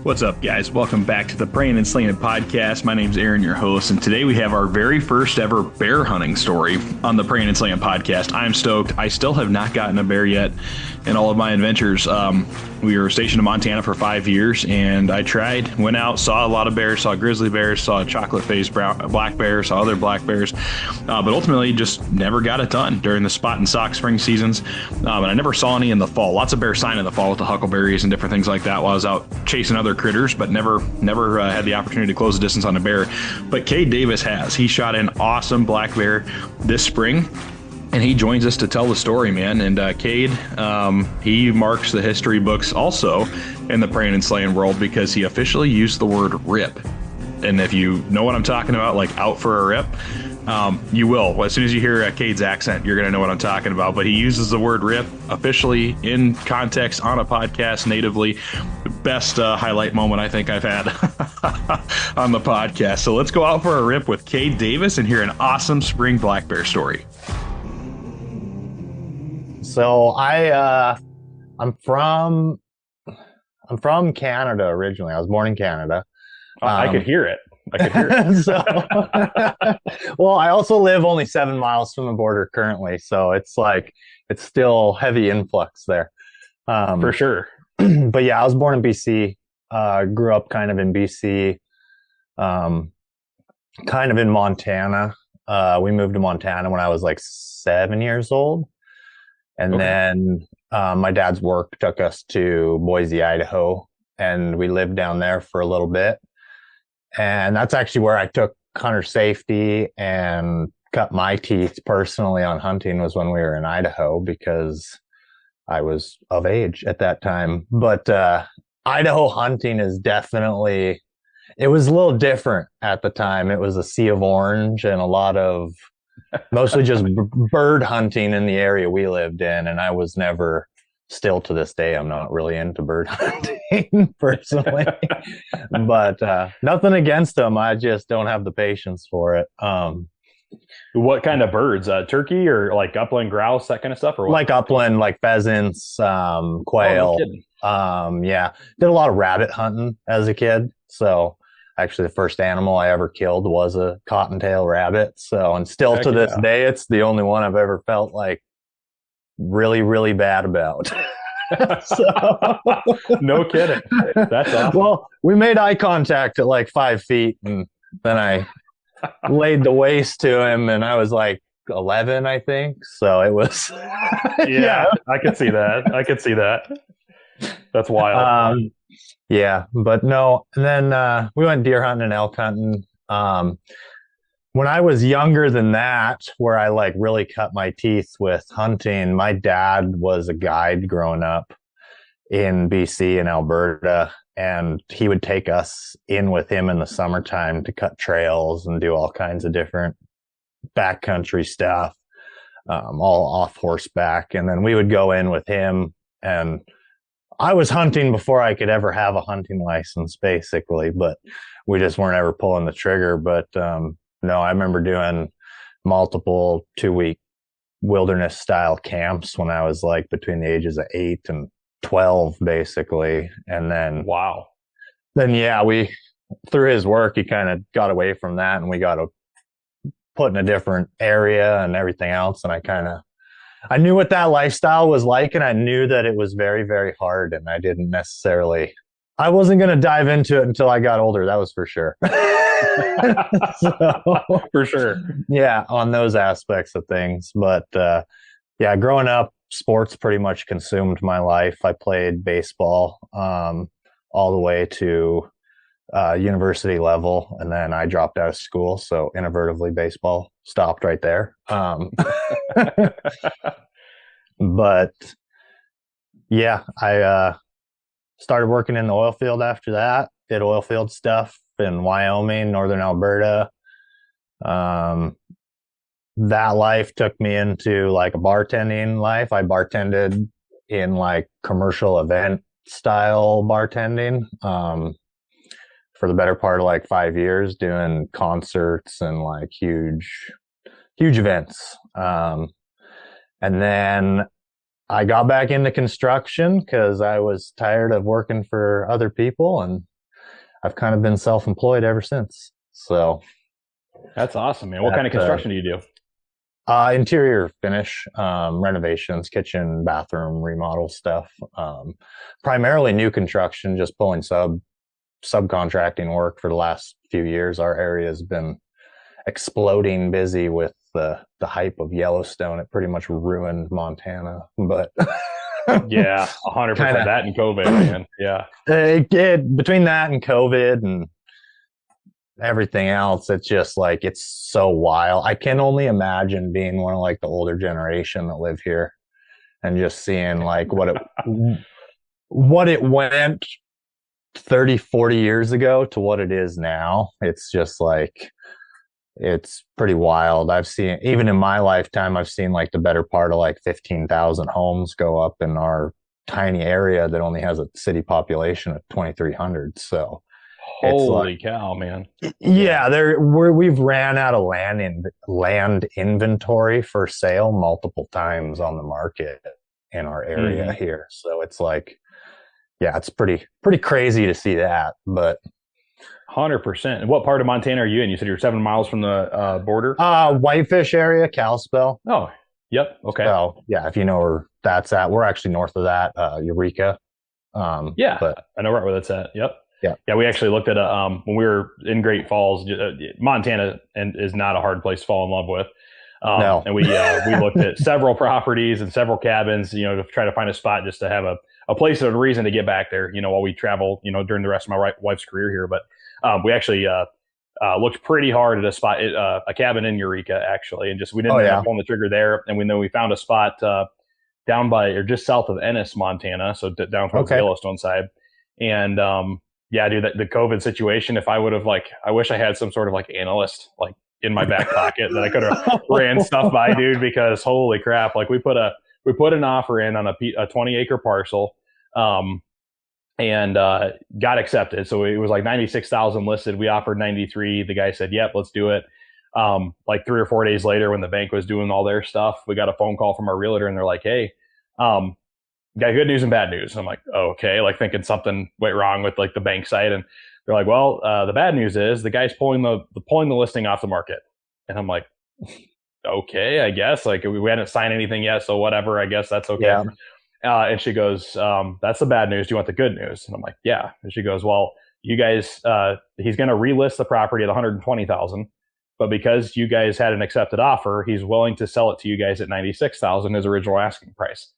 What's up, guys? Welcome back to the Prayin and Slayin podcast. My name's Aaron, your host, and today we have our very first ever bear hunting story on the Prayin and Slayin podcast. I'm stoked. I still have not gotten a bear yet in all of my adventures. We were stationed in Montana for 5 years, and I went out, saw a lot of bears, saw grizzly bears, saw chocolate-faced black bears, saw other black bears, but ultimately just never got a ton during the spot and sock spring seasons, and I never saw any in the fall. Lots of bear sign in the fall with the huckleberries and different things like that while I was out chasing other critters, but never had the opportunity to close the distance on a bear. But Kade Davis has. He shot an awesome black bear this spring, and he joins us to tell the story, man. And Kade, he marks the history books also in the Prayin and Slayin world because he officially used the word rip. And if you know what I'm talking about, like out for a rip, you will. Well, as soon as you hear Kade's accent, you're going to know what I'm talking about. But he uses the word rip officially in context on a podcast natively. The best highlight moment I think I've had on the podcast. So let's go out for a rip with Kade Davis and hear an awesome spring black bear story. So I'm from Canada originally. I was born in Canada. I could hear it. So, well, I also live only 7 miles from the border currently, so it's still heavy influx there. For sure. But yeah, I was born in BC. Grew up kind of in BC, kind of in Montana. We moved to Montana when I was like 7 years old. And then my dad's work took us to Boise, Idaho, and we lived down there for a little bit. And that's actually where I took hunter safety and cut my teeth personally on hunting, was when we were in Idaho, because I was of age at that time. But Idaho hunting is definitely, it was a little different at the time. It was a sea of orange and a lot of mostly just bird hunting in the area we lived in. And I was never, still to this day, I'm not really into bird hunting personally, but nothing against them. I just don't have the patience for it. What kind of birds? Turkey or like upland grouse, that kind of stuff? Or what? Like upland, like pheasants, quail. Oh, no yeah. Did a lot of rabbit hunting as a kid. So actually the first animal I ever killed was a cottontail rabbit. So, and still to this day, it's the only one I've ever felt like really, really bad about. So, no kidding. That's awesome. Well, we made eye contact at like 5 feet, and then I laid the waist to him, and I was like 11, I think. So it was. Yeah, I could see that. That's wild. Yeah, but no. And then we went deer hunting and elk hunting. When I was younger than that, where I like really cut my teeth with hunting, my dad was a guide growing up in BC and Alberta, and he would take us in with him in the summertime to cut trails and do all kinds of different backcountry stuff, all off horseback. And then we would go in with him, and I was hunting before I could ever have a hunting license, basically, but we just weren't ever pulling the trigger. But no, I remember doing multiple 2-week wilderness style camps when I was like between the ages of 8 and 12, basically. And then, yeah, we, through his work, he kind of got away from that, and we got put in a different area and everything else. And I knew what that lifestyle was like, and I knew that it was very, very hard, and I wasn't going to dive into it until I got older. That was for sure. So, for sure. Yeah, on those aspects of things. But yeah, growing up, sports pretty much consumed my life. I played baseball all the way to university level, and then I dropped out of school. So inadvertently, baseball stopped right there. But yeah, I started working in the oil field after that. Did oil field stuff in Wyoming, northern Alberta. That life took me into like a bartending life. I bartended in like commercial event style bartending for the better part of like 5 years, doing concerts and like huge events. And then I got back into construction because I was tired of working for other people and I've kind of been self-employed ever since. So That's awesome, man. What kind of construction do you do? interior finish, renovations, kitchen, bathroom, remodel stuff. Primarily new construction, just pulling subcontracting work for the last few years. Our area has been exploding busy with the hype of Yellowstone. It pretty much ruined Montana, but Yeah, 100% that and COVID, man. Yeah. Between that and COVID and everything else, it's just like it's so wild. I can only imagine being one of like the older generation that live here and just seeing like what it went 30, 40 years ago to what it is now. It's just like it's pretty wild. I've seen, even in my lifetime, I've seen like the better part of like 15,000 homes go up in our tiny area that only has a city population of 2,300. So holy cow, man. Yeah, we've ran out of land inventory for sale multiple times on the market in our area here. So it's like, yeah, it's pretty crazy to see that, but 100%. And what part of Montana are you in? You said you're 7 miles from the border? Whitefish area, Kalispell. Oh, yep. Okay. So yeah, if you know where that's at, we're actually north of that, Eureka. Yeah, but I know right where that's at. Yep. Yeah. We actually looked at when we were in Great Falls, Montana, and is not a hard place to fall in love with. No. And we looked at several properties and several cabins, to try to find a spot just to have a place and a reason to get back there, while we travel, during the rest of my wife's career here. But we actually looked pretty hard at a spot, a cabin in Eureka, actually, and we didn't end up pulling the trigger there. And we found a spot down by or just south of Ennis, Montana, so down towards the Yellowstone side. And yeah, dude, the COVID situation, if I would have I wish I had some sort of analyst in my back pocket that I could have ran stuff by, dude, because holy crap, we put an offer in on a 20-acre parcel, and got accepted. So it was 96,000 listed. We offered 93. The guy said, "Yep, let's do it." 3 or 4 days later, when the bank was doing all their stuff, we got a phone call from our realtor, and they're like, "Hey, got good news and bad news." I'm like, oh, okay, thinking something went wrong with the bank side, and they're like, well, the bad news is the guy's pulling the listing off the market. And I'm like, okay, I guess we hadn't signed anything yet, so whatever, I guess that's okay. Yeah. And she goes, that's the bad news. Do you want the good news? And I'm like, yeah. And she goes, well, you guys, he's going to relist the property at 120,000, but because you guys had an accepted offer, he's willing to sell it to you guys at 96,000 his original asking price.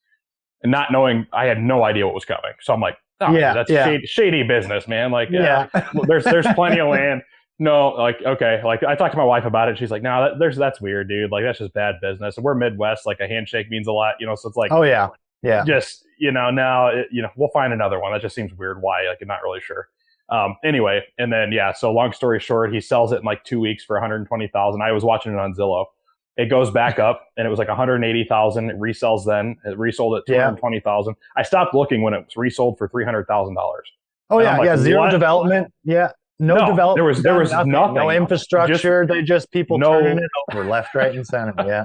And not knowing, I had no idea what was coming. So I'm like, oh, yeah, that's shady business, man. There's plenty of land. No, okay. I talked to my wife about it. She's like, no, that's weird, dude. That's just bad business. And we're Midwest. A handshake means a lot, so it's oh yeah. Yeah. Just, now, we'll find another one. That just seems weird. Why? I'm not really sure. Anyway. And then, so long story short, he sells it in 2 weeks for 120,000. I was watching it on Zillow. It goes back up, and it was 180,000. It resells then. It resold at 220,000. I stopped looking when it was resold for $300,000. Oh yeah, zero development. Yeah, no development. There was nothing. No infrastructure. They just people turning it over left, right, and center. Yeah,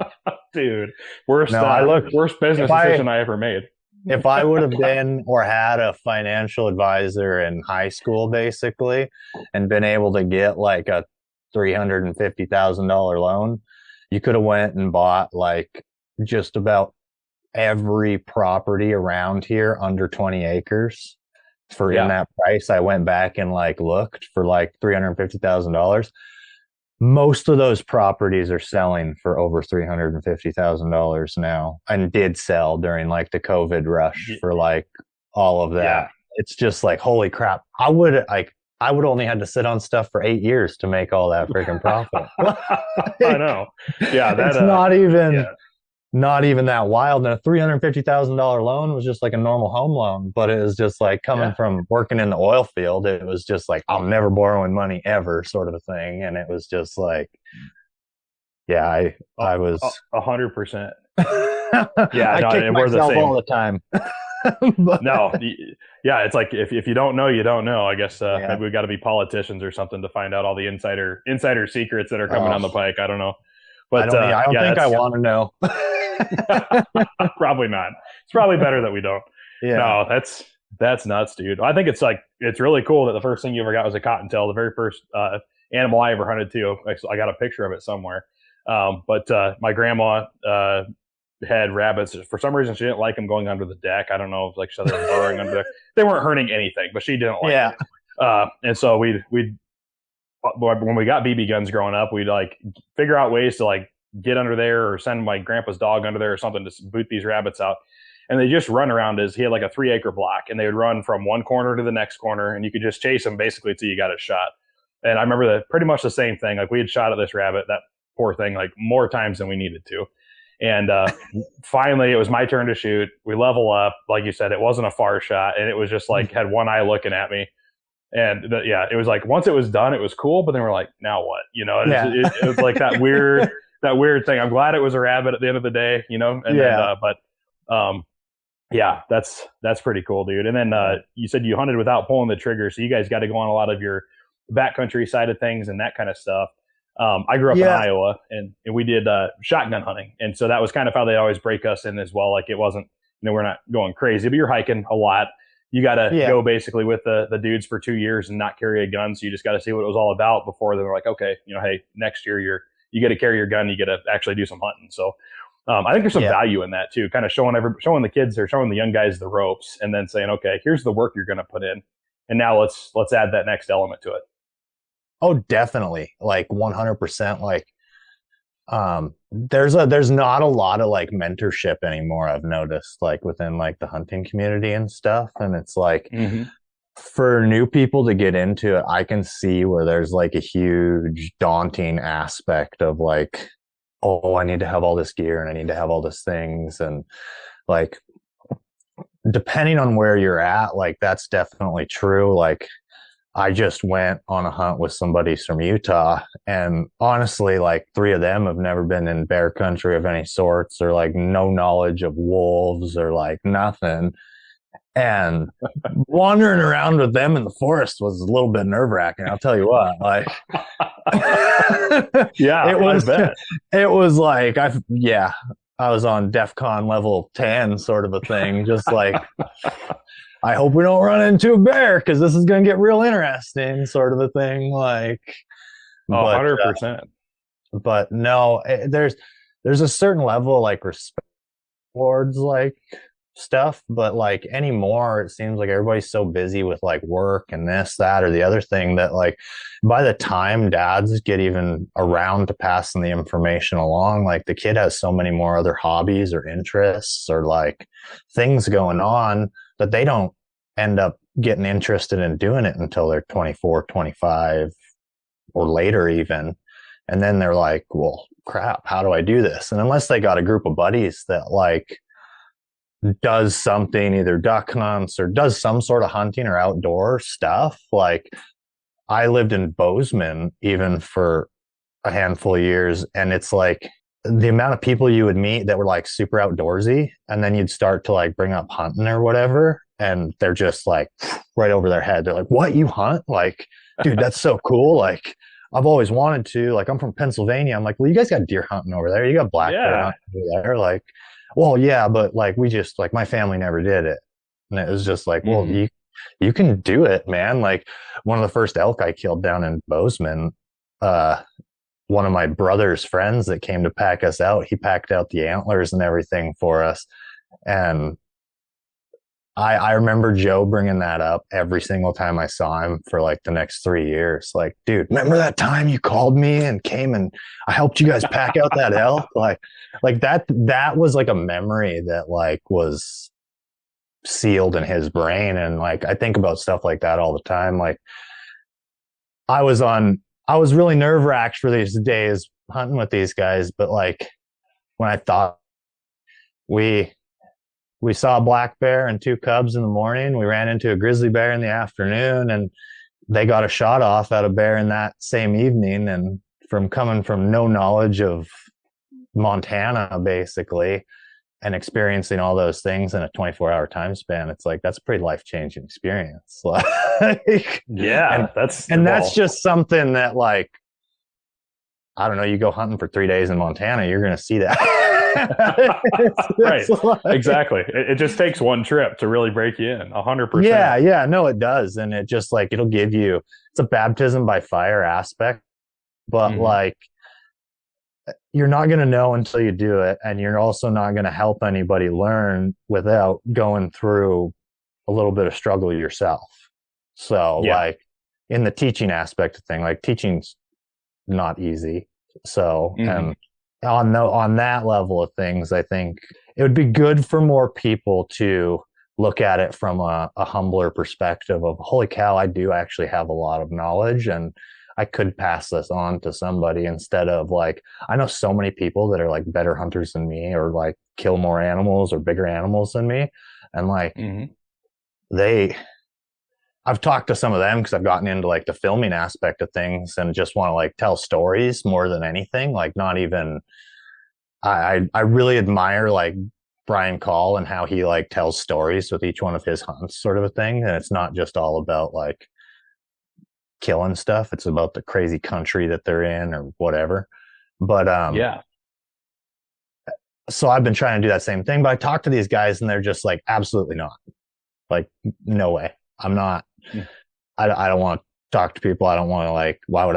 dude, worst business decision I ever made. If I would have been or had a financial advisor in high school, basically, and been able to get a $350,000 loan, you could have went and bought just about every property around here under 20 acres for in that price. I went back and looked for $350,000. Most of those properties are selling for over $350,000 now, and did sell during the COVID rush for all of that. Yeah. It's just holy crap. I would only had to sit on stuff for 8 years to make all that freaking profit. I know. Yeah. It's not even that wild. And a $350,000 loan was just a normal home loan, but it was just coming from working in the oil field. It was just I'm never borrowing money ever sort of a thing. And it was just I was 100%. Yeah. I kick myself all the time. No, yeah, it's if you don't know, you don't know. I guess maybe we got to be politicians or something to find out all the insider secrets that are coming down the pike. I don't know, but I don't think I want to know. Probably not. It's probably better that we don't. Yeah. No, that's That's nuts, dude. I think it's really cool that the first thing you ever got was a cottontail. The very first animal I ever hunted too. I got a picture of it somewhere. But my grandma had rabbits. For some reason, she didn't like them going under the deck. I don't know, like she said, they were burrowing under there. They weren't hurting anything, but she didn't like it. And so we'd when we got BB guns growing up, we'd like figure out ways to like get under there or send my grandpa's dog under there or something to boot these rabbits out. And they just run around he had like a 3-acre block, and they would run from one corner to the next corner, and you could just chase them basically till you got it shot. And I remember that pretty much the same thing. Like we had shot at this rabbit, that poor thing, like more times than we needed to. And finally it was my turn to shoot. We level up. Like you said, it wasn't a far shot, and it was just like had one eye looking at me. And it was like, once it was done, it was cool. But then we're like, now what? You know, it was like that weird thing. I'm glad it was a rabbit at the end of the day, you know? And yeah, that's pretty cool, dude. And then you said you hunted without pulling the trigger, so you guys got to go on a lot of your backcountry side of things and that kind of stuff. I grew up in Iowa, and we did shotgun hunting, and so that was kind of how they always break us in as well. Like it wasn't, you know, we're not going crazy, but you're hiking a lot. You got to go basically with the dudes for 2 years and not carry a gun. So you just got to see what it was all about before they're like, okay, you know, hey, next year you got to carry your gun, you got to actually do some hunting. So I think there's some value in that too, kind of showing the kids or showing the young guys the ropes, and then saying, okay, here's the work you're going to put in, and now let's add that next element to it. Oh, definitely. Like 100%. Like, there's not a lot of like mentorship anymore, I've noticed, like within like the hunting community and stuff. And it's like, for new people to get into it, I can see where there's like a huge daunting aspect of like, oh, I need to have all this gear and I need to have all these things. And like, depending on where you're at, like that's definitely true. Like I just went on a hunt with some buddies from Utah, and honestly, like 3 of them have never been in bear country of any sorts, or like no knowledge of wolves or like nothing. And wandering around with them in the forest was a little bit nerve-wracking, I'll tell you what. Like, it was like, I was on DEFCON level 10 sort of a thing. Just like, I hope we don't run into a bear, because this is going to get real interesting sort of a thing. Like, 100%. But no, there's a certain level of like respect towards like stuff, but like anymore it seems like everybody's so busy with like work and this, that, or the other thing that like by the time dads get even around to passing the information along, like the kid has so many more other hobbies or interests or like things going on that they don't end up getting interested in doing it until they're 24, 25 or later even. And then they're like, well, crap, how do I do this? And unless they got a group of buddies that like does something, either duck hunts or does some sort of hunting or outdoor stuff. Like I lived in Bozeman even for a handful of years, and it's like the amount of people you would meet that were like super outdoorsy, and then you'd start to like bring up hunting or whatever, and they're just like right over their head. They're like, what, you hunt? Like, dude, that's so cool. Like I've always wanted to. Like I'm from Pennsylvania. I'm like, well, you guys got deer hunting over there, you got black bear hunting over there. Like, well, yeah, but like we just like my family never did it. And it was just like, well, you can do it, man. Like one of the first elk I killed down in Bozeman, one of my brother's friends that came to pack us out, he packed out the antlers and everything for us. And I remember Joe bringing that up every single time I saw him for like the next 3 years. Like, dude, remember that time you called me and came and I helped you guys pack out that elk? Like that was like a memory that like was sealed in his brain. And like, I think about stuff like that all the time. Like I was really nerve-wracked for these days hunting with these guys. But like when I thought we saw a black bear and 2 cubs in the morning. We ran into a grizzly bear in the afternoon, and they got a shot off at a bear in that same evening. And from coming from no knowledge of Montana, basically, and experiencing all those things in a 24-hour time span, it's like, that's a pretty life-changing experience. Like, yeah. That's just something that like, I don't know, you go hunting for 3 days in Montana, you're going to see that. Right. Exactly. It just takes one trip to really break you in 100%. Yeah. No, it does. And it just like, it'll give you, it's a baptism by fire aspect, but like, you're not going to know until you do it. And you're also not going to help anybody learn without going through a little bit of struggle yourself. So like in the teaching aspect of thing, like teaching's not easy. So, and on that level of things, I think it would be good for more people to look at it from a humbler perspective of, holy cow, I do actually have a lot of knowledge and I could pass this on to somebody, instead of like, I know so many people that are like better hunters than me, or like kill more animals or bigger animals than me. And like I've talked to some of them because I've gotten into like the filming aspect of things and just want to like tell stories more than anything. Like not even, I really admire like Brian Call and how he like tells stories with each one of his hunts, sort of a thing. And it's not just all about like killing stuff. It's about the crazy country that they're in or whatever. But so I've been trying to do that same thing, but I talk to these guys and they're just like, absolutely not. Like, no way. I'm not. I don't want to talk to people. I don't want to like, why would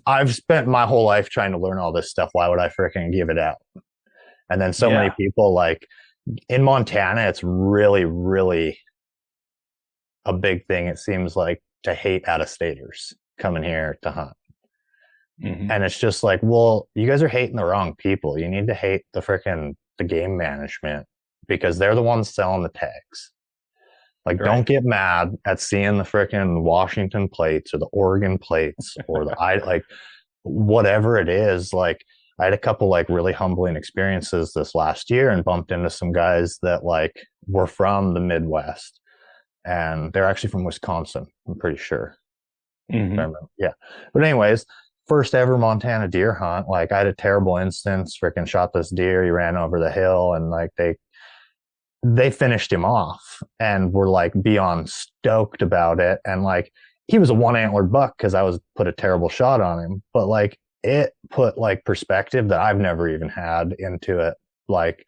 I've spent my whole life trying to learn all this stuff. Why would I freaking give it out? And then so many people, like in Montana, it's really, really a big thing. It seems like, to hate out-of-staters coming here to hunt. And it's just like, well, you guys are hating the wrong people. You need to hate the game management, because they're the ones selling the tags. Like, don't get mad at seeing the freaking Washington plates or the Oregon plates or the like whatever it is. Like, I had a couple like really humbling experiences this last year and bumped into some guys that like were from the Midwest, and they're actually from Wisconsin, I'm pretty sure. Yeah. But anyways, first ever Montana deer hunt. Like, I had a terrible instance, freaking shot this deer. He ran over the hill, and like they finished him off and were like beyond stoked about it. And like, he was a one antlered buck because I put a terrible shot on him, but like it put like perspective that I've never even had into it. Like,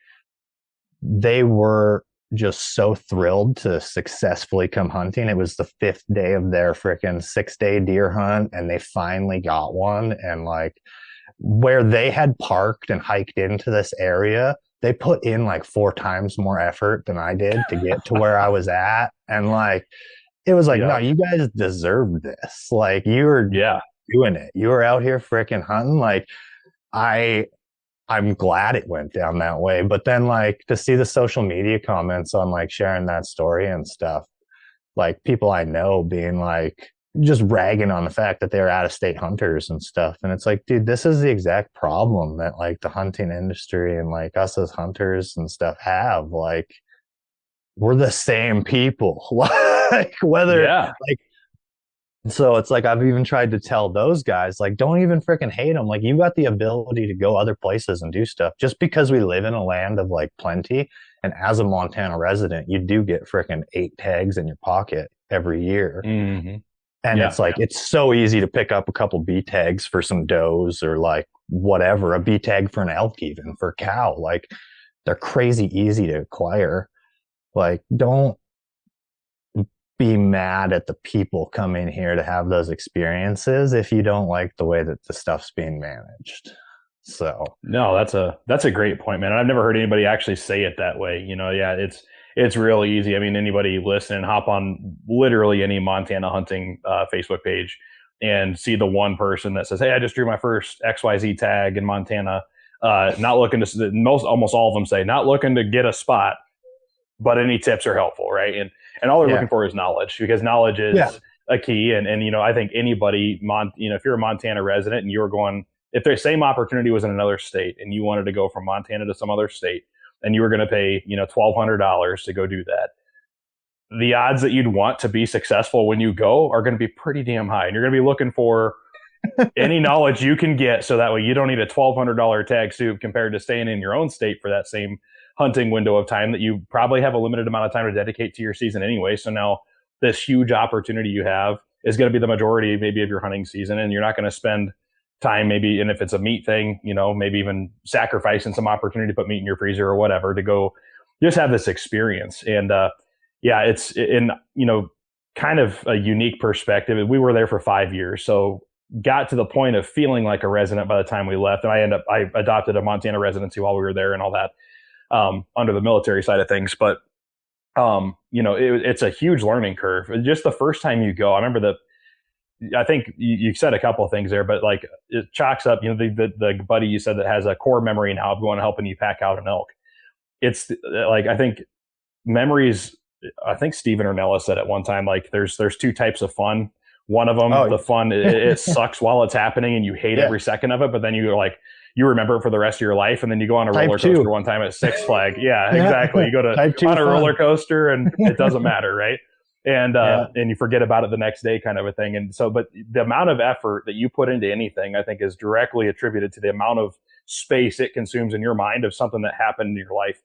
they were just so thrilled to successfully come hunting. It was the 5th day of their freaking 6-day deer hunt, and they finally got one. And like, where they had parked and hiked into this area, they put in like 4 times more effort than I did to get to where I was at. And like, it was like, no, you guys deserve this. Like, you were doing it. You were out here freaking hunting. Like, I'm glad it went down that way. But then like, to see the social media comments on like sharing that story and stuff, like people I know being like, just ragging on the fact that they're out-of-state hunters and stuff. And it's like, dude, this is the exact problem that like the hunting industry and like us as hunters and stuff have. Like, we're the same people. Like, whether like, so it's like, I've even tried to tell those guys, like, don't even freaking hate them. Like, you got the ability to go other places and do stuff. Just because we live in a land of like plenty, and as a Montana resident, you do get freaking 8 tags in your pocket every year. And it's like, it's so easy to pick up a couple B tags for some does, or like whatever, a B tag for an elk, even for a cow. Like, they're crazy easy to acquire. Like, don't be mad at the people coming here to have those experiences if you don't like the way that the stuff's being managed. So no, that's a great point, man. I've never heard anybody actually say it that way. You know, it's really easy. I mean, anybody listening, hop on literally any Montana hunting Facebook page and see the one person that says, "Hey, I just drew my first XYZ tag in Montana." Not looking to almost all of them say, not looking to get a spot, but any tips are helpful, right? And all they're looking for is knowledge, because knowledge is a key. And you know, I think anybody, if you're a Montana resident and you're going, if the same opportunity was in another state and you wanted to go from Montana to some other state, and you were going to pay, $1,200 to go do that, the odds that you'd want to be successful when you go are going to be pretty damn high. And you're going to be looking for any knowledge you can get, so that way you don't need a $1,200 tag soup compared to staying in your own state for that same hunting window of time that you probably have a limited amount of time to dedicate to your season anyway. So now this huge opportunity you have is going to be the majority maybe of your hunting season, and you're not going to spend time, maybe, and if it's a meat thing, maybe even sacrificing some opportunity to put meat in your freezer or whatever to go just have this experience. And it's in, kind of a unique perspective. We were there for 5 years, so got to the point of feeling like a resident by the time we left. And I adopted a Montana residency while we were there and all that, under the military side of things. But, it's a huge learning curve. Just the first time you go, I remember I think you said a couple of things there, but like it chalks up, the buddy you said that has a core memory now of going and helping you pack out an elk. It's like, I think memories, I think Stephen Ornella said at one time, like there's two types of fun. One of them, the fun, it sucks while it's happening and you hate every second of it, but then you remember it for the rest of your life, and then you go on a roller coaster one time at Six Flags. Yeah, exactly. You go on a roller coaster and it doesn't matter, right? And and you forget about it the next day, kind of a thing. And so, but the amount of effort that you put into anything, I think, is directly attributed to the amount of space it consumes in your mind of something that happened in your life.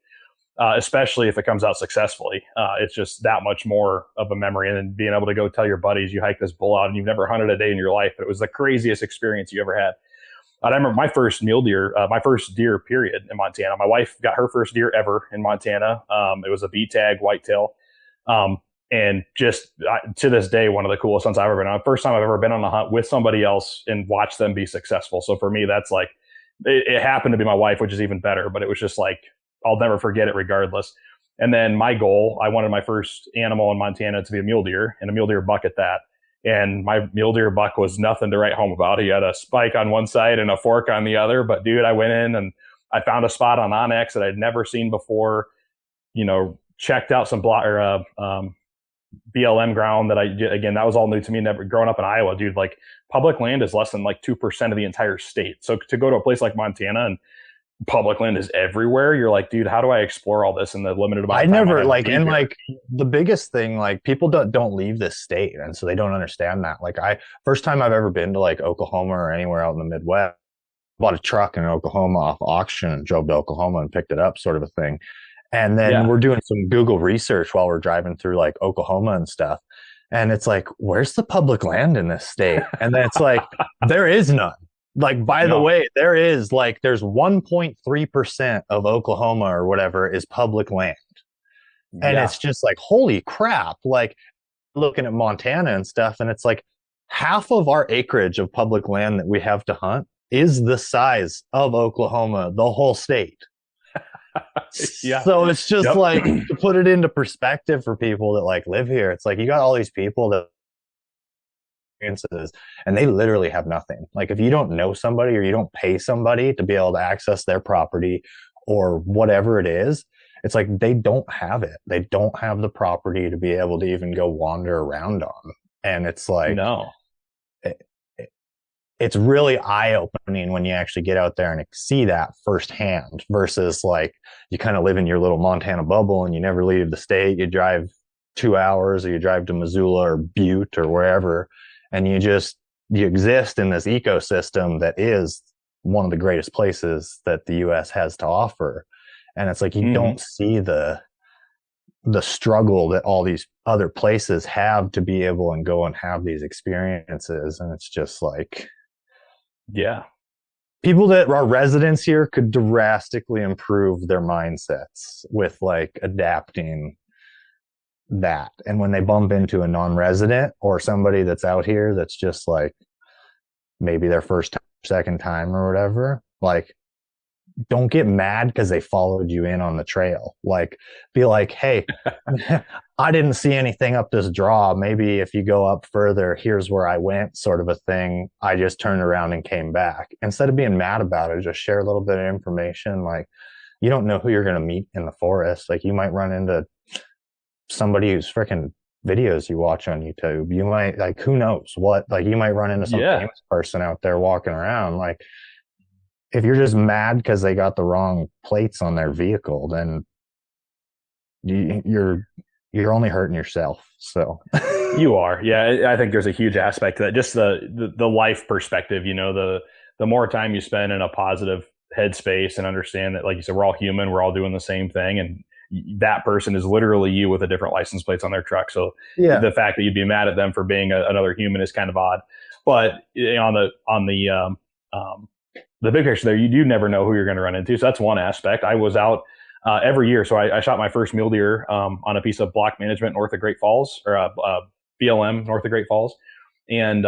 Especially if it comes out successfully. It's just that much more of a memory. And then being able to go tell your buddies you hiked this bull out and you've never hunted a day in your life, but it was the craziest experience you ever had. I remember my first my first deer period in Montana. My wife got her first deer ever in Montana. It was a V-tag whitetail. And just to this day, one of the coolest hunts I've ever been on. First time I've ever been on a hunt with somebody else and watched them be successful. So for me, that's like, it happened to be my wife, which is even better, but it was just like, I'll never forget it regardless. And then my goal, I wanted my first animal in Montana to be a mule deer, and a mule deer buck at that. And my mule deer buck was nothing to write home about. He had a spike on one side and a fork on the other. But dude, I went in and I found a spot on Onyx that I'd never seen before, checked out some BLM ground that that was all new to me. Never growing up in Iowa, dude, like public land is less than like 2% of the entire state. So to go to a place like Montana and public land is everywhere, you're like, dude, how do I explore all this in the limited amount of time? The biggest thing, like people don't leave this state, and so they don't understand that. Like first time I've ever been to like Oklahoma or anywhere out in the Midwest, bought a truck in Oklahoma off auction and drove to Oklahoma and picked it up, sort of a thing. And then we're doing some Google research while we're driving through like Oklahoma and stuff. And it's like, where's the public land in this state? And then it's like, there is none. Like, by the way, there's 1.3% of Oklahoma or whatever is public land. And it's just like, holy crap. Like looking at Montana and stuff. And it's like half of our acreage of public land that we have to hunt is the size of Oklahoma, the whole state. So it's just like, to put it into perspective for people that like live here, it's like you got all these people that and they literally have nothing. Like if you don't know somebody or you don't pay somebody to be able to access their property or whatever it is, it's like they don't have it. They don't have the property to be able to even go wander around on. And it's like, it's really eye-opening when you actually get out there and see that firsthand versus like you kind of live in your little Montana bubble and you never leave the state. You drive 2 hours or you drive to Missoula or Butte or wherever, and you exist in this ecosystem that is one of the greatest places that the U.S. has to offer. And it's like, you don't see the struggle that all these other places have to be able and go and have these experiences. And it's just like, people that are residents here could drastically improve their mindsets with like adapting that. And when they bump into a non-resident or somebody that's out here that's just like maybe their first time, second time or whatever, like don't get mad because they followed you in on the trail. Like be like, hey, I didn't see anything up this draw. Maybe if you go up further, here's where I went, sort of a thing. I just turned around and came back. Instead of being mad about it, just share a little bit of information. Like you don't know who you're going to meet in the forest. Like you might run into somebody who's freaking videos you watch on YouTube. You might, like, who knows what, like you might run into some famous person out there walking around. Like if you're just mad because they got the wrong plates on their vehicle, then you're only hurting yourself. So you are. Yeah. I think there's a huge aspect to that. Just the life perspective, the more time you spend in a positive headspace and understand that, like you said, we're all human, we're all doing the same thing. And that person is literally you with a different license plates on their truck. So the fact that you'd be mad at them for being another human is kind of odd. But on the the big picture there, you do never know who you're going to run into. So that's one aspect. I was out every year. So I shot my first mule deer on a piece of block management north of Great Falls, or BLM north of Great Falls. And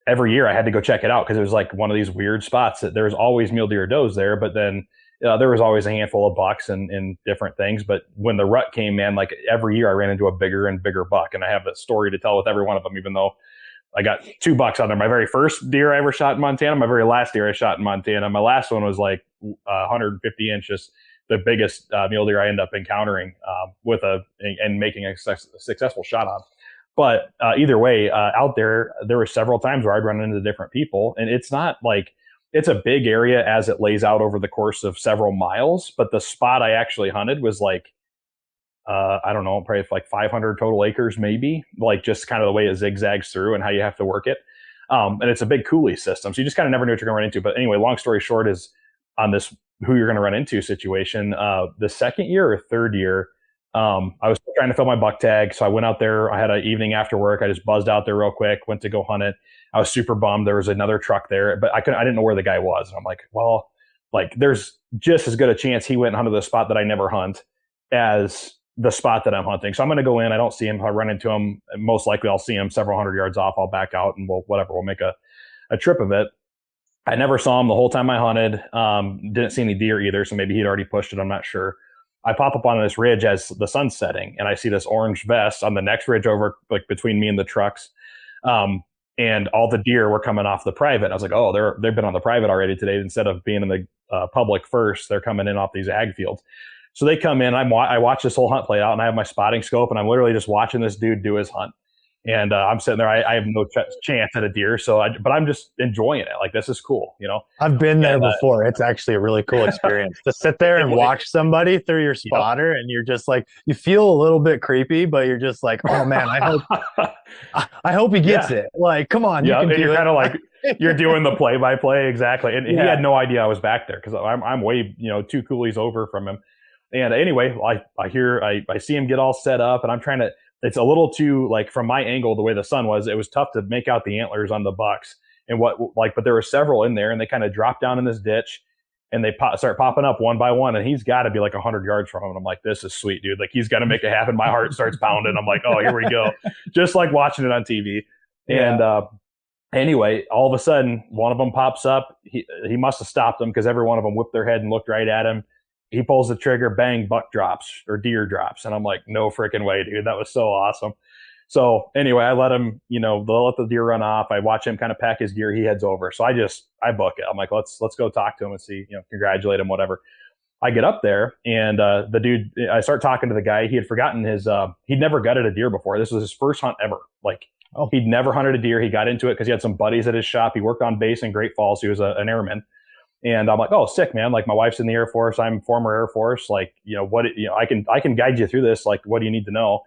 every year I had to go check it out because it was like one of these weird spots that there was always mule deer does there, but then there was always a handful of bucks and different things. But when the rut came, man, like every year I ran into a bigger and bigger buck. And I have a story to tell with every one of them, even though I got 2 bucks on there. My very first deer I ever shot in Montana, my very last deer I shot in Montana. My last one was like 150 inches, the biggest mule deer I ended up encountering and making a successful shot on. But either way, out there were several times where I'd run into different people, and it's not like it's a big area as it lays out over the course of several miles. But the spot I actually hunted was like, I don't know, probably like 500 total acres, maybe, like just kind of the way it zigzags through and how you have to work it. And it's a big coulee system. So you just kind of never know what you're going to run into. But anyway, long story short is on this who you're going to run into situation. The second year or third year, I was trying to fill my buck tag. So I went out there. I had an evening after work. I just buzzed out there real quick, went to go hunt it. I was super bummed. There was another truck there, but I didn't know where the guy was. And I'm like, well, like there's just as good a chance he went and hunted the spot that I never hunt as the spot that I'm hunting. So I'm going to go in. I don't see him. If I run into him, most likely I'll see him several hundred yards off. I'll back out and we'll make a trip of it. I never saw him the whole time I hunted. Didn't see any deer either. So maybe he'd already pushed it. I'm not sure. I pop up on this ridge as the sun's setting, and I see this orange vest on the next ridge over, like between me and the trucks. And all the deer were coming off the private. I was like, oh, they've been on the private already today. Instead of being in the public first, they're coming in off these ag fields. So they come in. I watch this whole hunt play out, and I have my spotting scope, and I'm literally just watching this dude do his hunt. And I'm sitting there. I have no chance at a deer, but I'm just enjoying it. Like, this is cool, you know. I've been there before. It's actually a really cool experience to sit there and watch somebody through your spotter, and you're just like, you feel a little bit creepy, but you're just like, oh man, I hope he gets it. Like, come on, you can do it. You're kind of like you're doing the play-by-play exactly, and he had no idea I was back there because I'm way 2 coulees over from him. And anyway, I see him get all set up, and I'm trying to. It's a little too, like, from my angle, the way the sun was, it was tough to make out the antlers on the bucks and but there were several in there, and they kind of drop down in this ditch, and they start popping up one by one, and he's got to be like 100 yards from him. And I'm like, this is sweet, dude. Like, he's got to make it happen. My heart starts pounding. I'm like, oh, here we go. Just like watching it on TV. Yeah. And anyway, all of a sudden, one of them pops up. He must have stopped them because every one of them whipped their head and looked right at him. He pulls the trigger, bang, buck drops or deer drops. And I'm like, no freaking way, dude. That was so awesome. So anyway, I let him, they'll let the deer run off. I watch him kind of pack his gear. He heads over. So I book it. I'm like, let's go talk to him and see, congratulate him, whatever. I get up there, and the dude, I start talking to the guy. He had forgotten he'd never gutted a deer before. This was his first hunt ever. Like, he'd never hunted a deer. He got into it because he had some buddies at his shop. He worked on base in Great Falls. He was an airman. And I'm like, oh, sick, man. Like, my wife's in the Air Force. I'm former Air Force. Like, I can guide you through this. Like, what do you need to know?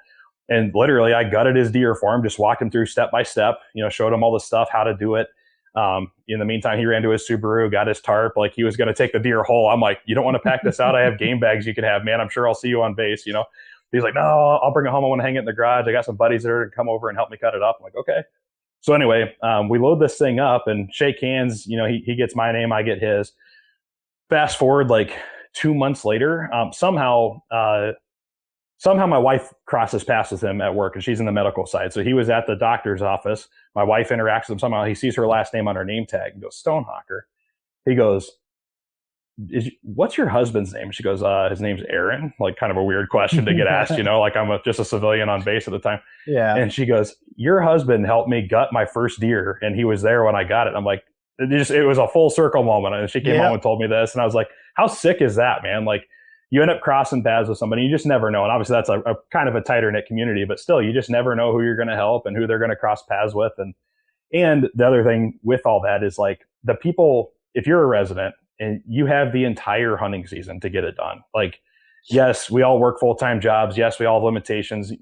And literally, I gutted his deer for him, just walked him through step by step, showed him all the stuff, how to do it. In the meantime, he ran to his Subaru, got his tarp. Like, he was going to take the deer whole. I'm like, you don't want to pack this out? I have game bags you can have, man. I'm sure I'll see you on base, He's like, no, I'll bring it home. I want to hang it in the garage. I got some buddies that are going to come over and help me cut it up. I'm like, okay. So anyway, we load this thing up and shake hands. He gets my name, I get his. Fast forward like 2 months later, somehow my wife crosses paths with him at work, and she's in the medical side. So he was at the doctor's office. My wife interacts with him somehow. He sees her last name on her name tag and goes, Stonehawker. He goes, what's your husband's name? She goes, his name's Aaron. Like, kind of a weird question to get asked, like I'm just a civilian on base at the time. Yeah. And she goes, your husband helped me gut my first deer, and he was there when I got it. I'm like, it was a full circle moment. And she came home and told me this, and I was like, how sick is that, man? Like, you end up crossing paths with somebody, you just never know. And obviously that's a kind of a tighter knit community, but still, you just never know who you're going to help and who they're going to cross paths with. And the other thing with all that is, like, the people, if you're a resident and you have the entire hunting season to get it done, like, yes, we all work full-time jobs. Yes, we all have limitations.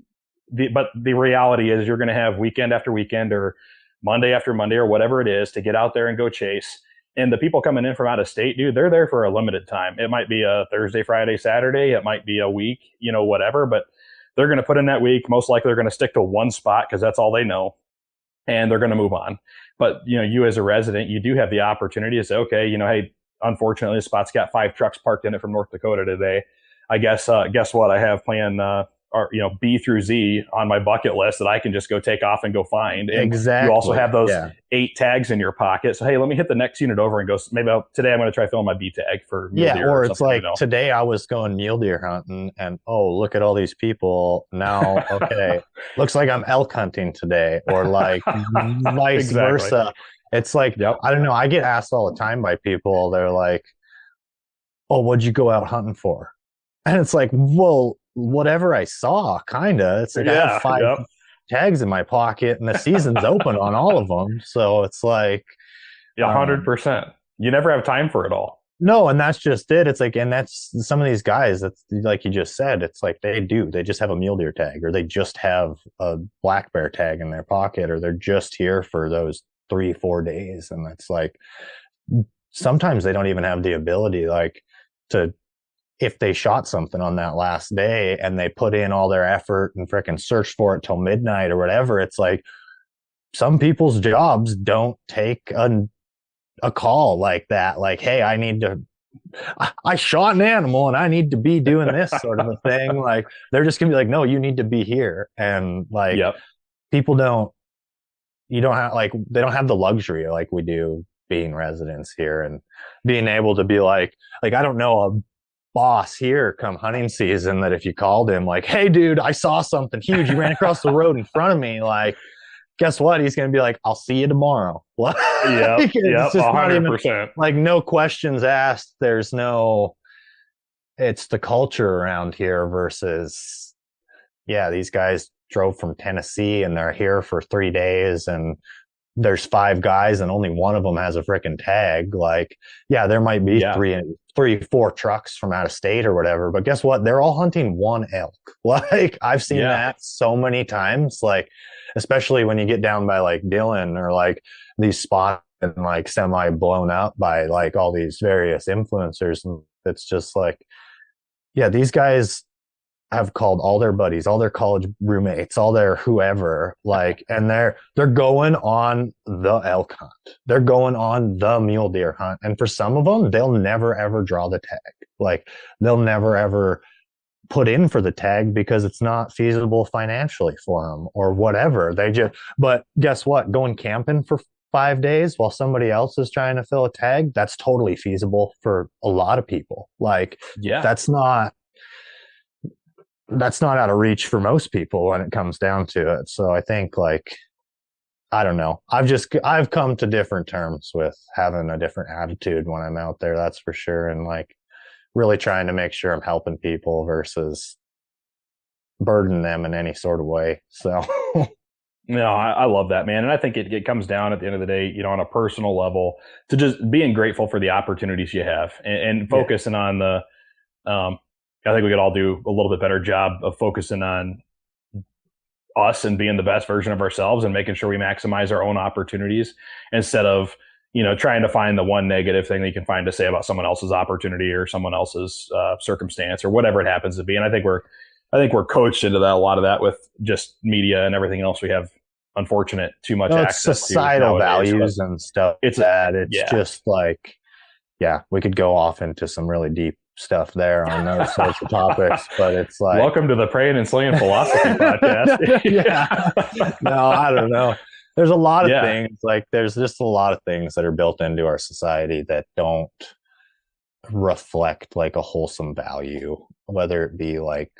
But the reality is you're going to have weekend after weekend or Monday after Monday or whatever it is to get out there and go chase. And the people coming in from out of state, dude, they're there for a limited time. It might be a Thursday, Friday, Saturday. It might be a week, whatever. But they're going to put in that week. Most likely they're going to stick to one spot because that's all they know. and they're going to move on. But, you as a resident, you do have the opportunity to say, okay, hey, unfortunately, the spot's got 5 trucks parked in it from North Dakota today. I guess, guess what? I have plan, B through Z on my bucket list that I can just go take off and go find. And Exactly. you also have those 8 tags in your pocket. So, hey, let me hit the next unit over and go, maybe today I'm going to try filling my B tag for mule deer. Or it's like, today I was going mule deer hunting and, oh, look at all these people. Now, okay, looks like I'm elk hunting today, or like vice versa. It's like, I don't know. I get asked all the time by people. They're like, oh, what'd you go out hunting for? And it's like, well, whatever I saw, kind of. It's like I have 5 tags in my pocket and the season's open on all of them. So it's like 100%. You never have time for it all. No, and that's just it. It's like, and that's some of these guys, that's like you just said, it's like they just have a mule deer tag, or they just have a black bear tag in their pocket, or they're just here for those 3-4 days. And it's like, sometimes they don't even have the ability, like, to, if they shot something on that last day and they put in all their effort and freaking search for it till midnight or whatever, it's like some people's jobs don't take a call like that. Like, hey, I shot an animal and I need to be doing this sort of a thing. Like, they're just gonna be like, no, you need to be here. And like, people they don't have the luxury like we do being residents here and being able to be like, I don't know a boss here come hunting season that if you called him like, hey dude, I saw something huge, you ran across the road in front of me, like, guess what, he's gonna be like, I'll see you tomorrow. It's just 100%. Even, like, no questions asked. There's no, it's the culture around here versus these guys drove from Tennessee and they're here for 3 days and there's 5 guys and only one of them has a freaking tag. Like, there might be 3-4 trucks from out of state or whatever, but guess what? They're all hunting one elk. Like, I've seen that so many times, like, especially when you get down by like Dillon or like these spots and like semi blown up by like all these various influencers. And it's just like, these guys have called all their buddies, all their college roommates, all their whoever, like, and they're going on the elk hunt. They're going on the mule deer hunt. And for some of them, they'll never ever draw the tag. Like, they'll never ever put in for the tag because it's not feasible financially for them or whatever. But guess what? Going camping for 5 days while somebody else is trying to fill a tag, that's totally feasible for a lot of people. Like, that's not out of reach for most people when it comes down to it. So I think, like, I don't know. I've come to different terms with having a different attitude when I'm out there. That's for sure. And like, really trying to make sure I'm helping people versus burden them in any sort of way. So no, I love that, man. And I think it comes down at the end of the day, on a personal level, to just being grateful for the opportunities you have and focusing on I think we could all do a little bit better job of focusing on us and being the best version of ourselves and making sure we maximize our own opportunities instead of, trying to find the one negative thing that you can find to say about someone else's opportunity or someone else's circumstance or whatever it happens to be. And I think we're coached into that, a lot of that, with just media and everything else we have, unfortunate, too much access to societal values and stuff. It's just like, we could go off into some really deep stuff there on those sorts of topics, but it's like, welcome to the Prayin and Slayin philosophy podcast. No, I don't know. There's a lot of things, like, there's just a lot of things that are built into our society that don't reflect like a wholesome value, whether it be like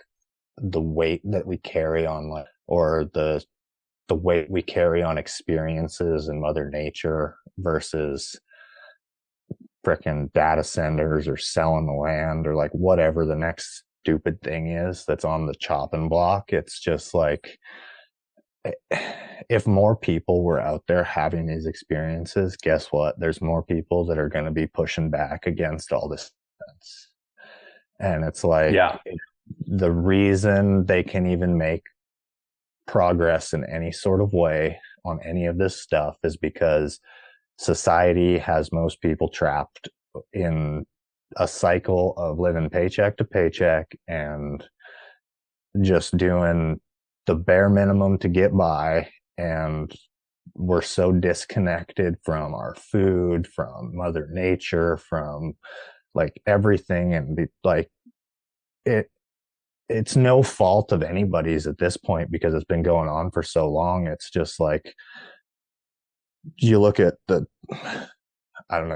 the weight that we carry on, like, or the weight we carry on experiences in Mother Nature versus frickin' data centers or selling the land or like whatever the next stupid thing is that's on the chopping block. It's just like, if more people were out there having these experiences, guess what? There's more people that are going to be pushing back against all this. And it's like, the reason they can even make progress in any sort of way on any of this stuff is because society has most people trapped in a cycle of living paycheck to paycheck and just doing the bare minimum to get by and we're so disconnected from our food, from Mother Nature, from like everything. And like it's no fault of anybody's at this point because it's been going on for so long. It's just like, you look at I don't know,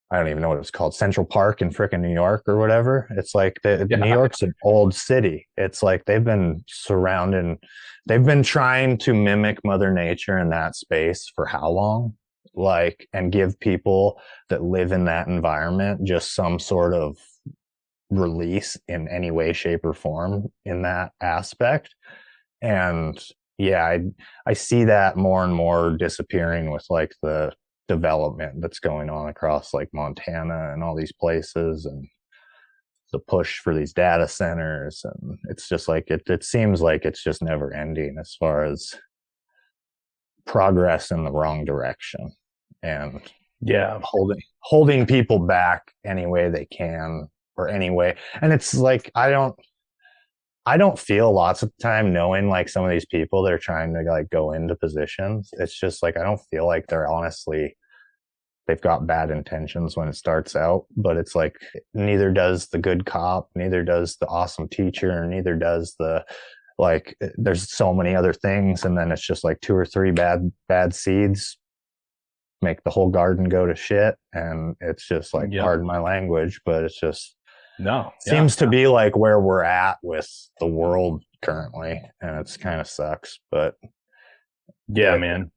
I don't even know what it's called, Central Park in frickin' New York or whatever. It's like New York's an old city. It's like they've been trying to mimic Mother Nature in that space for how long? Like, and give people that live in that environment just some sort of release in any way, shape, or form in that aspect. And yeah, I see that more and more disappearing with like the development that's going on across like Montana and all these places, and the push for these data centers. And it's just like it seems like it's just never ending as far as progress in the wrong direction, and holding people back any way they can, or any way. And it's like I don't feel lots of time knowing like some of these people that are trying to like go into positions. It's just like I don't feel like they've got bad intentions when it starts out, but it's like neither does the good cop, neither does the awesome teacher, neither does the like there's so many other things, and then it's just like two or three bad seeds make the whole garden go to shit. And it's just like, pardon my language, but it's just seems to be like where we're at with the world currently, and it's kind of sucks. But man,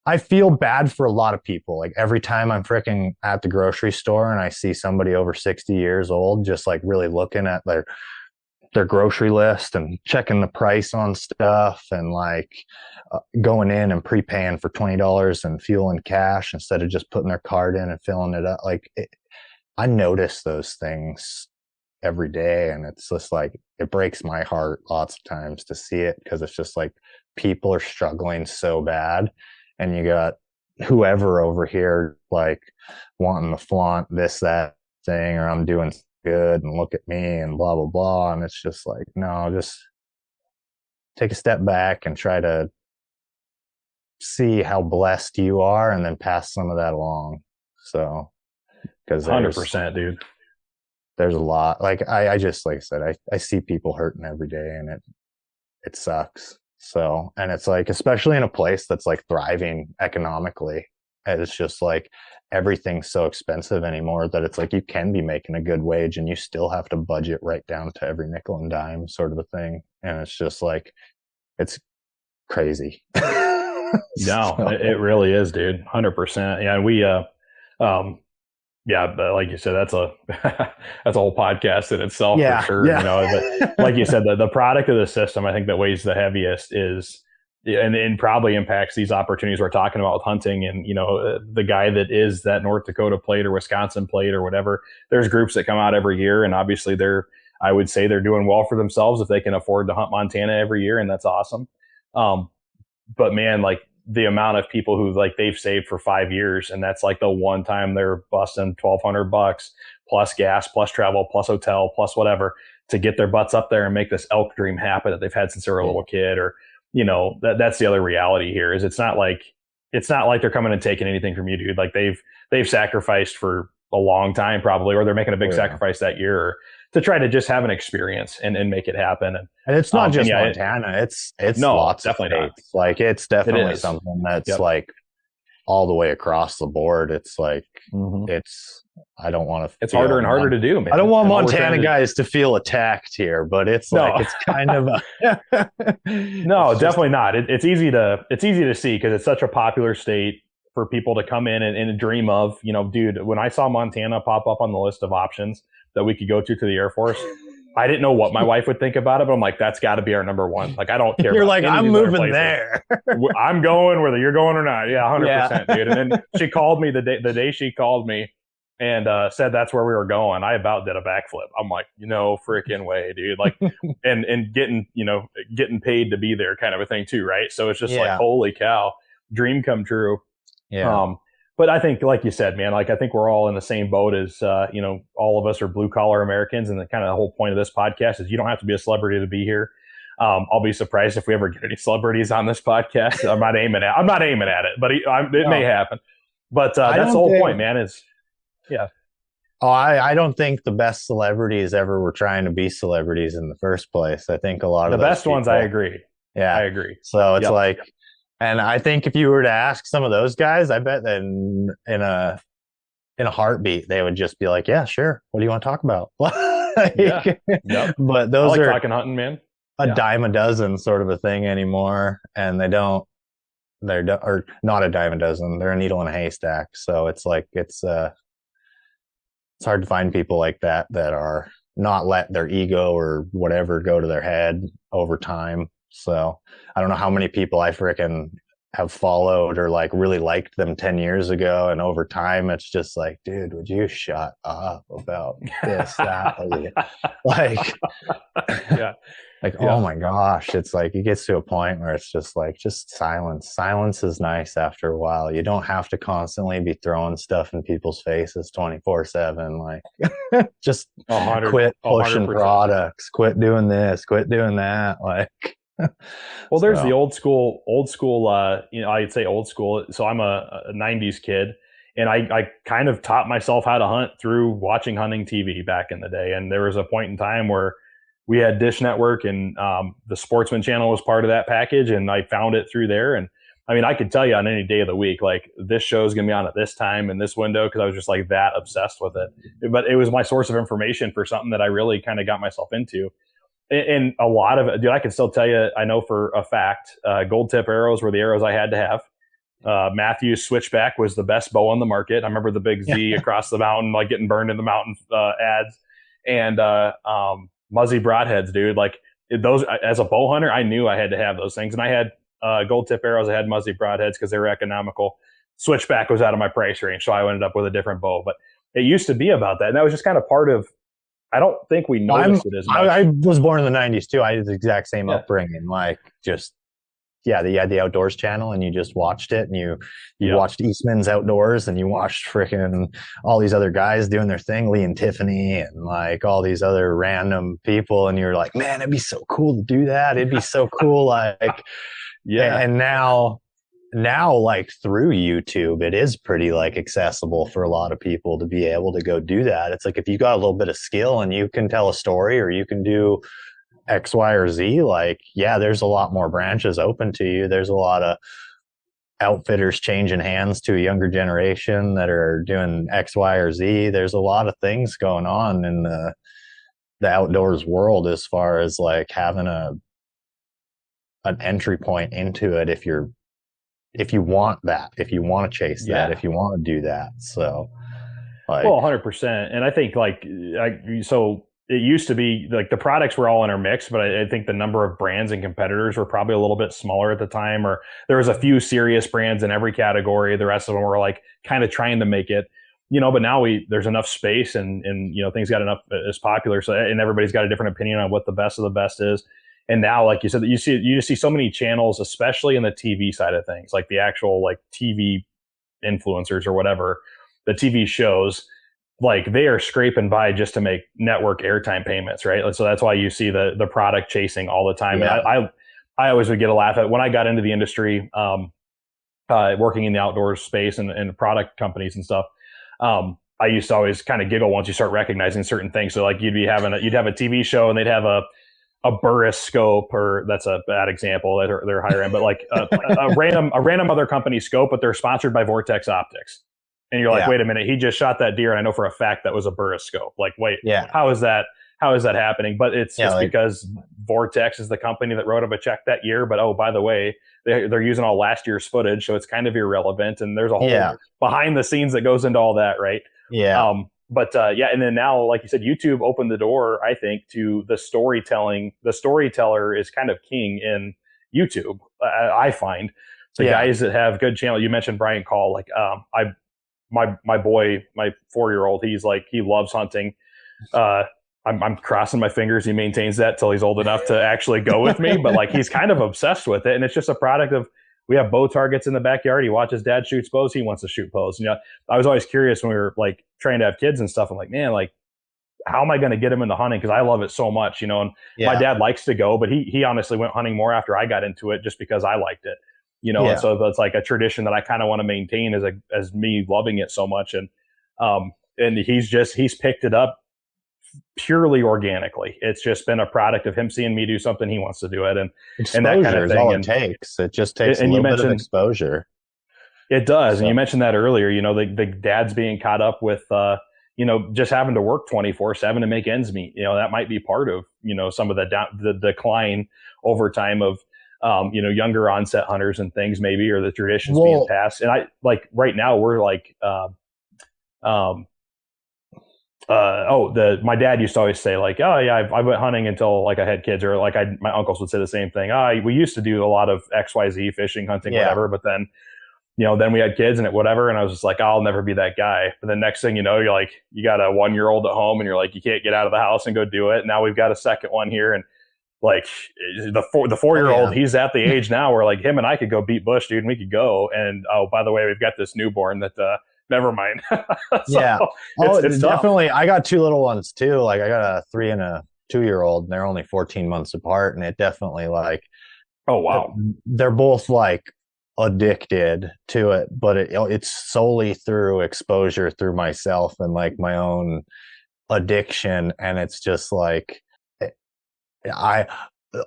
I feel bad for a lot of people. Like every time I'm freaking at the grocery store and I see somebody over 60 years old just like really looking at their grocery list and checking the price on stuff, and like going in and prepaying for $20 and fuel in cash instead of just putting their card in and filling it up. Like I notice those things every day, and it's just like it breaks my heart lots of times to see it, because it's just like people are struggling so bad, and you got whoever over here like wanting to flaunt this, that thing, or I'm doing good and look at me and blah blah blah. And it's just like, no, just take a step back and try to see how blessed you are, and then pass some of that along. So because 100%, dude, there's a lot. Like I just, like I said, I see people hurting every day, and it sucks. So, and it's like, especially in a place that's like thriving economically, it's just like everything's so expensive anymore that it's like you can be making a good wage and you still have to budget right down to every nickel and dime sort of a thing. And it's just like, it's crazy. No, it really is, dude. 100%. Yeah. And we, but like you said, that's a whole podcast in itself for sure. Yeah. You know, but like you said, the product of the system, I think that weighs the heaviest is, and probably impacts these opportunities we're talking about with hunting. And, you know, the guy that is that North Dakota plate or Wisconsin plate or whatever, there's groups that come out every year, and obviously I would say they're doing well for themselves if they can afford to hunt Montana every year. And that's awesome. But man, like the amount of people who like they've saved for 5 years, and that's like the one time they're busting $1,200 plus gas, plus travel, plus hotel, plus whatever to get their butts up there and make this elk dream happen that they've had since they were a little kid. Or, you know, that's the other reality here is it's not like they're coming and taking anything from you, dude. Like they've sacrificed for a long time probably, or they're making a big sacrifice that year to try to just have an experience and make it happen. And it's not just Montana. It's no, lots definitely of states. Like it's definitely something that's like all the way across the board. It's like I don't want to. It's harder and harder to do, man. I don't want Montana guys to feel attacked here, but it's like it's kind of a no, definitely not. It's easy to see because it's such a popular state for people to come in and dream of. You know, dude, when I saw Montana pop up on the list of options that we could go to the Air Force, I didn't know what my wife would think about it, but I'm like, that's got to be our number one. Like, I don't care. You're like, I'm moving there. I'm going whether you're going or not. Yeah, 100%, dude. And then she called me the day she called me and said that's where we were going. I about did a backflip. I'm like, no freaking way, dude. Like, and getting paid to be there kind of a thing too, right? So it's just like, holy cow, dream come true. Yeah. But I think, like you said, man, like I think we're all in the same boat as, all of us are blue collar Americans. And the kind of the whole point of this podcast is you don't have to be a celebrity to be here. I'll be surprised if we ever get any celebrities on this podcast. I'm not aiming at it, but it may happen. But that's the whole point, man. Yeah. Oh, I don't think the best celebrities ever were trying to be celebrities in the first place. I think a lot of the best ones, I agree. Yeah, I agree. So it's like, and I think if you were to ask some of those guys, I bet that in a heartbeat they would just be like, "Yeah, sure. What do you want to talk about?" But those are talking hunting, man. A dime a dozen sort of a thing anymore, and they're not a dime a dozen. They're a needle in a haystack. So it's like it's hard to find people like that are not let their ego or whatever go to their head over time. So I don't know how many people I frickin' have followed or like really liked them 10 years ago. And over time, it's just like, dude, would you shut up about this, that? Oh my gosh. It's like, it gets to a point where it's just like, just silence. Silence is nice after a while. You don't have to constantly be throwing stuff in people's faces 24/7. Like just quit pushing 100%. Products, quit doing this, quit doing that. Like, well, there's the old school, I'd say old school. So I'm a 90s kid, and I kind of taught myself how to hunt through watching hunting TV back in the day. And there was a point in time where we had Dish Network, and the Sportsman channel was part of that package, and I found it through there. And I mean, I could tell you on any day of the week, like this show is going to be on at this time in this window, because I was just like that obsessed with it. But it was my source of information for something that I really kind of got myself into. And a lot of it, dude, I can still tell you, I know for a fact, gold tip arrows were the arrows I had to have. Matthews switchback was the best bow on the market. I remember the big Z across the mountain, like getting burned in the mountain ads. And Muzzy broadheads, dude. Like those, as a bow hunter, I knew I had to have those things. And I had gold tip arrows. I had Muzzy broadheads because they were economical. Switchback was out of my price range, so I ended up with a different bow. But it used to be about that, and that was just kind of part of. I don't think we noticed it as much. I was born in the 90s too. I had the exact same upbringing. Like just, you had the Outdoors channel, and you just watched it, and you watched Eastman's Outdoors, and you watched freaking all these other guys doing their thing, Lee and Tiffany, and like all these other random people. And you're like, man, it'd be so cool to do that. It'd be so cool. Like, And now like through YouTube, it is pretty like accessible for a lot of people to be able to go do that. It's like, if you got a little bit of skill and you can tell a story, or you can do X, Y, or Z, like, there's a lot more branches open to you. There's a lot of outfitters changing hands to a younger generation that are doing X, Y, or Z. There's a lot of things going on in the outdoors world as far as like having an entry point into it. If you want that, if you want to chase that, if you want to do that. So, like, well, 100%. And I think so it used to be like the products were all intermixed, but I think the number of brands and competitors were probably a little bit smaller at the time, or there was a few serious brands in every category. The rest of them were like kind of trying to make it, but now there's enough space and things got enough as popular. So, and everybody's got a different opinion on what the best of the best is. And now, like you said, you just see so many channels, especially in the TV side of things, like the actual like TV influencers or whatever, the TV shows, like they are scraping by just to make network airtime payments, right? So that's why you see the product chasing all the time. Yeah. And I always would get a laugh at when I got into the industry, working in the outdoor space and product companies and stuff. I used to always kind of giggle once you start recognizing certain things. So like you'd have a TV show, and they'd have a Burris scope, or that's a bad example, they're higher end, but like a random other company scope, but they're sponsored by Vortex Optics. And you're like, wait a minute, he just shot that deer, and I know for a fact that was a Burris scope. Like, wait, how is that happening? But it's just because Vortex is the company that wrote up a check that year. But, oh, by the way, they're using all last year's footage, so it's kind of irrelevant. And there's a whole behind the scenes that goes into all that, right? Yeah. And then now, like you said, YouTube opened the door, I think, to the storytelling. The storyteller is kind of king in YouTube, I find. The guys that have good channel. You mentioned Brian Call. Like, my boy, my 4-year-old, he loves hunting. I'm crossing my fingers he maintains that till he's old enough to actually go with me. But like, he's kind of obsessed with it, and it's just a product of. We have bow targets in the backyard. He watches dad shoots bows. He wants to shoot bows. I was always curious when we were like trying to have kids and stuff. I'm like, man, like how am I going to get him into hunting? Because I love it so much, you know, and my dad likes to go, but he honestly went hunting more after I got into it just because I liked it, you know, and so that's like a tradition that I kind of want to maintain as me loving it so much. And he's picked it up purely organically. It's just been a product of him seeing me do something, he wants to do it. And that kind of thing. All it takes. It just takes a little bit of exposure. It does. So. And you mentioned that earlier, you know, the dad's being caught up with, you know, just having to work 24/7 to make ends meet. You know, that might be part of, you know, some of the decline over time of, you know, younger onset hunters and things maybe, or the traditions being passed. And I like right now we're like, my dad used to always say like, oh yeah, I went hunting until like I had kids, or like my uncles would say the same thing. We used to do a lot of XYZ fishing, hunting, whatever, but then, you know, then we had kids and whatever. And I was just like, I'll never be that guy. But the next thing you know, you're like, you got a 1-year-old at home and you're like, you can't get out of the house and go do it. Now we've got a second one here. And like the 4-year-old, he's at the age now where like him and I could go beat bush, dude, and we could go. And oh, by the way, we've got this newborn that, never mind. So it's definitely. I got 2 little ones too. Like I got a 3 and a 2-year-old, and they're only 14 months apart. And it definitely like, oh wow, they're both like addicted to it, but it's solely through exposure through myself and like my own addiction. And it's just like,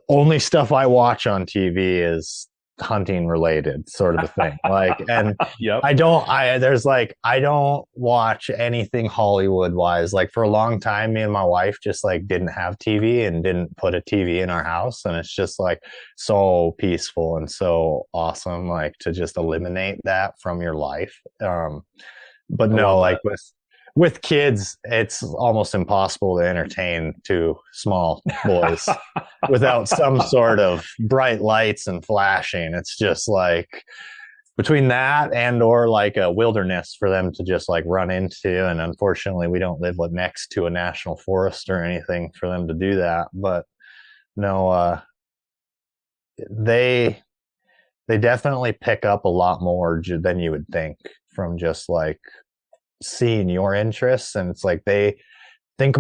only stuff I watch on TV is hunting related sort of a thing. Like, and I don't watch anything Hollywood wise. Like for a long time, me and my wife just like didn't have TV and didn't put a TV in our house. And it's just like so peaceful and so awesome, like to just eliminate that from your life. But no, like with kids, it's almost impossible to entertain 2 small boys without some sort of bright lights and flashing. It's just like between that and or like a wilderness for them to just like run into. And unfortunately, we don't live next to a national forest or anything for them to do that. But no, they definitely pick up a lot more than you would think from just like seeing your interests. And it's like I think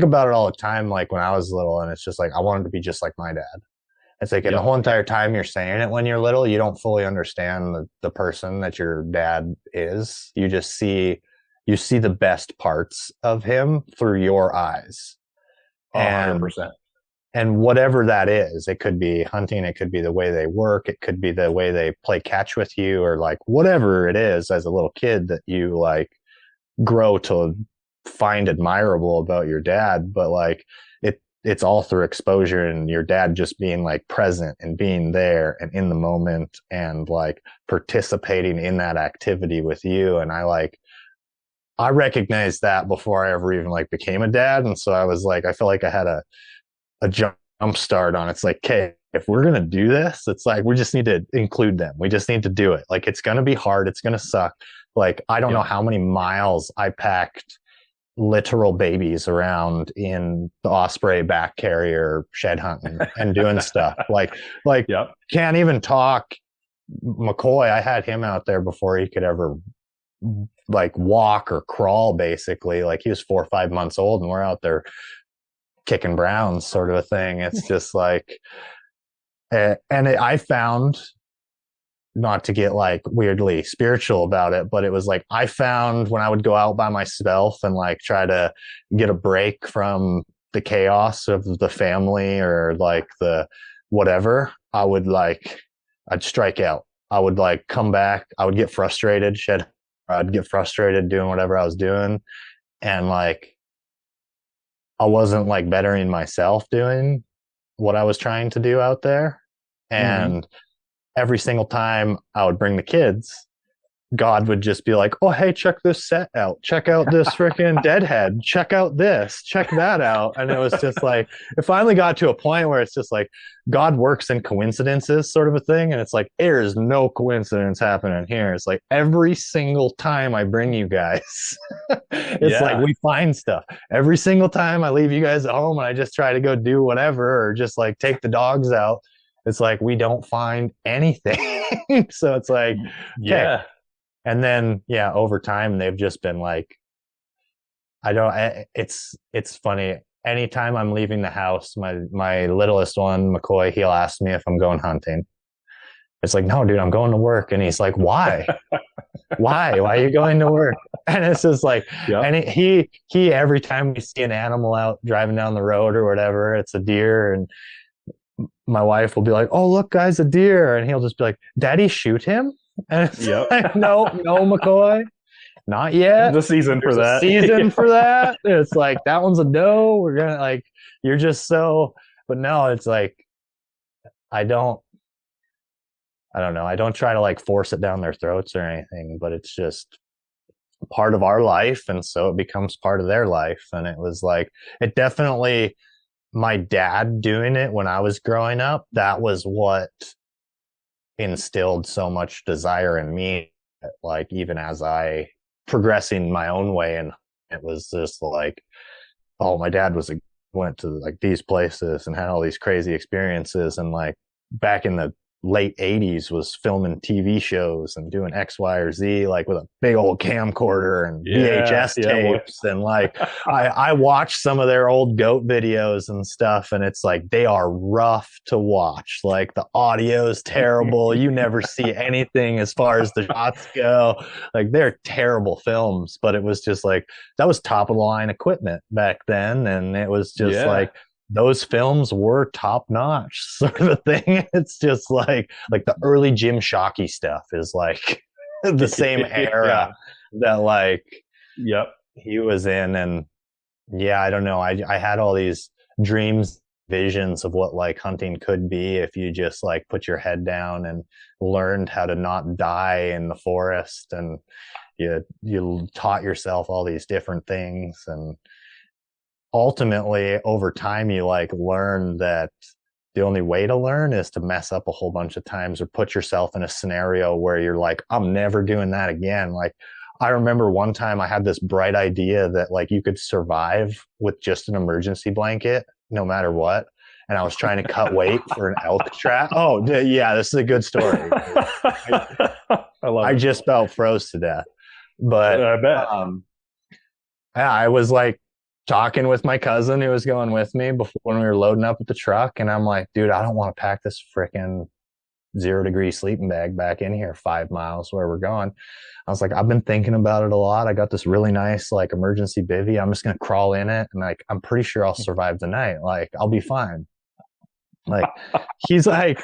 about it all the time, like when I was little, and it's just like I wanted to be just like my dad. It's like, and the whole entire time you're saying it when you're little, you don't fully understand the person that your dad is. You just see the best parts of him through your eyes. 100%. And whatever that is, it could be hunting, it could be the way they work, it could be the way they play catch with you, or like whatever it is as a little kid that you like grow to find admirable about your dad. But like it's all through exposure and your dad just being like present and being there and in the moment and like participating in that activity with you. And I recognized that before I ever even like became a dad. And so I was like, I feel like I had a jump start on it. It's like, okay, if we're going to do this, it's like, we just need to include them. We just need to do it. Like, it's going to be hard. It's going to suck. Like, I don't know how many miles I packed literal babies around in the Osprey back carrier shed hunting and doing stuff like can't even talk. McCoy, I had him out there before he could ever like walk or crawl, basically. Like, he was 4 or 5 months old and we're out there kicking browns, sort of a thing. It's just like, I found, not to get like weirdly spiritual about it, but it was like, I found when I would go out by myself and like try to get a break from the chaos of the family or like the whatever, I'd strike out. I would like come back. I would get frustrated, I'd get frustrated doing whatever I was doing. And like, I wasn't like bettering myself doing what I was trying to do out there. And every single time I would bring the kids, God would just be like, oh, hey, check this set out. Check out this freaking deadhead. Check out this. Check that out. And it was just like, it finally got to a point where it's just like, God works in coincidences, sort of a thing. And it's like, there is no coincidence happening here. It's like every single time I bring you guys, it's like we find stuff. Every single time I leave you guys at home and I just try to go do whatever or just like take the dogs out, it's like we don't find anything. So it's like, okay. And then, over time, they've just been like It's funny. Anytime I'm leaving the house, my littlest one, McCoy, he'll ask me if I'm going hunting. It's like, no, dude, I'm going to work. And he's like, why? Why are you going to work? And it's just like, Yep. and he every time we see an animal out driving down the road or whatever, it's a deer, and my wife will be like, oh, look, guys, a deer. And he'll just be like, Daddy, shoot him. And it's like, no, McCoy, not yet. There's a season for that. Season for that. It's like, that one's a no. We're gonna, like, you're just so, but no, it's like, I don't know. I don't try to like force it down their throats or anything, but it's just part of our life. And so it becomes part of their life. And it was like, it definitely, my dad doing it when I was growing up, that was what instilled so much desire in me. Like, even as I progressing my own way, and it was just like, oh, my dad went to like these places and had all these crazy experiences, and like back in the late 80s was filming TV shows and doing X, Y, or Z, like with a big old camcorder and VHS tapes. And like, I watched some of their old goat videos and stuff, and it's like, they are rough to watch. Like, the audio is terrible. You never see anything as far as the shots go. Like, they're terrible films, but it was just like, that was top of the line equipment back then. And it was just like, those films were top notch, sort of a thing. It's just like the early Jim Shockey stuff is like the same era that like, he was in. And yeah, I don't know. I had all these dreams, visions of what like hunting could be if you just like put your head down and learned how to not die in the forest, and you taught yourself all these different things. And ultimately, over time, you like learn that the only way to learn is to mess up a whole bunch of times, or put yourself in a scenario where you're like, I'm never doing that again. Like, I remember one time I had this bright idea that like you could survive with just an emergency blanket no matter what. And I was trying to cut weight for an elk trap. Oh, yeah, this is a good story. I just about froze to death. But I bet. Yeah, I was like talking with my cousin who was going with me before, when we were loading up at the truck, and I'm like, dude, I don't want to pack this freaking 0-degree sleeping bag back in here 5 miles where we're going. I was like, I've been thinking about it a lot. I got this really nice like emergency bivvy. I'm just gonna crawl in it, and like, I'm pretty sure I'll survive the night. Like, I'll be fine. Like, he's like,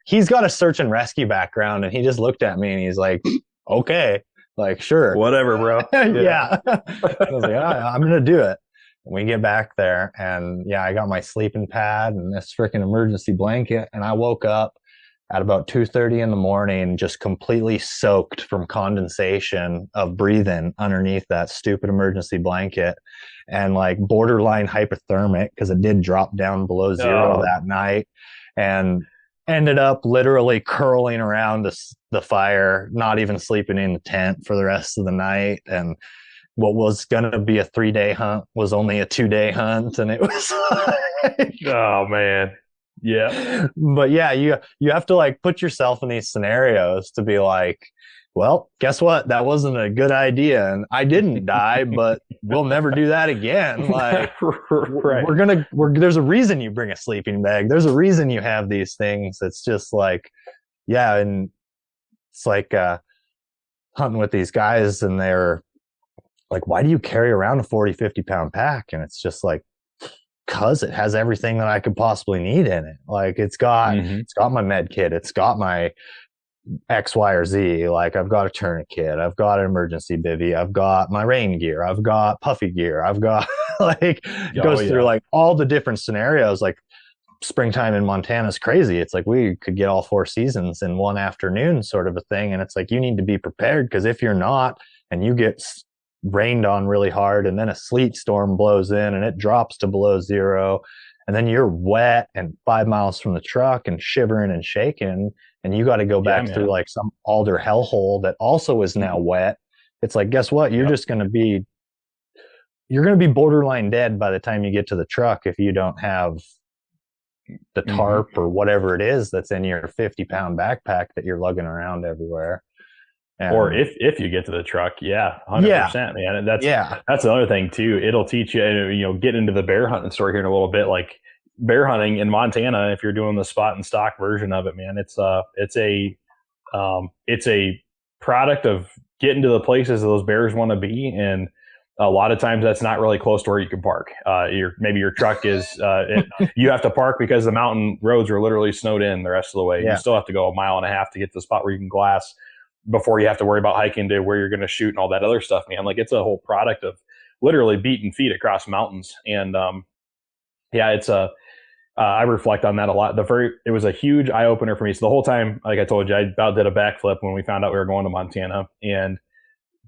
he's got a search and rescue background, and he just looked at me and he's like, okay, like, sure, whatever, bro. Yeah. I was like, I'm gonna do it. And we get back there, and yeah, I got my sleeping pad and this freaking emergency blanket, and I woke up at about 2:30 in the morning, just completely soaked from condensation of breathing underneath that stupid emergency blanket, and like borderline hypothermic because it did drop down below zero that night, and ended up literally curling around the fire, not even sleeping in the tent for the rest of the night. And what was going to be a 3-day hunt was only a 2-day hunt. And it was like, oh man. Yeah. But yeah, you have to like put yourself in these scenarios to be like, well, guess what? That wasn't a good idea. And I didn't die, but we'll never do that again. Like, right. There's a reason you bring a sleeping bag. There's a reason you have these things. It's just like, yeah. And it's like, hunting with these guys, and they're like, why do you carry around a 40-50 pound pack? And it's just like, cause it has everything that I could possibly need in it. Like, it's got my med kit. It's got my X, Y, or Z. Like, I've got a tourniquet. I've got an emergency bivvy. I've got my rain gear. I've got puffy gear. I've got like, it goes through like all the different scenarios. Like, springtime in Montana is crazy. It's like we could get all 4 seasons in one afternoon, sort of a thing. And it's like, you need to be prepared, because if you're not, and you get rained on really hard, and then a sleet storm blows in and it drops to below zero, and then you're wet and 5 miles from the truck and shivering and shaking, and you got to go back through like some alder hellhole that also is now wet. It's like, guess what? You're just going to be, borderline dead by the time you get to the truck if you don't have the tarp or whatever it is that's in your 50-pound backpack that you're lugging around everywhere. Or if you get to the truck, 100%, man. And that's another thing too. It'll teach you, get into the bear hunting story here in a little bit. Like bear hunting in Montana, if you're doing the spot and stock version of it, man, it's a product of getting to the places those bears want to be, and a lot of times that's not really close to where you can park. Maybe your truck is, you have to park because the mountain roads are literally snowed in the rest of the way. You still have to go 1.5 miles to get to the spot where you can glass before you have to worry about hiking to where you're going to shoot and all that other stuff, man. Like it's a whole product of literally beating feet across mountains. And I reflect on that a lot. It was a huge eye opener for me. So the whole time, like I told you, I about did a backflip when we found out we were going to Montana. And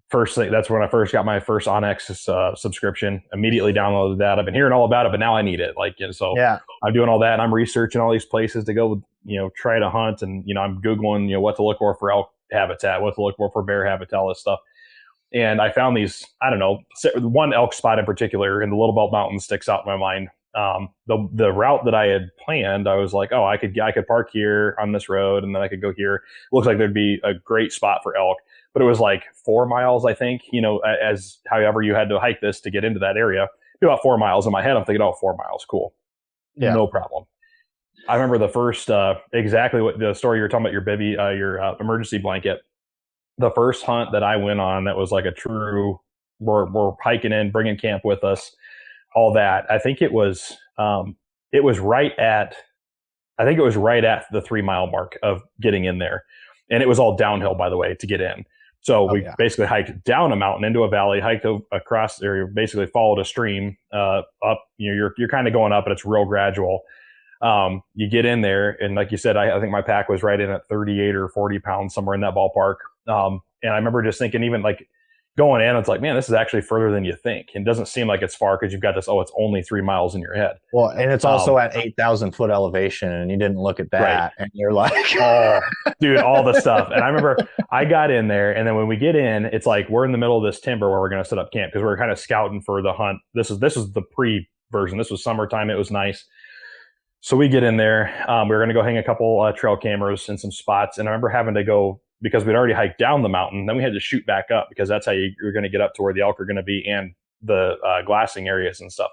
first thing, that's when I first got my first Onyx subscription. Immediately downloaded that. I've been hearing all about it, but now I need it. I'm doing all that, and I'm researching all these places to go, try to hunt, and I'm Googling, what to look for elk habitat, what to look for bear habitat, all this stuff. And I found these, I don't know, one elk spot in particular in the Little Belt Mountains sticks out in my mind. The route that I had planned, I was like, oh, I could park here on this road, and then I could go here. It looks like there'd be a great spot for elk. But it was like 4 miles, I think, as however you had to hike this to get into that area. About 4 miles. In my head, I'm thinking, 4 miles, cool. Yeah. No problem. I remember the first, exactly what the story you were talking about, your bivy, your emergency blanket. The first hunt that I went on that was like a true, we're hiking in, bringing camp with us, all that. I think it was right at the 3 mile mark of getting in there. And it was all downhill, by the way, to get in. So we basically hiked down a mountain into a valley, hiked across there, basically followed a stream up. You're kind of going up, and it's real gradual. You get in there, and like you said, I think my pack was right in at 38 or 40 pounds, somewhere in that ballpark. And I remember just thinking, even like going in, it's like, man, this is actually further than you think. And it doesn't seem like it's far because you've got this, it's only 3 miles in your head. Well, and it's also at 8,000 foot elevation, and you didn't look at that. Right. And you're like, oh, dude, all the stuff. And I remember I got in there, and then when we get in, it's like we're in the middle of this timber where we're going to set up camp because we're kind of scouting for the hunt. This is the pre-version. This was summertime. It was nice. So we get in there. We were going to go hang a couple trail cameras in some spots. And I remember having to go, because we'd already hiked down the mountain, then we had to shoot back up because that's how you're going to get up to where the elk are going to be and the glassing areas and stuff.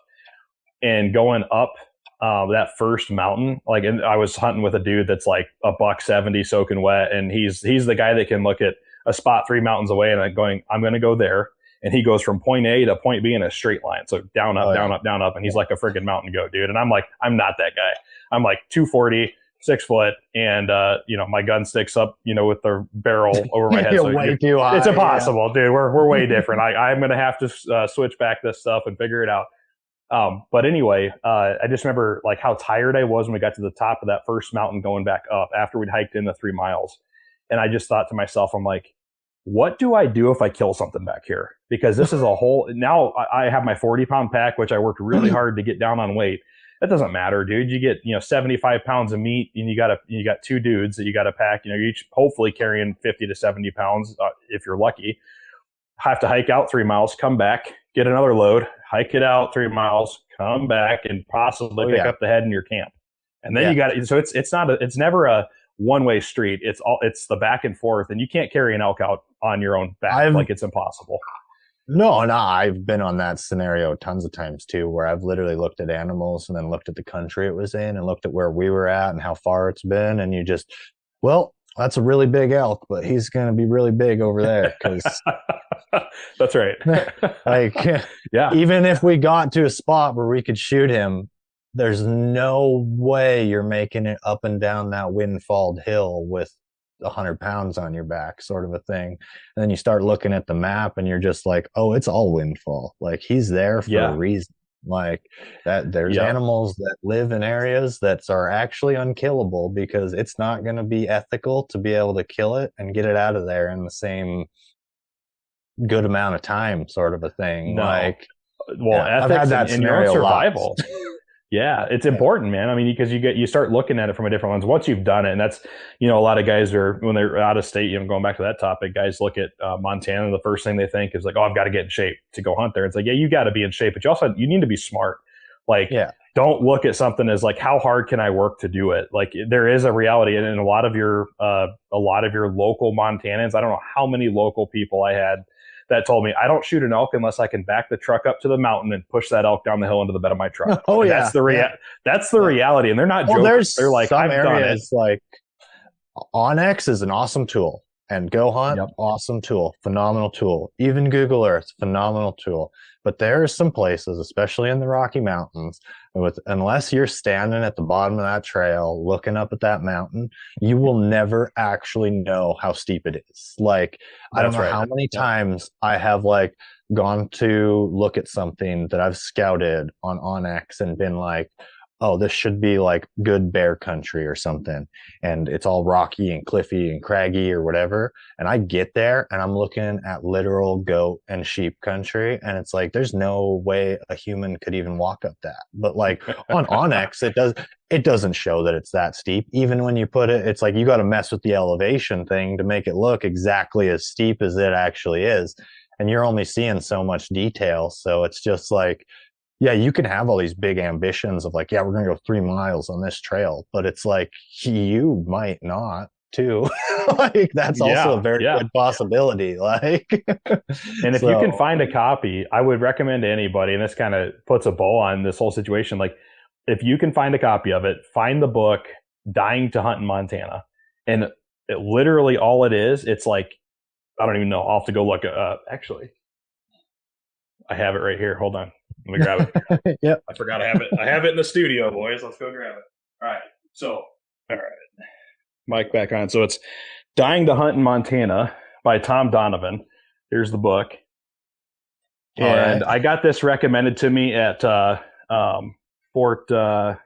And going up that first mountain, and I was hunting with a dude that's like $170 soaking wet, and he's the guy that can look at a spot 3 mountains away and I'm going to go there. And he goes from point A to point B in a straight line. So down, up, down, up, down, up. And he's like a friggin' mountain goat, dude. And I'm like, I'm not that guy. I'm like 240, 6 foot. And, my gun sticks up, with the barrel over my head. You're way too high. It's impossible, dude. We're way different. I'm going to have to switch back this stuff and figure it out. But anyway, I just remember like how tired I was when we got to the top of that first mountain going back up after we'd hiked in the 3 miles. And I just thought to myself, I'm like, what do I do if I kill something back here? Because this is a whole, now I have my 40-pound pack, which I worked really hard to get down on weight. That doesn't matter, dude. You get, 75 pounds of meat, and you got 2 dudes that you got to pack, you're each hopefully carrying 50 to 70 pounds if you're lucky. Have to hike out 3 miles, come back, get another load, hike it out 3 miles, come back, and possibly pick up the head in your camp. And then you got it. So it's never a one-way street. It's the back and forth, and you can't carry an elk out on your own back. It's impossible. No, I've been on that scenario tons of times too, where I've literally looked at animals and then looked at the country it was in and looked at where we were at and how far it's been. And you just, that's a really big elk, but he's going to be really big over there. Cause that's right. Even if we got to a spot where we could shoot him, there's no way you're making it up and down that windfalled hill with 100 pounds on your back, sort of a thing. And then you start looking at the map and you're just like, oh, it's all windfall. Like he's there for a reason. Like that there's animals that live in areas that are actually unkillable because it's not going to be ethical to be able to kill it and get it out of there in the same good amount of time, sort of a thing. No. Ethics I've had that and your own survival. Yeah, it's important, man. I mean, because you start looking at it from a different lens once you've done it. And that's, a lot of guys when they're out of state, going back to that topic, guys look at Montana. The first thing they think is like, oh, I've got to get in shape to go hunt there. It's like, yeah, you got to be in shape, but you need to be smart. Like, don't look at something as like, how hard can I work to do it? Like there is a reality, and in a lot of your local Montanans, I don't know how many local people I had that told me, I don't shoot an elk unless I can back the truck up to the mountain and push that elk down the hill into the bed of my truck. Oh, and yeah. That's the reality. And they're not joking. They're like, some I've areas done it. like Onyx is an awesome tool, and Go Hunt, awesome tool, phenomenal tool. Even Google Earth, phenomenal tool. But there are some places, especially in the Rocky Mountains, unless you're standing at the bottom of that trail looking up at that mountain, you will never actually know how steep it is. Like, I don't know how many times I have like gone to look at something that I've scouted on Onyx and been like, oh, this should be like good bear country or something. And it's all rocky and cliffy and craggy or whatever. And I get there and I'm looking at literal goat and sheep country. And it's like, there's no way a human could even walk up that. But like on Onyx, it doesn't show that it's that steep. Even when you put it, it's like, you got to mess with the elevation thing to make it look exactly as steep as it actually is. And you're only seeing so much detail. So it's just like, yeah, you can have all these big ambitions of like, yeah, we're going to go 3 miles on this trail, but it's like, you might not too. Like, that's also a very good possibility. Like, and if you can find a copy, I would recommend to anybody, and this kind of puts a bow on this whole situation. Like, if you can find a copy of it, find the book, Dying to Hunt in Montana. And it literally all it is, it's like, I don't even know. I'll have to go look it up. Actually, I have it right here. Hold on. Let me grab it. Yep. I forgot I have it. I have it in the studio, boys. Let's go grab it. All right. So, all right. Mic back on. So it's Dying to Hunt in Montana by Tom Donovan. Here's the book. And I got this recommended to me at Fort Benton,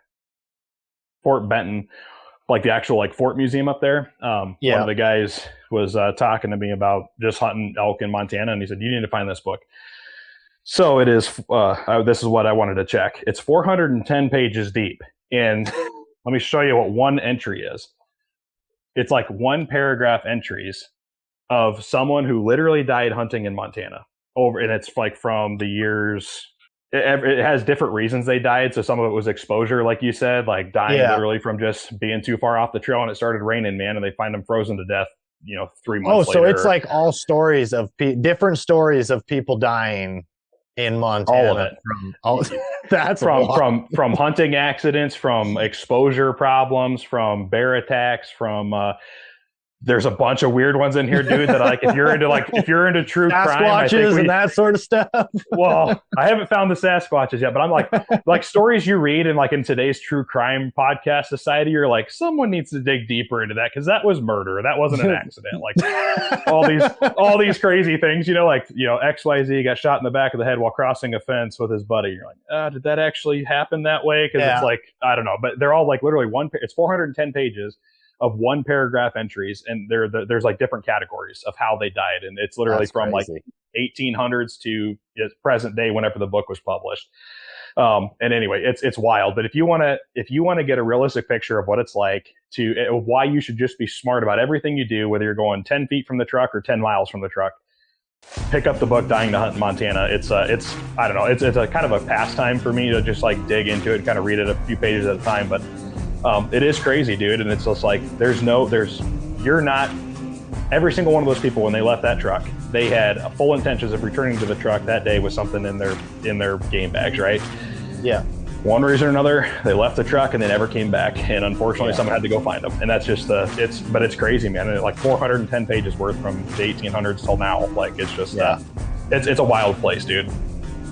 like the actual like Fort Museum up there. One of the guys was talking to me about just hunting elk in Montana, and he said, you need to find this book. So it is, this is what I wanted to check. It's 410 pages deep. And let me show you what one entry is. It's like 1 paragraph entries of someone who literally died hunting in Montana. And it's like from the years, it has different reasons they died. So some of it was exposure, like you said, like dying literally from just being too far off the trail, and it started raining, man, and they find them frozen to death, 3 months later. So it's like all stories of different stories of people dying in Montana. All of it. That's from hunting accidents, from exposure problems, from bear attacks, from there's a bunch of weird ones in here, dude, that if you're into true crime, Sasquatches and that sort of stuff. Well, I haven't found the Sasquatches yet, but I'm like stories you read in today's true crime podcast society, you're like, someone needs to dig deeper into that, because that was murder. That wasn't an accident. Like all these crazy things, XYZ got shot in the back of the head while crossing a fence with his buddy. You're like, did that actually happen that way? Because it's like, I don't know, but they're all like literally it's 410 pages of 1 paragraph entries, and there's like different categories of how they died, and it's literally from like 1800s to present day, whenever the book was published. And anyway, it's wild. But if you want to get a realistic picture of what it's like why you should just be smart about everything you do, whether you're going 10 feet from the truck or 10 miles from the truck, pick up the book Dying to Hunt in Montana. It's I don't know, it's a kind of a pastime for me to just like dig into it and kind of read it a few pages at a time, but it is crazy, dude. And it's just like, you're not, every single one of those people, when they left that truck, they had full intentions of returning to the truck that day with something in their game bags, right? Yeah. One reason or another, they left the truck and they never came back. And unfortunately, someone had to go find them. And that's just but it's crazy, man. And like 410 pages worth from the 1800s till now. Like, it's just, it's a wild place, dude.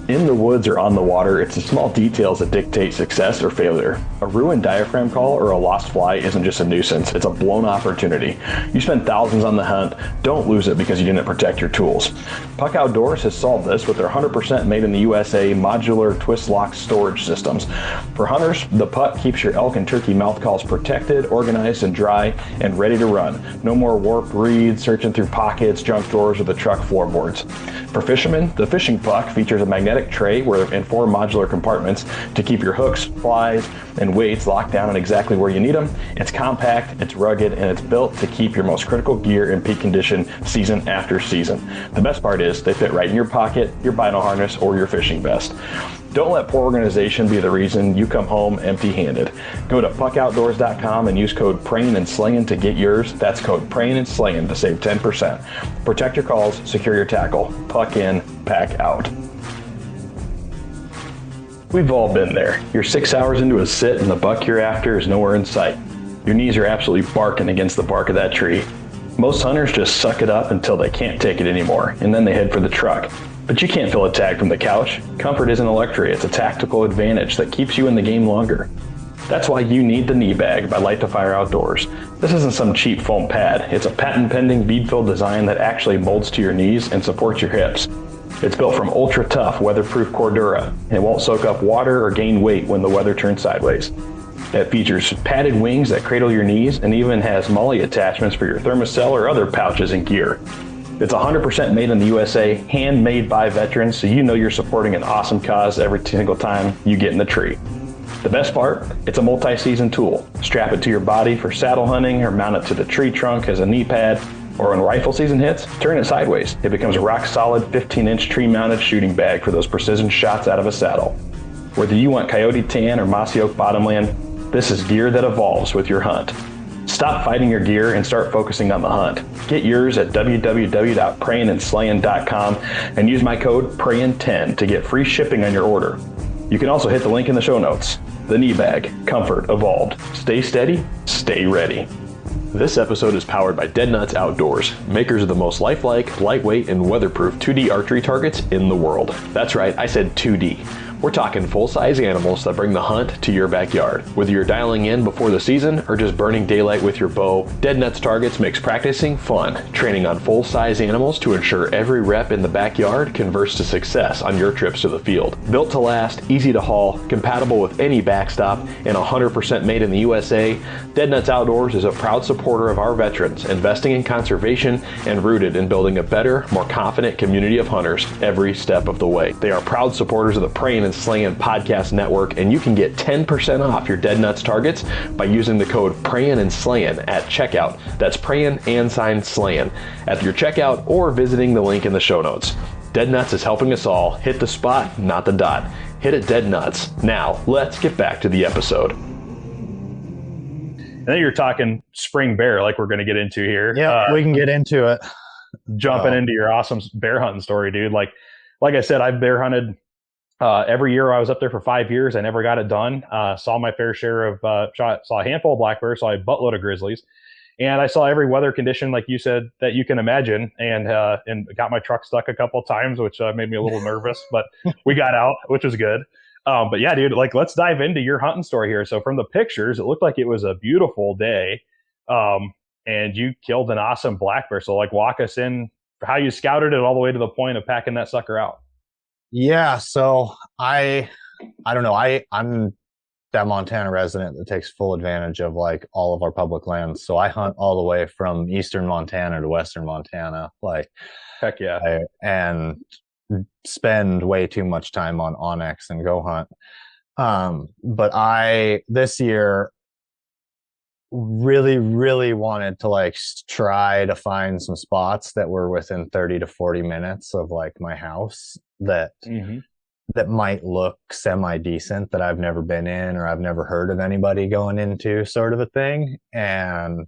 In the woods or on the water, it's the small details that dictate success or failure. A ruined diaphragm call or a lost fly isn't just a nuisance, it's a blown opportunity. You spend thousands on the hunt, don't lose it because you didn't protect your tools. Puck Outdoors has solved this with their 100% made in the USA modular twist lock storage systems. For hunters, the Puck keeps your elk and turkey mouth calls protected, organized, and dry, and ready to run. No more warped reeds, searching through pockets, junk drawers, or the truck floorboards. For fishermen, the Fishing Puck features a magnetic tray in 4 modular compartments to keep your hooks, flies, and weights locked down in exactly where you need them. It's compact, it's rugged, and it's built to keep your most critical gear in peak condition season after season. The best part is they fit right in your pocket, your bino harness, or your fishing vest. Don't let poor organization be the reason you come home empty-handed. Go to puckoutdoors.com and use code Prayin and Slayin to get yours. That's code Prayin and Slayin to save 10%. Protect your calls, secure your tackle. Puck in, pack out. We've all been there. You're 6 hours into a sit and the buck you're after is nowhere in sight. Your knees are absolutely barking against the bark of that tree. Most hunters just suck it up until they can't take it anymore, and then they head for the truck. But you can't fill a tag from the couch. Comfort isn't a luxury, it's a tactical advantage that keeps you in the game longer. That's why you need the knee bag by Light to Fire Outdoors. This isn't some cheap foam pad. It's a patent-pending bead-filled design that actually molds to your knees and supports your hips. It's built from ultra-tough, weatherproof Cordura, and it won't soak up water or gain weight when the weather turns sideways. It features padded wings that cradle your knees and even has MOLLE attachments for your thermocell or other pouches and gear. It's 100% made in the USA, handmade by veterans, so you know you're supporting an awesome cause every single time you get in the tree. The best part, it's a multi-season tool. Strap it to your body for saddle hunting or mount it to the tree trunk as a knee pad, or when rifle season hits, turn it sideways. It becomes a rock-solid 15-inch tree-mounted shooting bag for those precision shots out of a saddle. Whether you want coyote tan or mossy oak bottomland, this is gear that evolves with your hunt. Stop fighting your gear and start focusing on the hunt. Get yours at www.prayinandslayin.com and use my code PRAYIN10 to get free shipping on your order. You can also hit the link in the show notes. The knee bag, comfort evolved. Stay steady, stay ready. This episode is powered by Dead Nuts Outdoors, makers of the most lifelike, lightweight, and weatherproof 2D archery targets in the world. That's right, I said 2D. We're talking full-size animals that bring the hunt to your backyard. Whether you're dialing in before the season or just burning daylight with your bow, Dead Nuts Targets makes practicing fun, training on full-size animals to ensure every rep in the backyard converts to success on your trips to the field. Built to last, easy to haul, compatible with any backstop, and 100% made in the USA, Dead Nuts Outdoors is a proud supporter of our veterans, investing in conservation and rooted in building a better, more confident community of hunters every step of the way. They are proud supporters of the Prayin and Slayin podcast network, and you can get 10% off your Dead Nuts targets by using the code Prayin and Slayin at checkout. That's Prayin and Slayin at your checkout or visiting the link in the show notes. Dead Nuts is helping us all hit the spot, not the dot. Hit it, Dead Nuts. Now, let's get back to the episode. And then you're talking spring bear, like we're going to get into here. Yeah, we can get into it. Jumping into your awesome bear hunting story, dude. Like I said, I've bear hunted every year. I was up there for 5 years. I never got it done. Saw my fair share of, saw a handful of black bears, saw a buttload of grizzlies. And I saw every weather condition, like you said, that you can imagine, and got my truck stuck a couple of times, which made me a little nervous, but we got out, which was good. But yeah, dude, like, let's dive into your hunting story here. So from the pictures, it looked like it was a beautiful day. And you killed an awesome black bear. So like, walk us in how you scouted it all the way to the point of packing that sucker out. Yeah, so I don't know. I'm that Montana resident that takes full advantage of like all of our public lands. So I hunt all the way from eastern Montana to western Montana. Like, heck yeah. And spend way too much time on Onyx and go hunt. But this year really wanted to like try to find some spots that were within 30 to 40 minutes of like my house that might look semi decent, that I've never been in or I've never heard of anybody going into, sort of a thing. And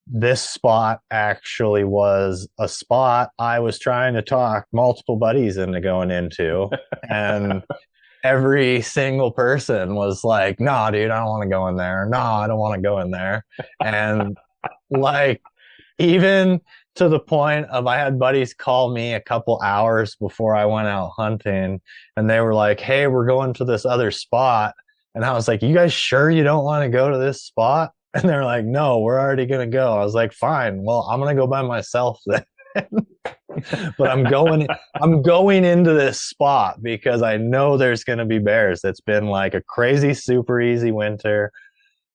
this spot actually was a spot I was trying to talk multiple buddies into going into. And every single person was like, "No, dude, I don't want to go in there. No, I don't want to go in there." And like, even to the point of, I had buddies call me a couple hours before I went out hunting, and they were like, "Hey, we're going to this other spot." And I was like, "You guys sure you don't want to go to this spot?" And they're like, "No, we're already going to go." I was like, "Fine. Well, I'm going to go by myself then." But I'm going into this spot because I know there's going to be bears. It's been like a crazy, super easy winter.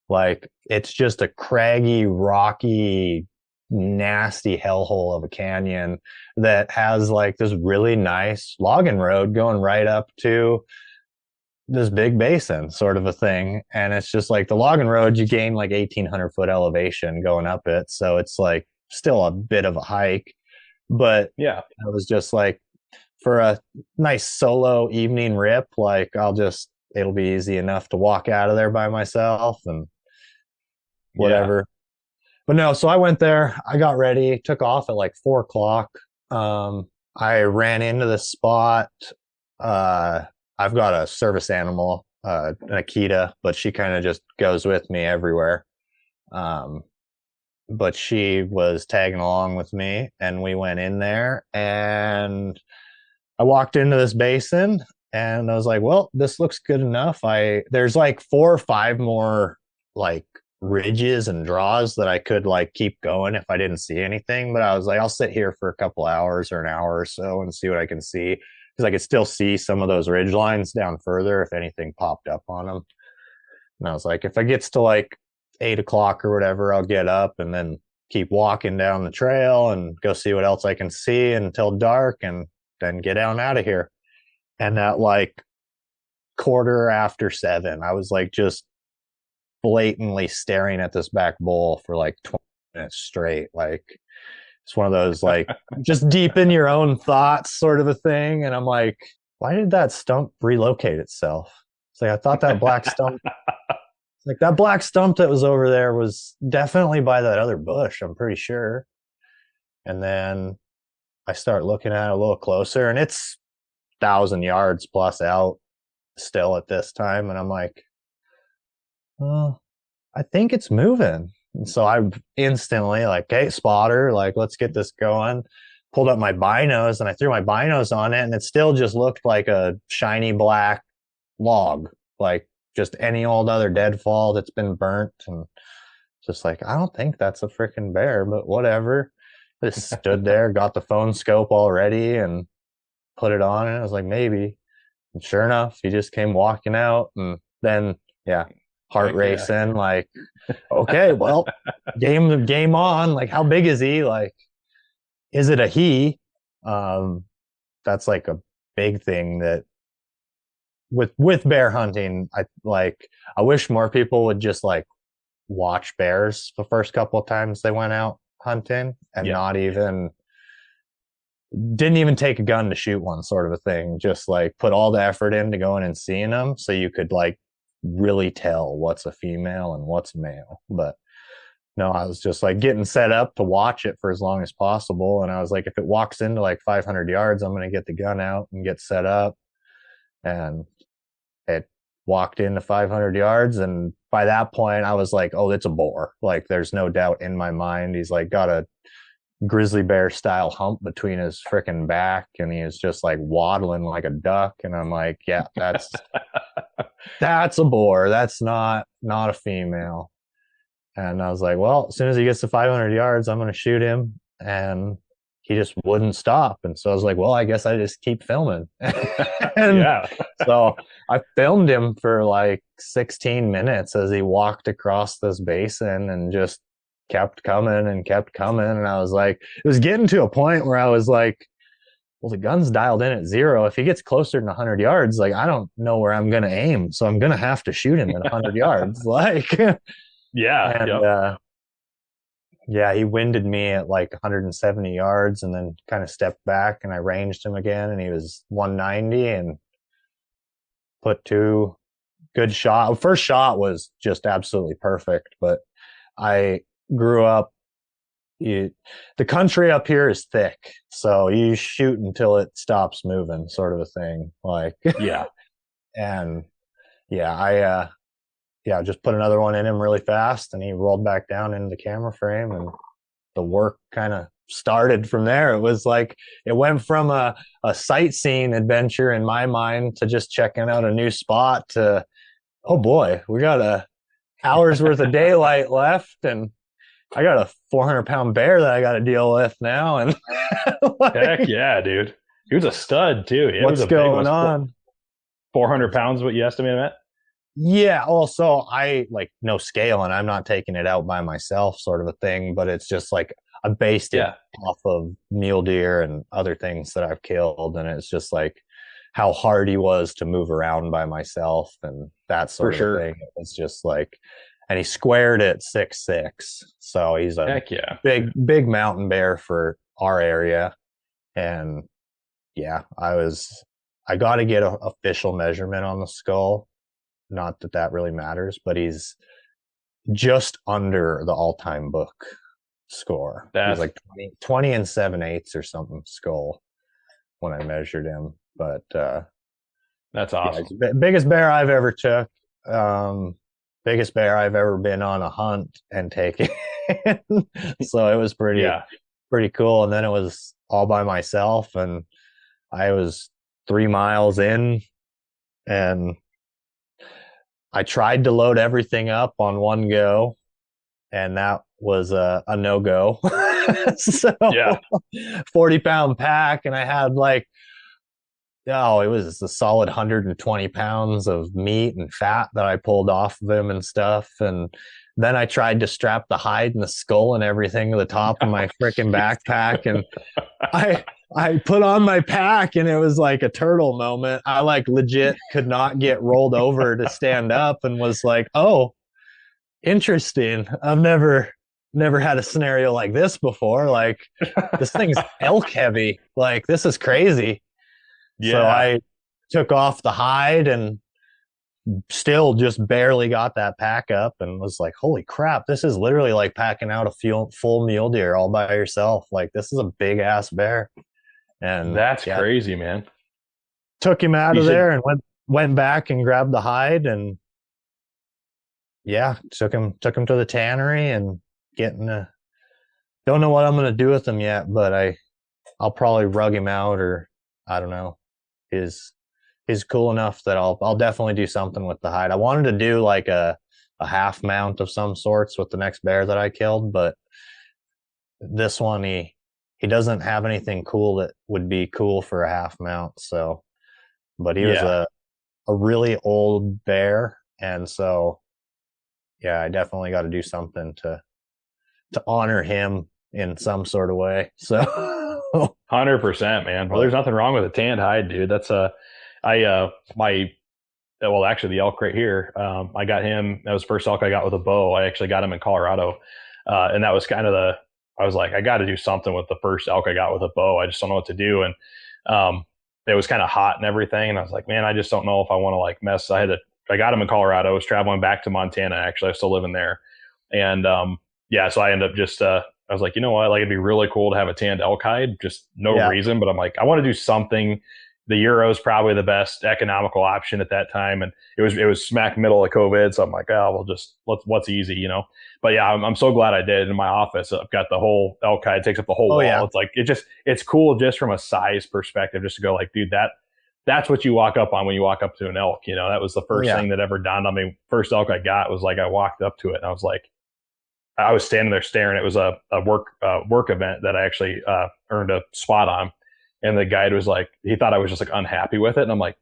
Like, it's just a craggy, rocky, nasty hellhole of a canyon that has like this really nice logging road going right up to this big basin, sort of a thing. And it's just like the logging road, you gain like 1,800 foot elevation going up it. So it's like still a bit of a hike. But yeah, I was just like, for a nice solo evening rip, like it'll be easy enough to walk out of there by myself and whatever. Yeah. But no, so I went there, I got ready, took off at like 4 o'clock. I ran into this spot. Uh, I've got a service animal, an Akita, but she kind of just goes with me everywhere. Um, but she was tagging along with me, and we went in there, and I walked into this basin, and I was like, well, this looks good enough. There's like 4 or 5 more like ridges and draws that I could like keep going if I didn't see anything. But I was like, I'll sit here for a couple hours or an hour or so and see what I can see, because I could still see some of those ridge lines down further if anything popped up on them. And I was like, if it gets to like 8 o'clock or whatever, I'll get up and then keep walking down the trail and go see what else I can see until dark, and then get on out of here. And at like 7:15, I was like just blatantly staring at this back bull for like 20 minutes straight. Like it's one of those like just deep in your own thoughts sort of a thing. And I'm like, why did that stump relocate itself? It's like I thought that black stump like that black stump that was over there was definitely by that other bush, I'm pretty sure. And then I start looking at it a little closer, and it's 1,000 yards plus out still at this time. And I'm like, well, I think it's moving. And so I instantly like, hey, spotter, like, let's get this going. Pulled up my binos, and I threw my binos on it, and it still just looked like a shiny black log, like just any old other deadfall that's been burnt. And just like, I don't think that's a freaking bear, but whatever. Just stood there, got the phone scope already, and put it on, and I was like, maybe. And sure enough, he just came walking out, and then heart racing, like, okay, well, game on. Like, how big is he? Like, is it a he? That's like a big thing that with bear hunting, I wish more people would just like watch bears the first couple of times they went out hunting, and didn't even take a gun to shoot one, sort of a thing. Just like put all the effort into going and seeing them, so you could like really tell what's a female and what's male. But no, I was just like getting set up to watch it for as long as possible. And I was like, if it walks into like 500 yards, I'm going to get the gun out and get set up. And it walked into 500 yards. And by that point, I was like, oh, it's a boar. Like, there's no doubt in my mind. He's like got a grizzly bear style hump between his freaking back, and he is just like waddling like a duck. And I'm like, yeah, that's a boar. That's not a female. And I was like, well, as soon as he gets to 500 yards, I'm going to shoot him. And he just wouldn't stop. And so I was like, well, I guess I just keep filming. And so I filmed him for like 16 minutes as he walked across this basin and just kept coming and kept coming. And I was like, it was getting to a point where I was like, well, the gun's dialed in at 0. If he gets closer than 100 yards, like, I don't know where I'm going to aim. So I'm going to have to shoot him at 100 yards. Like, he winded me at like 170 yards, and then kind of stepped back, and I ranged him again, and he was 190, and put 2 good shots. First shot was just absolutely perfect, but I grew up, the country up here is thick, so you shoot until it stops moving, sort of a thing. Like, and I just put another one in him really fast, and he rolled back down into the camera frame, and the work kind of started from there. It was like, it went from a sightseeing adventure in my mind to just checking out a new spot to, oh boy, we got a hour's worth of daylight left, and I got a 400-pound bear that I got to deal with now. And like, heck yeah, dude. He was a stud too. What's going on? 400 pounds, what you estimate at? Yeah. Also, I like no scale, and I'm not taking it out by myself, sort of a thing. But it's just like I based it off of mule deer and other things that I've killed, and it's just like how hard he was to move around by myself, and that sort of thing. It's just like, and he squared it 6'6", so he's a big mountain bear for our area, and yeah, I got to get an official measurement on the skull. Not that that really matters, but he's just under the all-time book score. He's like 20 and 7/8 or something skull when I measured him. But that's awesome. Yeah, biggest bear I've ever took. Biggest bear I've ever been on a hunt and taken. So it was pretty cool. And then it was all by myself, and I was 3 miles in, and I tried to load everything up on one go, and that was a no-go. So 40-pound pack, and I had like, it was a solid 120 pounds of meat and fat that I pulled off of him and stuff. And then I tried to strap the hide and the skull and everything to the top of my freaking backpack, and I put on my pack, and it was like a turtle moment. I like legit could not get rolled over to stand up, and was like, oh, interesting. I've never had a scenario like this before. Like, this thing's elk heavy. Like, this is crazy. Yeah. So I took off the hide and still just barely got that pack up, and was like, holy crap, this is literally like packing out a full mule deer all by yourself. Like, this is a big ass bear. And that's crazy, man. Took him out of there and went back and grabbed the hide, and took him to the tannery, and don't know what I'm going to do with him yet, but I'll probably rug him out, or I don't know. He's cool enough that I'll definitely do something with the hide. I wanted to do like a half mount of some sorts with the next bear that I killed, but this one, he doesn't have anything cool that would be cool for a half mount. So, but he was a really old bear, and so I definitely got to do something to honor him in some sort of way. So 100%, man. Well, there's nothing wrong with a tanned hide, dude. That's actually the elk right here. I got him. That was the first elk I got with a bow. I actually got him in Colorado. And that was kind of I was like, I got to do something with the first elk I got with a bow. I just don't know what to do. And it was kind of hot and everything. And I was like, man, I just don't know if I want to like mess. I got him in Colorado. I was traveling back to Montana. Actually, I was still living there. And so I ended up just, I was like, you know what? Like, it'd be really cool to have a tanned elk hide, just no reason. But I'm like, I want to do something. The Euro's probably the best economical option at that time. And it was smack middle of COVID. So I'm like, well, just what's easy, you know? But yeah, I'm so glad I did. In my office, I've got the whole elk hide, takes up the whole wall. Yeah. It's like, it's cool just from a size perspective, just to go like, dude, that's what you walk up on when you walk up to an elk. You know, that was the first thing that ever dawned on me. First elk I got was like, I walked up to it and I was like, I was standing there staring. It was a work event that I actually earned a spot on, and the guide was like, he thought I was just like unhappy with it, and I'm like,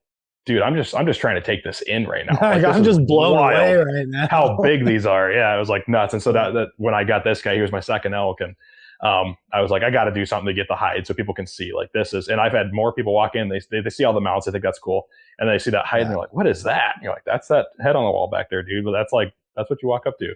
dude, I'm just trying to take this in right now. Like, I'm just blown away right now. How big these are. Yeah, it was like nuts. And so that when I got this guy, he was my second elk, and I was like, I got to do something to get the hide so people can see like this is. And I've had more people walk in, they see all the mounts, they think that's cool, and they see that hide and they're like, what is that? And you're like, that's that head on the wall back there, dude. But that's what you walk up to.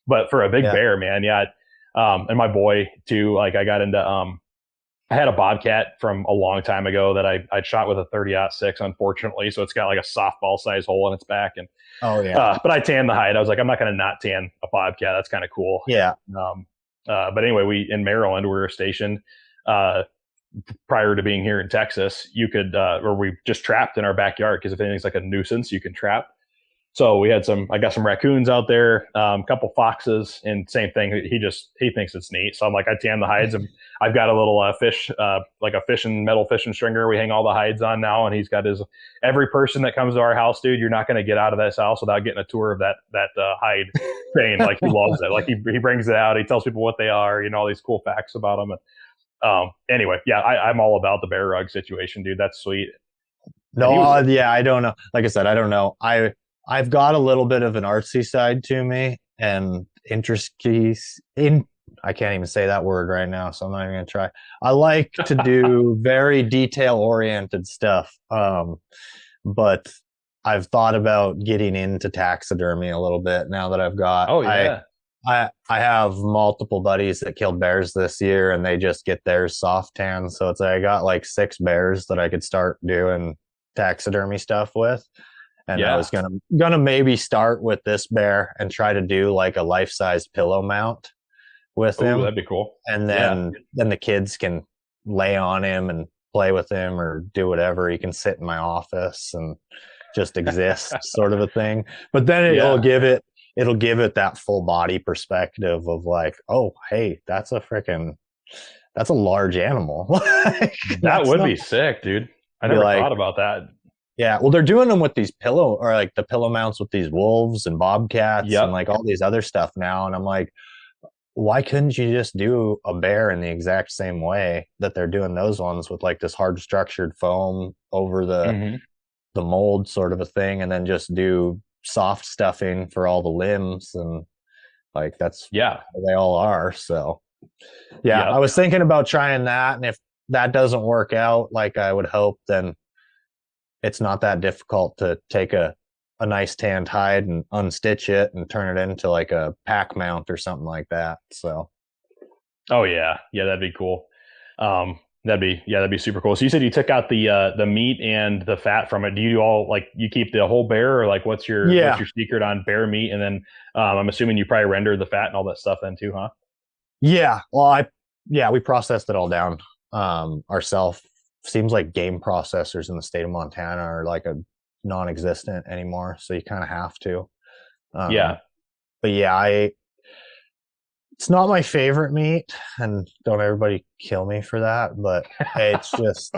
But for a big bear, man, and my boy too, like I got into, I had a bobcat from a long time ago that I'd shot with a 30-06, unfortunately. So it's got like a softball size hole in its back. And but I tanned the hide. I was like, I'm not going to not tan a bobcat. That's kind of cool. Yeah. But anyway, in Maryland, we were stationed, prior to being here in Texas, you could, or we just trapped in our backyard, because if anything's like a nuisance, you can trap. So I got some raccoons out there, a couple foxes, and same thing. He thinks it's neat. So I'm like, I tan the hides, and I've got a little fish, like a metal fishing stringer. We hang all the hides on now, and he's got every person that comes to our house, dude, you're not going to get out of this house without getting a tour of that hide chain. Like, he loves it. Like, he brings it out. He tells people what they are, all these cool facts about them. And anyway, I'm all about the bear rug situation, dude. That's sweet. I don't know. Like I said, I don't know. I've got a little bit of an artsy side to me, and I can't even say that word right now, so I'm not even going to try. I like to do very detail-oriented stuff, but I've thought about getting into taxidermy a little bit now that I've got. I have multiple buddies that killed bears this year, and they just get theirs soft tan. So it's like I got like 6 bears that I could start doing taxidermy stuff with. And I Yeah. was gonna maybe start with this bear and try to do like a life-sized pillow mount with Oh, him, that'd be cool. and Yeah. then the kids can lay on him and play with him or do whatever. He can sit in my office and just exist, sort of a thing. But then Yeah. it'll give it that full body perspective of like, oh, hey, that's a large animal. Like, That that's would not be sick, dude. I be never like, thought about that. yeah, well, they're doing them with these pillow or like the pillow mounts with these wolves and bobcats and Yep. like all these other stuff now. And I'm like, why couldn't you just do a bear in the exact same way that they're doing those ones with like this hard structured foam over Hmm. the mold sort of a thing, and then just do soft stuffing for all the limbs, and like that's Yeah. how they all are. So yeah, I Yep. was thinking about trying that, and if that doesn't work out like I would hope, then it's not that difficult to take a nice tanned hide and unstitch it and turn it into like a pack mount or something like that. So Oh yeah. Yeah, that'd be cool. That'd be super cool. So you said you took out the meat and the fat from it. Do you do all like you keep the whole bear, or like what's yeah, your secret on bear meat? And then I'm assuming you probably render the fat and all that stuff then too, huh? yeah. Well, we processed it all down ourselves. Seems like game processors in the state of Montana are like a non-existent anymore, so you kind of have to. Um, Yeah. but yeah, I it's not my favorite meat, and don't everybody kill me for that, but it's just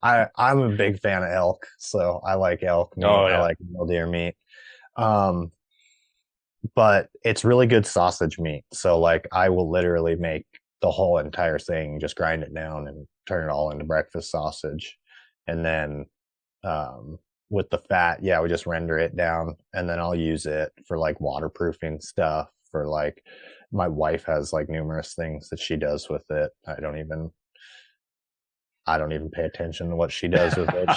I'm a big fan of elk, so I like elk meat. Oh I yeah. like mule deer meat. Um, but it's really good sausage meat. So like I will literally make the whole entire thing, just grind it down and turn it all into breakfast sausage. And then with the fat, yeah, we just render it down, and then I'll use it for like waterproofing stuff. For like my wife has like numerous things that she does with it. I don't even pay attention to what she does with it.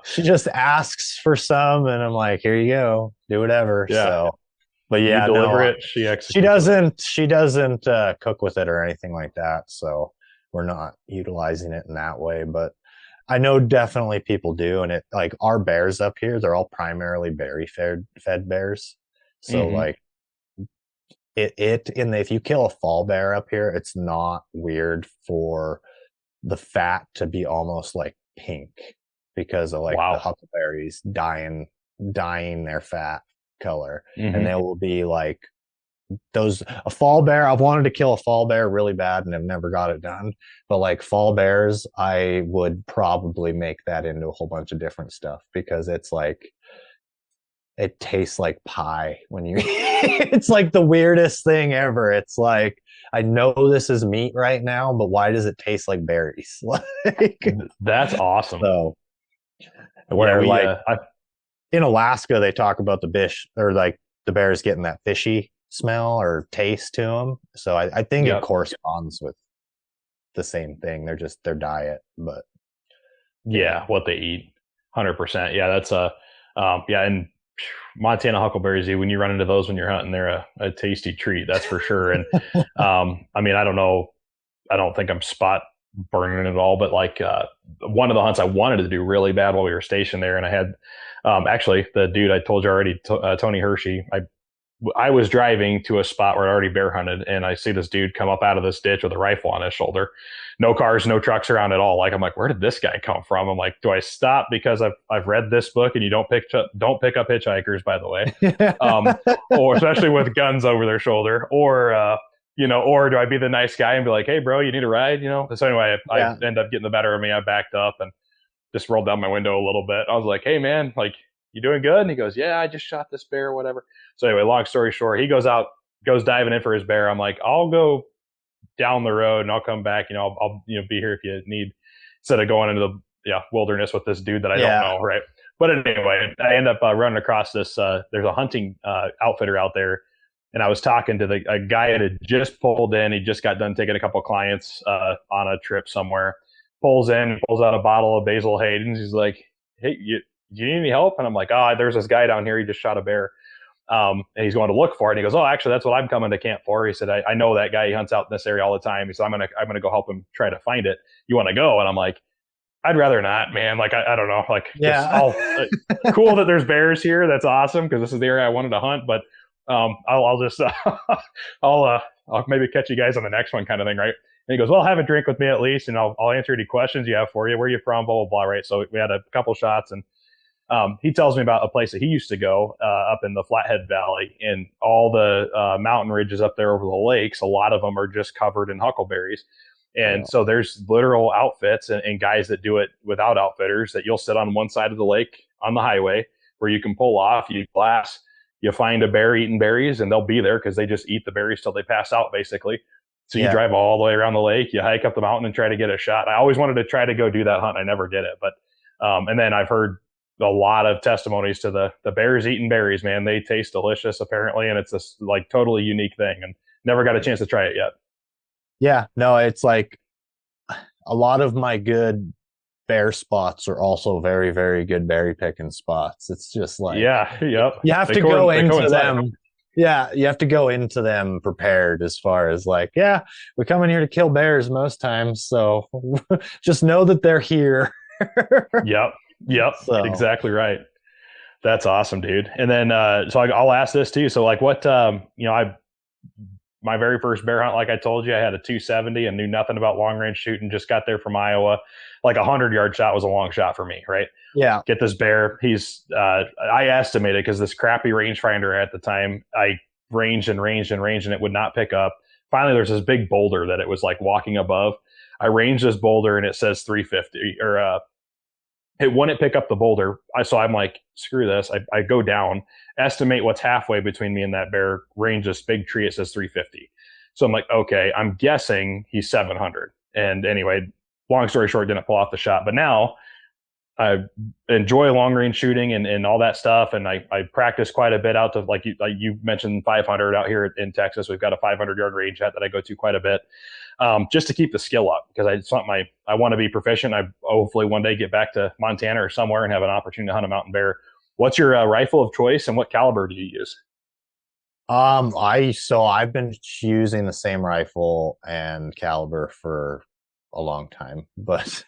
She just asks for some, and I'm like, here you go, do whatever. Yeah. So but You yeah, deliver no, it, she she executes it. doesn't cook with it or anything like that. So we're not utilizing it in that way. But I know definitely people do, and it like our bears up here, they're all primarily berry fed bears. So Hmm. like if you kill a fall bear up here, it's not weird for the fat to be almost like pink because of like the Wow. huckleberries dyeing their fat color. And Hmm. they will be like those a fall bear. I've wanted to kill a fall bear really bad and have never got it done. But like fall bears, I would probably make that into a whole bunch of different stuff because it's like it tastes like pie when you it's like the weirdest thing ever. It's like I know this is meat right now, but why does it taste like berries? Like That's awesome. so Yeah, where we like in Alaska they talk about the bish or like the bears getting that fishy smell or taste to them. So I think it yep. corresponds with the same thing. They're just their diet, but yeah, Yeah, what they eat. 100%. Yeah, that's yeah, and Montana huckleberries, when you run into those when you're hunting, they're a tasty treat, that's for sure. And I mean, I don't know, I don't think I'm spot burning at all, but like one of the hunts I wanted to do really bad while we were stationed there, and I had actually the dude I told you already, Tony Hershey. I was driving to a spot where I already bear hunted, and I see this dude come up out of this ditch with a rifle on his shoulder. No cars, no trucks around at all. Like I'm like, where did this guy come from? I'm like, do I stop because I've read this book and you don't pick up hitchhikers, by the way, um, or especially with guns over their shoulder, or or do I be the nice guy and be like, hey, bro, you need a ride? So anyway, I yeah, end up getting the better of me. I backed up and just rolled down my window a little bit. I was like, hey, man, like, you doing good? And he goes, yeah, I just shot this bear or whatever. So anyway, long story short, he goes diving in for his bear. I'm like, I'll go down the road and I'll come back. I'll be here if you need, instead of going into the wilderness with this dude that I don't yeah, know, right? But anyway, I end up running across this. There's a hunting outfitter out there, and I was talking to a guy that had just pulled in. He just got done taking a couple of clients on a trip somewhere. Pulls in, pulls out a bottle of Basil Hayden's. He's like, "Hey, do you need any help?" And I'm like, "Ah, there's this guy down here. He just shot a bear." And he's going to look for it. And he goes, "Oh, actually, that's what I'm coming to camp for." He said, I know that guy. He hunts out in this area all the time. He said, I'm gonna go help him try to find it. You want to go?" And I'm like, "I'd rather not, man. Like, I don't know. Like, Yeah. cool that there's bears here. That's awesome because this is the area I wanted to hunt. But I'll just I'll maybe catch you guys on the next one, kind of thing, right?" And he goes, "Well, have a drink with me at least, and I'll answer any questions you have for you. Where are you from? Blah blah blah." Right. So we had a couple shots, and he tells me about a place that he used to go up in the Flathead Valley, and all the mountain ridges up there over the lakes. A lot of them are just covered in huckleberries. And so there's literal outfits and guys that do it without outfitters, that you'll sit on one side of the lake on the highway where you can pull off, you glass, you find a bear eating berries, and they'll be there because they just eat the berries till they pass out, basically. So you drive all the way around the lake, you hike up the mountain and try to get a shot. I always wanted to try to go do that hunt. I never did it. But and then I've heard a lot of testimonies to the bears eating berries, man. They taste delicious, apparently, and it's this like totally unique thing, and never got a chance to try it yet. Yeah, no, it's like a lot of my good bear spots are also very, very good berry picking spots. It's just like, yeah, yep. You have to go into them. Yeah, you have to go into them prepared as far as like, yeah, we come in here to kill bears most times, so just know that they're here. Yep, so. Exactly right. That's awesome, dude. And then so I'll ask this too. So like, what my very first bear hunt, like I told you, I had a 270 and knew nothing about long range shooting. Just got there from Iowa. Like 100-yard shot was a long shot for me, right? Yeah. Get this bear. He's I estimated, because this crappy rangefinder at the time, I ranged and it would not pick up. Finally, there's this big boulder that it was like walking above. I ranged this boulder and it says 350, or it wouldn't pick up the boulder. So I'm like, screw this. I go down, estimate what's halfway between me and that bear, range this big tree. It says 350. So I'm like, okay, I'm guessing he's 700. And anyway, long story short, didn't pull off the shot. But now I enjoy long range shooting and all that stuff. And I practice quite a bit out to, like you mentioned, 500 out here in Texas. We've got a 500-yard range that I go to quite a bit. Just to keep the skill up, because it's something I want to be proficient. I hopefully one day get back to Montana or somewhere and have an opportunity to hunt a mountain bear. What's your rifle of choice, and what caliber do you use? I've been using the same rifle and caliber for a long time, but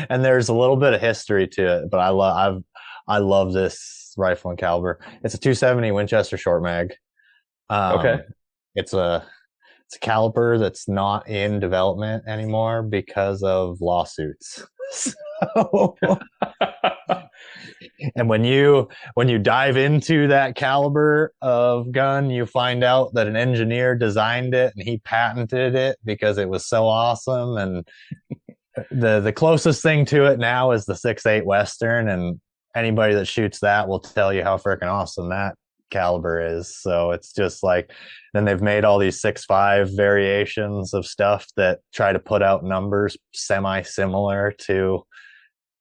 and there's a little bit of history to it, but I love this rifle and caliber. It's a 270 Winchester short mag. Okay. It's a caliber that's not in development anymore because of lawsuits. So, and when you dive into that caliber of gun, you find out that an engineer designed it and he patented it because it was so awesome. And the closest thing to it now is the 6.8 Western, and anybody that shoots that will tell you how freaking awesome that caliber is. So it's just like, then they've made all these 6.5 variations of stuff that try to put out numbers semi-similar to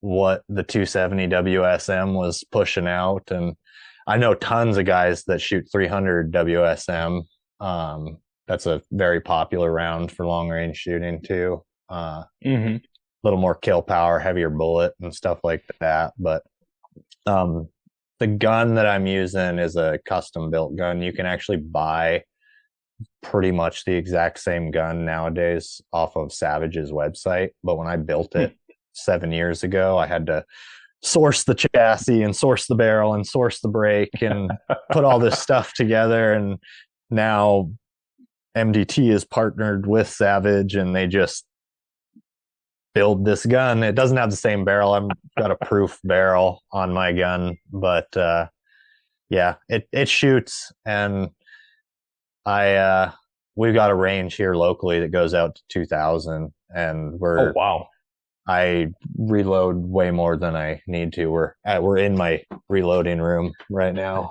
what the 270 WSM was pushing out. And I know tons of guys that shoot 300 WSM. That's a very popular round for long range shooting too. A little more kill power, heavier bullet and stuff like that. But the gun that I'm using is a custom built gun. You can actually buy pretty much the exact same gun nowadays off of Savage's website. But when I built it 7 years ago, I had to source the chassis and source the barrel and source the brake and put all this stuff together. And now MDT is partnered with Savage, and they just build this gun. It doesn't have the same barrel. I've got a proof barrel on my gun, but yeah, it shoots. And we've got a range here locally that goes out to 2,000, and oh wow, I reload way more than I need to. We're in my reloading room right now.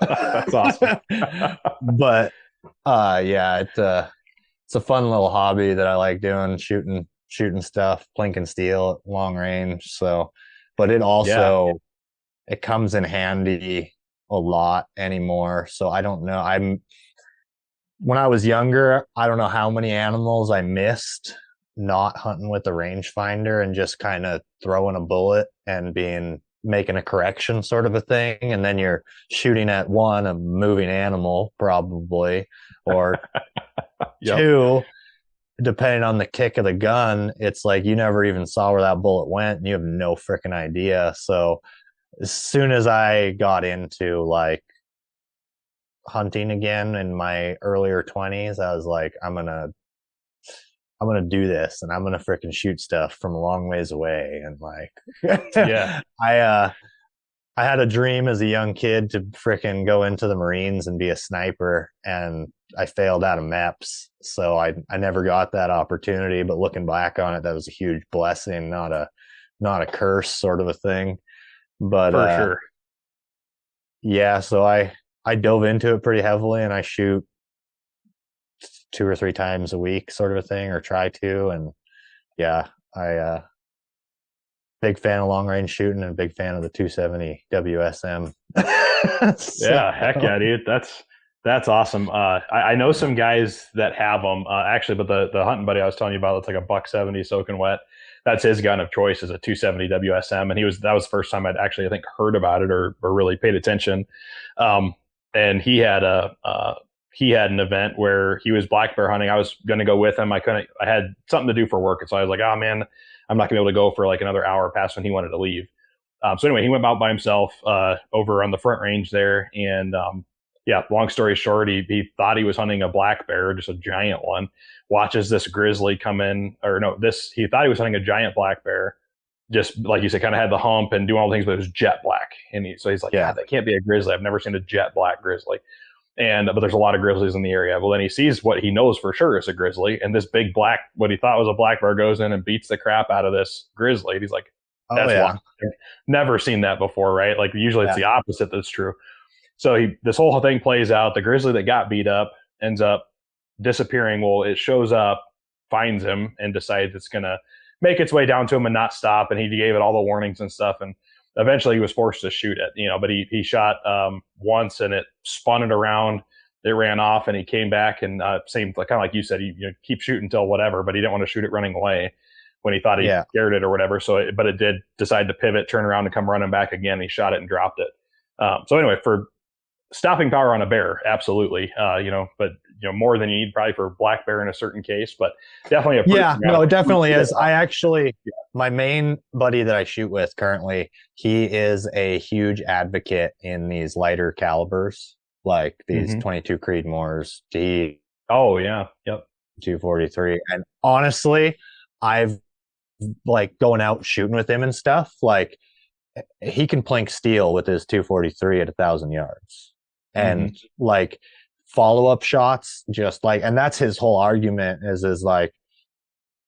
That's awesome. But yeah, it's a fun little hobby that I like doing, shooting stuff, plinking steel at long range. So, but it also it comes in handy a lot anymore. So I don't know. When I was younger, I don't know how many animals I missed not hunting with a rangefinder and just kind of throwing a bullet and being making a correction sort of a thing, and then you're shooting at one, a moving animal probably, or Yep. two, depending on the kick of the gun, it's like you never even saw where that bullet went and you have no freaking idea. So as soon as I got into like hunting again in my earlier 20s, I was like, I'm gonna do this, and I'm gonna freaking shoot stuff from a long ways away. And like Yeah. I had a dream as a young kid to freaking go into the Marines and be a sniper, and I failed out of MEPS, so I never got that opportunity. But looking back on it, that was a huge blessing, not a curse sort of a thing. But For sure. yeah, so I dove into it pretty heavily, and I shoot 2 or 3 times a week sort of a thing, or try to. And yeah, I big fan of long range shooting and a big fan of the 270 WSM. So, Yeah, heck yeah, dude. That's awesome. I know some guys that have them actually, but the hunting buddy I was telling you about, it's like a $170 soaking wet. That's his gun of choice, is a 270 WSM, and that was the first time I'd actually, I think, heard about it or really paid attention. And he had an event where he was black bear hunting. I was going to go with him. I had something to do for work, and so I was like, oh man, I'm not going to be able to go for like another hour past when he wanted to leave. So anyway, he went out by himself over on the front range there. And yeah, long story short, he thought he was hunting a black bear, just a giant one. Watches this grizzly come in, he thought he was hunting a giant black bear, just like you said, kind of had the hump and doing all the things, but it was jet black. And so he's like, yeah, that can't be a grizzly. I've never seen a jet black grizzly. But there's a lot of grizzlies in the area. Well, then he sees what he knows for sure is a grizzly, and this big black, what he thought was a black bear, goes in and beats the crap out of this grizzly. And he's like, that's wild. Never seen that before, right? Like usually it's the opposite that's true. So this whole thing plays out. The grizzly that got beat up ends up disappearing. Well, it shows up, finds him, and decides it's going to make its way down to him and not stop. And he gave it all the warnings and stuff. And eventually he was forced to shoot it, but he shot once, and it spun it around. It ran off, and he came back, and kind of like you said, he keep shooting until whatever, but he didn't want to shoot it running away when he thought he scared it or whatever. So, but it did decide to pivot, turn around, and come running back again. He shot it and dropped it. So anyway, for stopping power on a bear, absolutely, but more than you need probably for black bear in a certain case, but definitely it definitely is. I actually, my main buddy that I shoot with currently, he is a huge advocate in these lighter calibers, like these 22 Creedmoors. Oh yeah, yep, 243, and honestly, I've like going out shooting with him and stuff, like he can plink steel with his 243 at 1,000 yards. And like follow-up shots, just like, and that's his whole argument is like,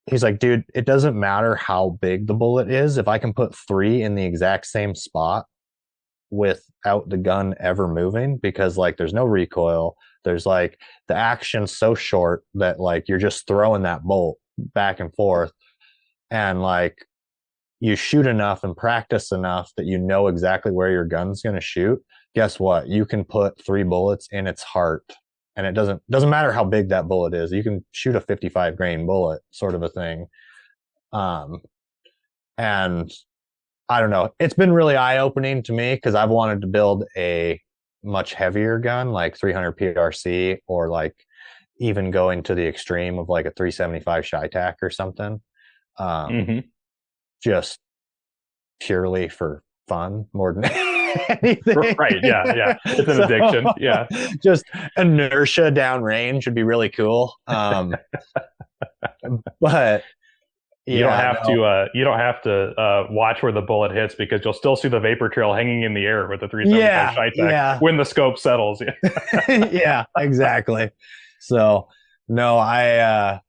he's like, dude, it doesn't matter how big the bullet is. If I can put 3 in the exact same spot without the gun ever moving, because like there's no recoil, there's like the action's so short that like you're just throwing that bolt back and forth, and like you shoot enough and practice enough that you know exactly where your gun's going to shoot. Guess what? You can put 3 bullets in its heart, and it doesn't matter how big that bullet is. You can shoot a 55 grain bullet, sort of a thing. And I don't know. It's been really eye opening to me, because I've wanted to build a much heavier gun, like 300 PRC, or like even going to the extreme of like a 375 Shytac or something. Just purely for fun more than anything. Right. Yeah. It's an addiction. Yeah. Just inertia downrange would be really cool. But you don't have to watch where the bullet hits, because you'll still see the vapor trail hanging in the air with the 375 Shytac when the scope settles. Yeah, exactly. So no, I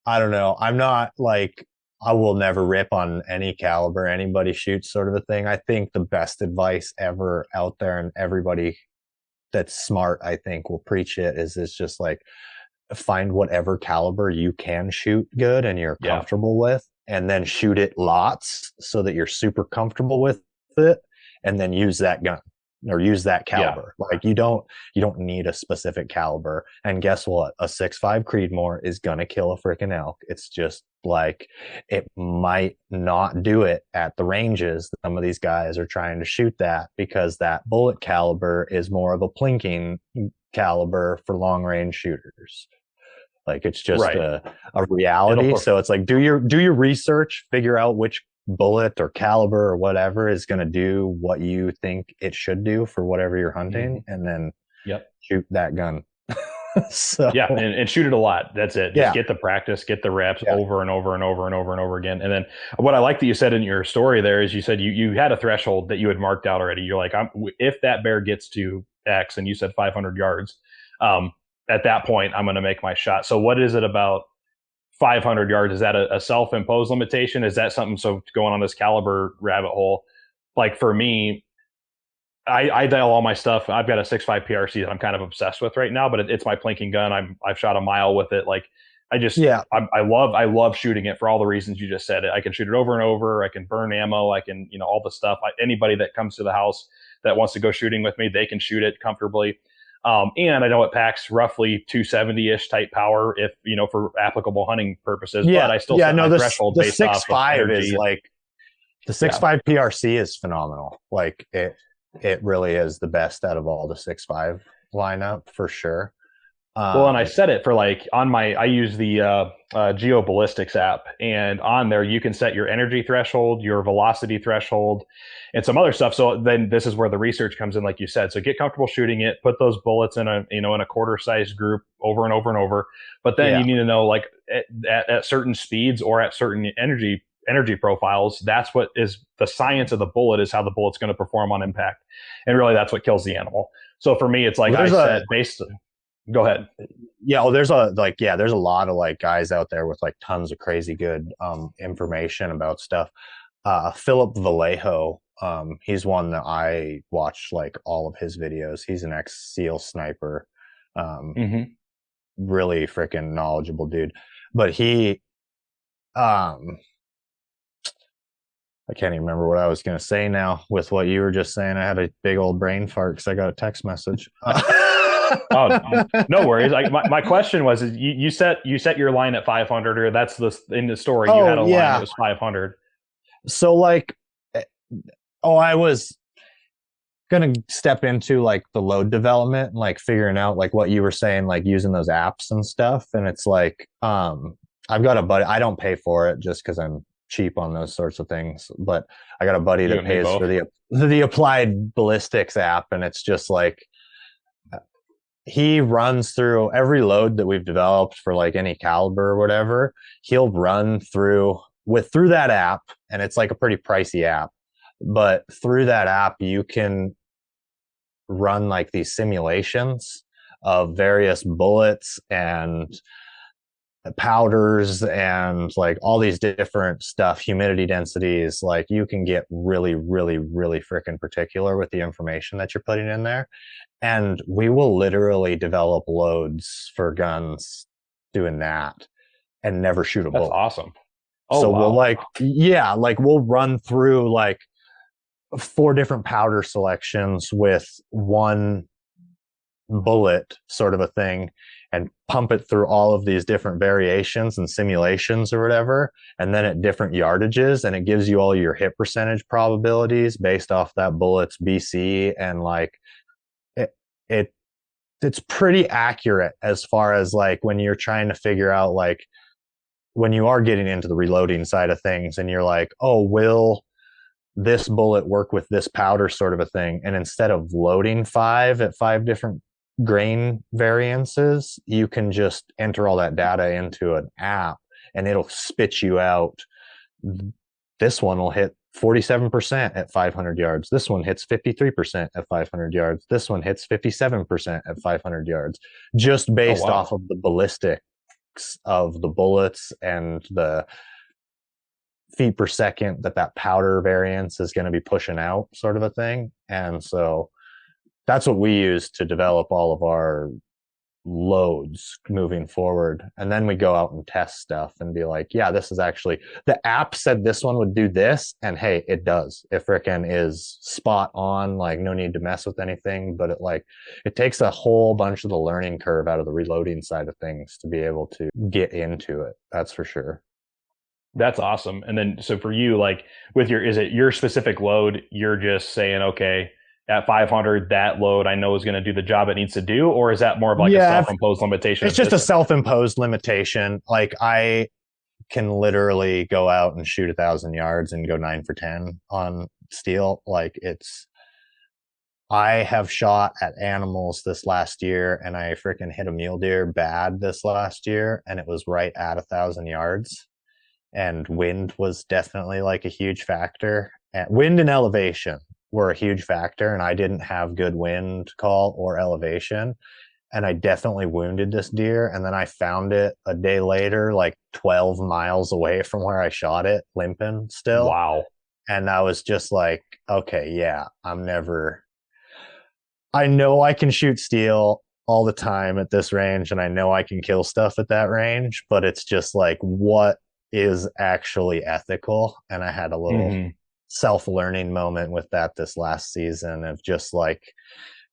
don't know. I'm not like, I will never rip on any caliber anybody shoots, sort of a thing. I think the best advice ever out there, and everybody that's smart, I think, will preach it, is it's just like, find whatever caliber you can shoot good and you're comfortable with, and then shoot it lots so that you're super comfortable with it, and then use that gun or use that caliber. Like you don't need a specific caliber. And guess what? A 6.5 Creedmoor is gonna kill a freaking elk. It's just like it might not do it at the ranges some of these guys are trying to shoot that, because that bullet caliber is more of a plinking caliber for long range shooters. Like it's just Right. a reality. So it's like, do your research, figure out which bullet or caliber or whatever is going to do what you think it should do for whatever you're hunting, and then shoot that gun. So yeah, and shoot it a lot. That's it. Just get the practice, get the reps over and over and over and over and over again. And then what I like that you said in your story there is you said you had a threshold that you had marked out already. You're like, if that bear gets to X, and you said 500 yards, at that point I'm going to make my shot. So what is it about 500 yards? Is that a self-imposed limitation? Is that something? So going on this caliber rabbit hole, like for me, I dial all my stuff. I've got a 6.5 PRC that I'm kind of obsessed with right now, but it's my plinking gun. I've shot a mile with it. Like I love shooting it for all the reasons you just said. I can shoot it over and over. I can burn ammo. I can, all the stuff. Anybody that comes to the house that wants to go shooting with me, they can shoot it comfortably. And I know it packs roughly 270-ish type power if, for applicable hunting purposes, but I still set my threshold based off of energy. Is like the 6.5 PRC is phenomenal. Like it really is the best out of all the 6.5 lineup for sure. Well, and I set it for I use the GeoBallistics app, and on there you can set your energy threshold, your velocity threshold, and some other stuff. So then this is where the research comes in, like you said. So get comfortable shooting it, put those bullets in a quarter size group over and over and over. But then you need to know, like at certain speeds or at certain energy profiles, that's what is the science of the bullet, is how the bullet's going to perform on impact. And really that's what kills the animal. So for me, it's like go ahead. Yeah. Well, there's a lot of like guys out there with like tons of crazy good information about stuff. Philip Vallejo, he's one that I watched like all of his videos. He's an ex-SEAL sniper. Really freaking knowledgeable dude. But he I can't even remember what I was going to say now with what you were just saying. I had a big old brain fart because I got a text message. Oh, no worries. My question was, you set your line at 500, or that's in the story you had a line that was 500. So I was going to step into like the load development and like figuring out like what you were saying, like using those apps and stuff. And it's like, I've got a buddy, I don't pay for it just because I'm cheap on those sorts of things, but I got a buddy that pays for the Applied Ballistics app, and it's just like he runs through every load that we've developed for like any caliber or whatever. He'll run through that app, and it's like a pretty pricey app, but through that app you can run like these simulations of various bullets and powders and like all these different stuff, humidity densities. Like you can get really, really, really freaking particular with the information that you're putting in there. And we will literally develop loads for guns doing that and never shoot a bullet. That's awesome. Oh, so wow. we'll run through like 4 different powder selections with one bullet sort of a thing, and pump it through all of these different variations and simulations or whatever, and then at different yardages, and it gives you all your hit percentage probabilities based off that bullet's BC, and like it's pretty accurate as far as like when you're trying to figure out like when you are getting into the reloading side of things and you're like, oh, will this bullet work with this powder sort of a thing? And instead of loading 5 at 5 different grain variances, you can just enter all that data into an app and it'll spit you out. This one will hit 47% at 500 yards. This one hits 53% at 500 yards. This one hits 57% at 500 yards, just based off of the ballistics of the bullets and the feet per second that powder variance is going to be pushing out, sort of a thing. And so that's what we use to develop all of our loads moving forward. And then we go out and test stuff and be like, yeah, this is actually, the app said this one would do this, and hey, it does. It frickin' is spot on, like no need to mess with anything. But it takes a whole bunch of the learning curve out of the reloading side of things to be able to get into it. That's for sure. That's awesome. And then, so for you, like with is it your specific load? You're just saying, okay, at 500, that load I know is going to do the job it needs to do, or is that more of like a Yeah, self-imposed limitation it's of just a distance? self-imposed limitation. Like I can literally go out and shoot 1,000 yards and go 9 for 10 on steel. Like I have shot at animals this last year, and I freaking hit a mule deer bad this last year, and it was right at 1,000 yards. And wind was definitely like a huge factor. And wind and elevation were a huge factor, and I didn't have good wind call or elevation. And I definitely wounded this deer. And then I found it a day later, like 12 miles away from where I shot it, limping still. Wow. And I was just like, okay, yeah, I know I can shoot steel all the time at this range, and I know I can kill stuff at that range, but it's just like, what is actually ethical? And I had a little self-learning moment with that this last season of just like,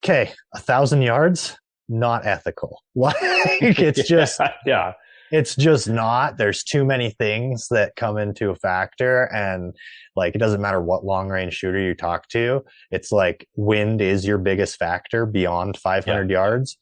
okay, 1,000 yards, not ethical. Like it's just, yeah. It's just not. There's too many things that come into a factor, and like it doesn't matter what long range shooter you talk to. It's like wind is your biggest factor beyond 500 yards.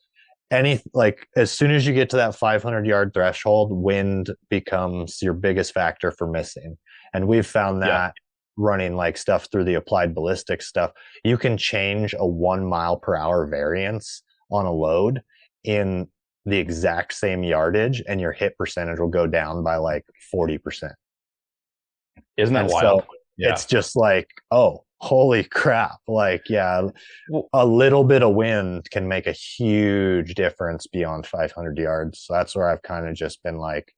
Like as soon as you get to that 500-yard threshold, wind becomes your biggest factor for missing. And we've found that running like stuff through the applied ballistics stuff, you can change a 1 mile per hour variance on a load in the exact same yardage, and your hit percentage will go down by like 40%. Isn't that wild? So it's just like, oh, holy crap. Like, yeah, a little bit of wind can make a huge difference beyond 500 yards. So that's where I've kind of just been like,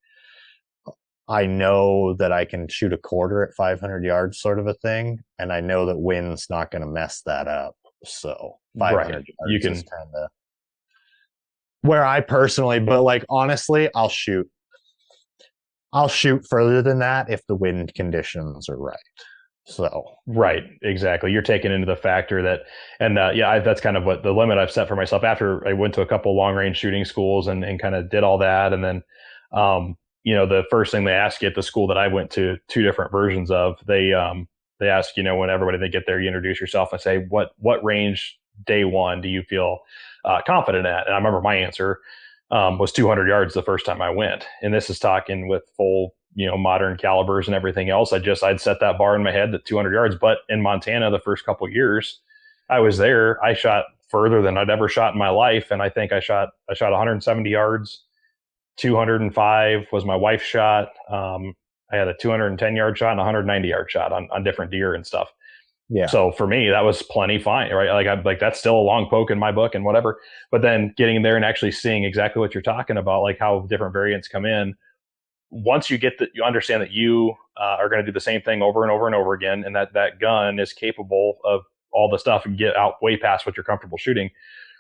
I know that I can shoot a quarter at 500 yards sort of a thing. And I know that wind's not going to mess that up. So 500 yards you can is kind of where I personally, but like honestly, I'll shoot further than that if the wind conditions are right. So right, exactly. You're taking into the factor that, and that's kind of what the limit I've set for myself after I went to a couple long range shooting schools and kind of did all that. And then, the first thing they ask you at the school that I went to, two different versions of, they ask, when everybody, they get there, you introduce yourself and say, what range day one do you feel confident at? And I remember my answer was 200 yards the first time I went. And this is talking with full, modern calibers and everything else. I'd set that bar in my head at 200 yards. But in Montana, the first couple of years I was there, I shot further than I'd ever shot in my life. And I think I shot 170 yards, 205 was my wife's shot. I had a 210-yard shot and a 190-yard shot on different deer and stuff. Yeah. So for me, that was plenty fine, right? Like that's still a long poke in my book and whatever. But then getting there and actually seeing exactly what you're talking about, like how different variants come in. Once you you understand that you are going to do the same thing over and over and over again, and that gun is capable of all the stuff and get out way past what you're comfortable shooting.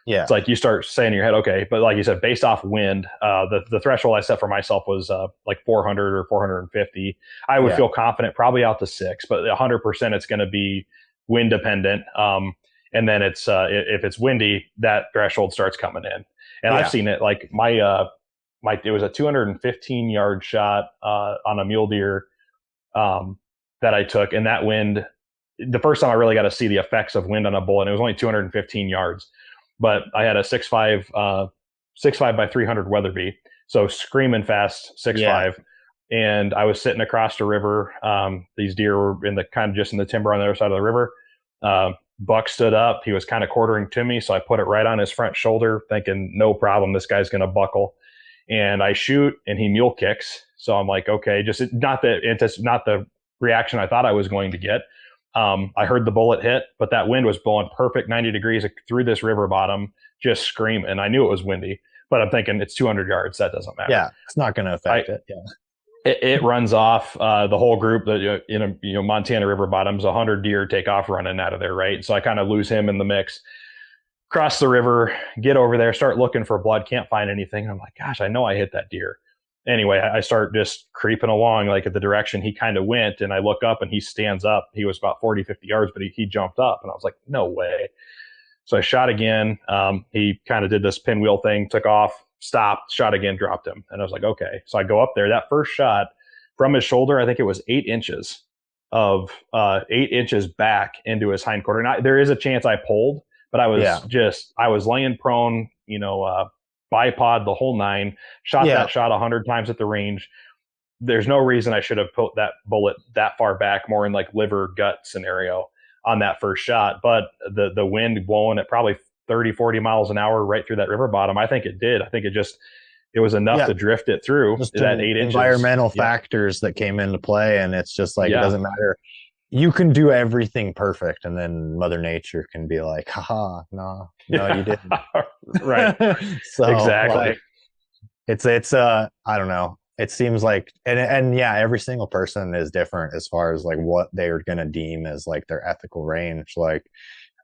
Yeah. It's like you start saying in your head, okay, but like you said, based off wind, the threshold I set for myself was like 400 or 450. I would feel confident probably out to 6, but 100% it's going to be wind dependent. And then it's if it's windy, that threshold starts coming in. And I've seen it like it was a 215-yard shot on a mule deer that I took, and that wind, the first time I really got to see the effects of wind on a bullet, and it was only 215 yards. But I had a 6.5 by 300 Weatherby, so screaming fast 6.5, and I was sitting across the river. These deer were just in the timber on the other side of the river. Buck stood up. He was kind of quartering to me, so I put it right on his front shoulder, thinking no problem, this guy's going to buckle. And I shoot, and he mule kicks. So I'm like, okay, just not the reaction I thought I was going to get. I heard the bullet hit, but that wind was blowing perfect 90 degrees through this river bottom, just screaming. I knew it was windy, but I'm thinking it's 200 yards. That doesn't matter. Yeah, it's not going to affect it. Yeah, it runs off the whole group. Montana river bottoms, 100 deer take off running out of there, right? So I kind of lose him in the mix. Cross the river, get over there, start looking for blood, can't find anything. And I'm like, gosh, I know I hit that deer. Anyway, I start just creeping along like at the direction he kind of went, and I look up and he stands up. He was about 40, 50 yards, but he jumped up, and I was like, no way. So I shot again. He kind of did this pinwheel thing, took off, stopped, shot again, dropped him. And I was like, okay. So I go up there. That first shot from his shoulder, I think it was 8 inches of 8 inches back into his hind quarter. Now, there is a chance I pulled, but I was laying prone, bipod the whole nine, shot that shot 100 times at the range. There's no reason I should have put that bullet that far back, more in like liver gut scenario on that first shot. But the wind blowing at probably 30, 40 miles an hour right through that river bottom, I think it did. I think it was enough to drift it through just that 8 inches. Environmental factors that came into play. And it's just like, it doesn't matter. You can do everything perfect. And then Mother Nature can be like, haha, no, you didn't. Right. So exactly. Like, it's I don't know. It seems like, and yeah, every single person is different as far as like what they're going to deem as like their ethical range. Like,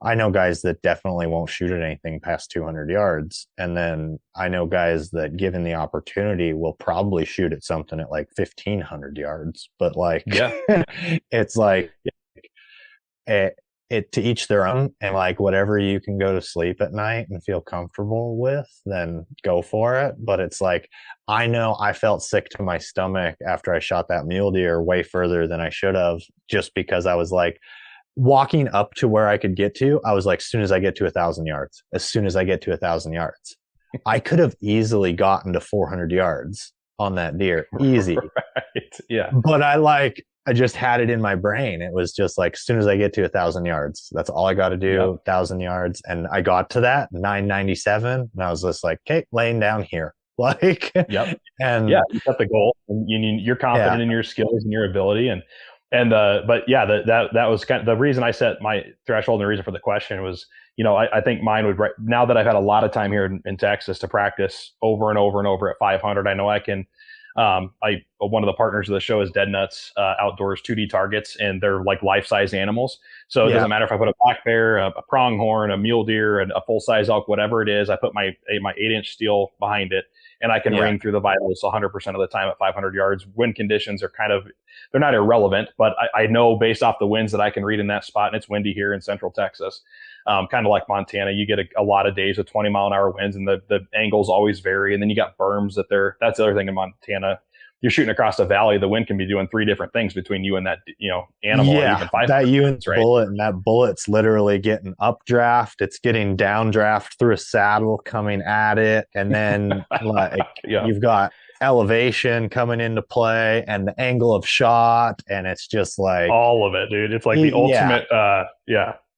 I know guys that definitely won't shoot at anything past 200 yards. And then I know guys that, given the opportunity, will probably shoot at something at like 1,500 yards. But like, it's like, it to each their own. And like, whatever you can go to sleep at night and feel comfortable with, then go for it. But it's like, I know I felt sick to my stomach after I shot that mule deer way further than I should have, just because I was like, walking up to where I could get to, I was like, as soon as I get to 1,000 yards, I could have easily gotten to 400 yards on that deer. Easy. Right. Yeah. But I just had it in my brain. It was just like, as soon as I get to 1,000 yards, that's all I got to do. 1,000 yards. And I got to that 997. And I was just like, okay, laying down here. Like, and you set the goal, and you're confident in your skills and your ability. But yeah, that was kind of the reason I set my threshold, and the reason for the question was, I think mine would, now that I've had a lot of time here in Texas to practice over and over and over at 500, I know I can. One of the partners of the show is Dead Nuts Outdoors 2D targets, and they're like life-size animals. So it doesn't matter if I put a black bear, a pronghorn, a mule deer, and a full-size elk, whatever it is. I put my 8-inch steel behind it, and I can ring through the vitals 100% of the time at 500 yards. Wind conditions are they're not irrelevant, but I know based off the winds that I can read in that spot, and it's windy here in central Texas. Kind of like Montana, you get a lot of days with 20 mile an hour winds, and the angles always vary. And then you got berms that's the other thing in Montana. You're shooting across a valley, the wind can be doing 3 different things between you and that, animal. Yeah, even 5 that Ewan's bullet, and that bullet's literally getting updraft. It's getting downdraft through a saddle coming at it. And then like you've got elevation coming into play and the angle of shot. And it's just like all of it, dude. It's like the ultimate,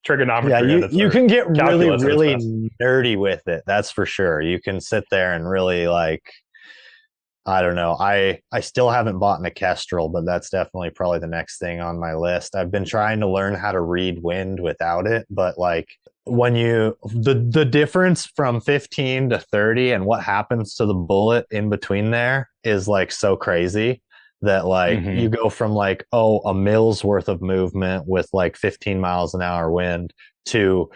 trigonometry. Yeah, you can get really, really nerdy with it. That's for sure. You can sit there and really like, I don't know. I still haven't bought a Kestrel, but that's definitely probably the next thing on my list. I've been trying to learn how to read wind without it, but like when the difference from 15 to 30 and what happens to the bullet in between there is like so crazy that like you go from like, a mill's worth of movement with like 15 miles an hour wind to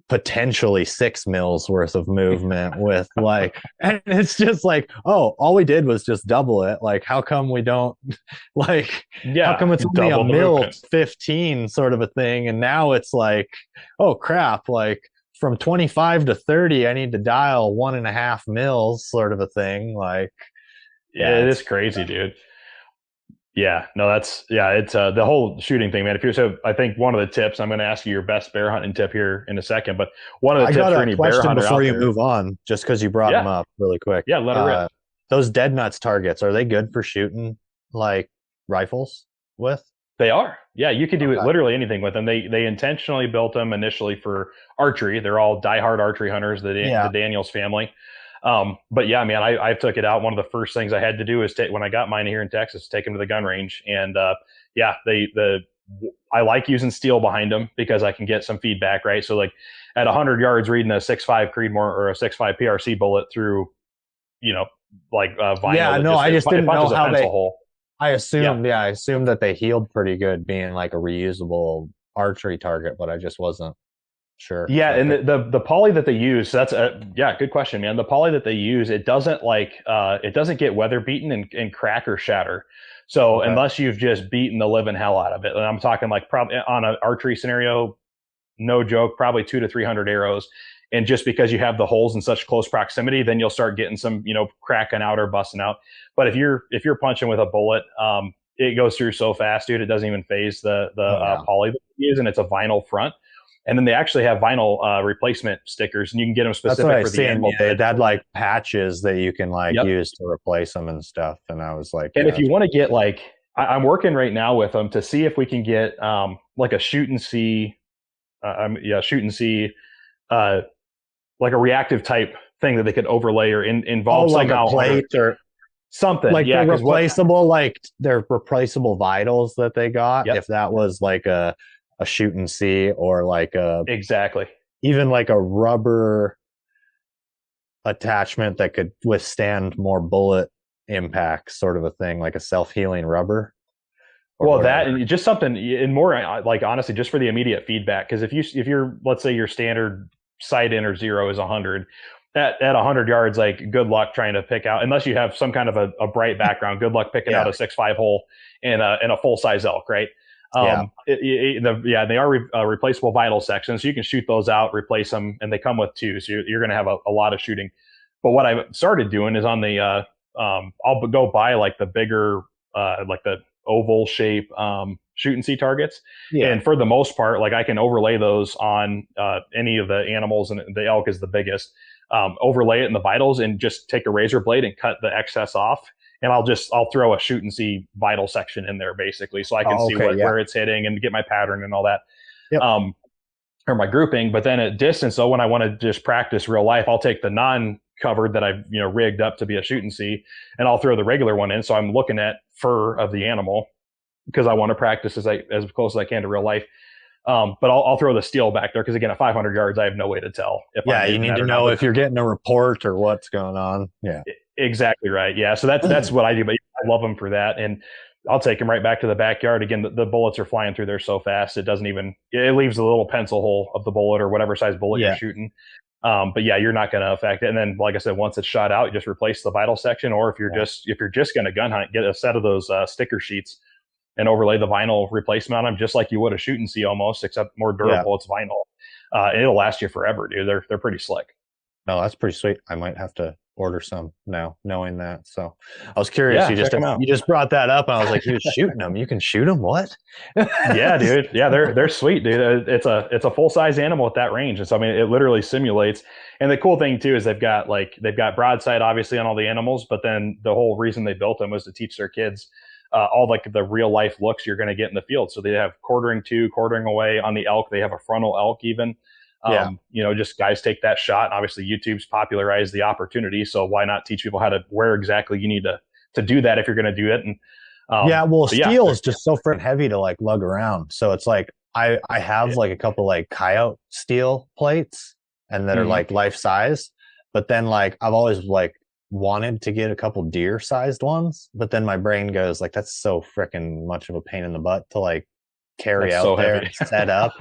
potentially 6 mils worth of movement with like, and it's just like, all we did was just double it. Like, how come we don't like, how come it's only a mil 15 sort of a thing? And now it's like, oh crap, like from 25 to 30, I need to dial 1.5 mils sort of a thing. Like, it is crazy, dude. Yeah, no, it's the whole shooting thing, man. I think one of the tips, I'm going to ask you your best bear hunting tip here in a second, but one of the tips for any bear hunter before you move on, just because you brought them up really quick. Yeah, let it rip. Those Dead Nuts targets, are they good for shooting like rifles with? They are. Yeah, you could do literally anything with them. They intentionally built them initially for archery. They're all diehard archery hunters, the Daniels family. But yeah, man, I took it out. One of the first things I had to do is when I got mine here in Texas, take them to the gun range. And, I like using steel behind them because I can get some feedback, right? So like at 100 yards reading a 6.5 Creedmoor or a 6.5 PRC bullet through, vinyl. Yeah, no, I just didn't know how they, I assumed that they healed pretty good being like a reusable archery target, but I just wasn't sure. Yeah, and the poly that they use, that's good question, man. The poly that they use, it doesn't get weather beaten and crack or shatter. So unless you've just beaten the living hell out of it, and I'm talking like probably on an archery scenario, no joke, probably 200 to 300 arrows, And just because you have the holes in such close proximity, then you'll start getting some, cracking out or busting out. But if you're punching with a bullet, it goes through so fast, dude. It doesn't even phase the poly that you use, and it's a vinyl front. And then they actually have vinyl replacement stickers, and you can get them specific for the animal. Yeah, it had like patches that you can use to replace them and stuff. And I was like, and if you want to get like, I'm working right now with them to see if we can get like a shoot and see, like a reactive type thing that they could overlay or involve somehow, like a plate or something. Like the replaceable, like their replaceable vitals that they got. Yep. If that was like a shoot and see, or like even like a rubber attachment that could withstand more bullet impacts, sort of a thing, like a self-healing rubber. Well, that and just something and more like honestly, just for the immediate feedback. Because if you're let's say your standard sight in or zero is 100. At 100 yards, like good luck trying to pick out, unless you have some kind of a bright background. Good luck picking out a 6.5 hole in a full size elk, right? They are replaceable vital sections, so you can shoot those out, replace them, and they come with two, so you're going to have a lot of shooting. But what I've started doing is on the I'll go buy like the bigger like the oval shape shoot and see targets, and for the most part, like I can overlay those on any of the animals, and the elk is the biggest. Overlay it in the vitals and just take a razor blade and cut the excess off. And I'll throw a shoot and see vital section in there basically, so I can see where it's hitting and get my pattern and all that, or my grouping. But then at distance, so when I want to just practice real life, I'll take the non-covered that I've rigged up to be a shoot and see, and I'll throw the regular one in. So I'm looking at fur of the animal because I want to practice as close as I can to real life. But I'll throw the steel back there because again, at 500 yards, I have no way to tell. You need to know if you're getting a report or what's going on. Yeah, exactly right. Yeah, so that's what I do. But I love them for that, and I'll take them right back to the backyard. Again, the bullets are flying through there so fast it leaves a little pencil hole of the bullet or whatever size bullet you're shooting. But yeah, you're not going to affect it. And then, like I said, once it's shot out, you just replace the vital section. Or if you're just going to gun hunt, get a set of those sticker sheets and overlay the vinyl replacement on them, just like you would a shoot and see almost, except more durable. It's vinyl. And it'll last you forever, dude. They're pretty slick. No, that's pretty sweet. I might have to order some now, knowing that. So I was curious. You just brought that up, and I was like, "You're shooting them? You can shoot them? What?" Yeah, dude. Yeah, they're sweet, dude. It's a full size animal at that range, and so I mean, it literally simulates. And the cool thing too is they've got broadside obviously on all the animals, but then the whole reason they built them was to teach their kids all like the real life looks you're going to get in the field. So they have quartering away on the elk. They have a frontal elk even. Just guys take that shot. And obviously YouTube's popularized the opportunity. So why not teach people how to, where exactly you need to do that if you're going to do it. And steel is just so freaking heavy to like lug around. So it's like, I have like a couple like coyote steel plates and that are like life size, but then like, I've always like wanted to get a couple deer sized ones, but then my brain goes like, that's so freaking much of a pain in the butt to like carry out there and set up.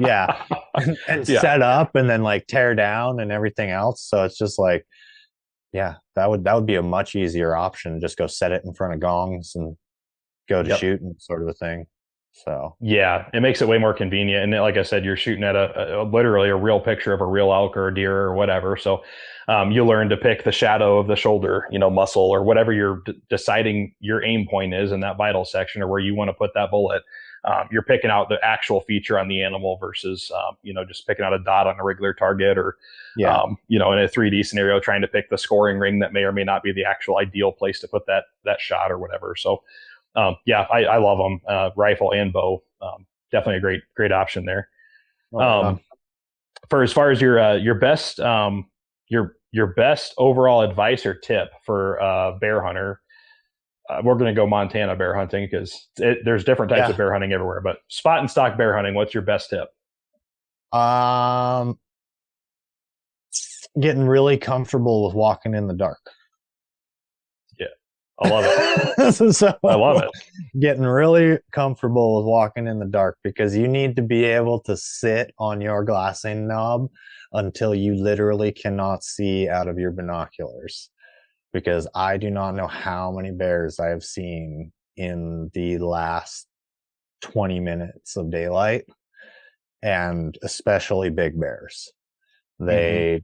Set up and then like tear down and everything else. So it's just like, that would be a much easier option. Just go set it in front of gongs and go to shooting, sort of a thing. So yeah, it makes it way more convenient. And like I said, you're shooting at literally a real picture of a real elk or a deer or whatever. So you learn to pick the shadow of the shoulder, muscle or whatever you're deciding your aim point is in that vital section or where you want to put that bullet. You're picking out the actual feature on the animal versus, just picking out a dot on a regular target or, in a 3D scenario, trying to pick the scoring ring that may or may not be the actual ideal place to put that shot or whatever. So, I love them, rifle and bow. Definitely a great option there. For as far as your best, your best overall advice or tip for bear hunter, we're going to go Montana bear hunting because there's different types of bear hunting everywhere, but spot and stock bear hunting, what's your best tip? Getting really comfortable with walking in the dark. Yeah. I love it. I love it. Getting really comfortable with walking in the dark because you need to be able to sit on your glassing knob until you literally cannot see out of your binoculars. Because I do not know how many bears I have seen in the last 20 minutes of daylight, and especially big bears. They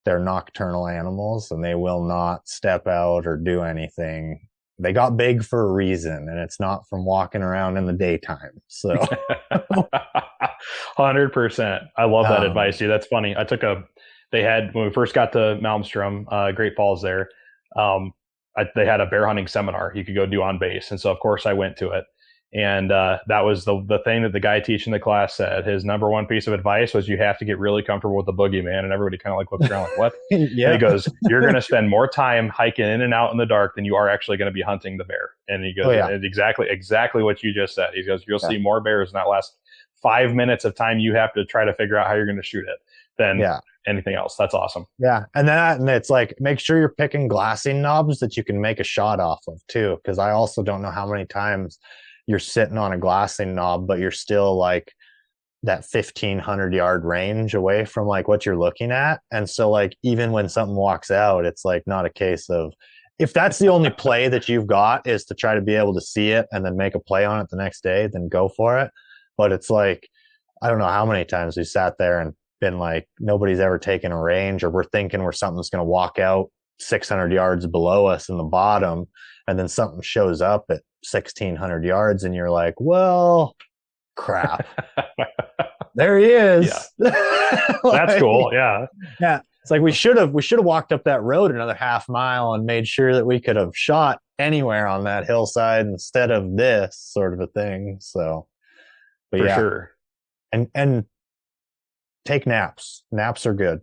they're nocturnal animals and they will not step out or do anything. They got big for a reason, and it's not from walking around in the daytime. So 100%. I love that advice, dude. That's funny. They had, when we first got to Malmstrom, Great Falls there, they had a bear hunting seminar you could go do on base. And so, of course, I went to it. And that was the thing that the guy teaching the class said. His number one piece of advice was you have to get really comfortable with the boogeyman. And everybody kind of like looks around like, what? Yeah. And he goes, you're going to spend more time hiking in and out in the dark than you are actually going to be hunting the bear. And he goes, it's exactly what you just said. He goes, you'll see more bears in that last 5 minutes of time you have to try to figure out how you're going to shoot it than anything else. That's awesome. Yeah. And it's like, make sure you're picking glassing knobs that you can make a shot off of too. Cause I also don't know how many times you're sitting on a glassing knob, but you're still like that 1,500 yard range away from like what you're looking at. And so like, even when something walks out, it's like not a case of, if that's the only play that you've got is to try to be able to see it and then make a play on it the next day, then go for it. But it's like, I don't know how many times we sat there and been like, nobody's ever taken a range, or we're thinking where something's going to walk out 600 yards below us in the bottom, and then something shows up at 1,600 yards and you're like, well, crap. There he is. Yeah. That's cool. Yeah. Yeah. It's like we should have walked up that road another half mile and made sure that we could have shot anywhere on that hillside instead of this sort of a thing. So, but for sure. And take naps. Naps are good.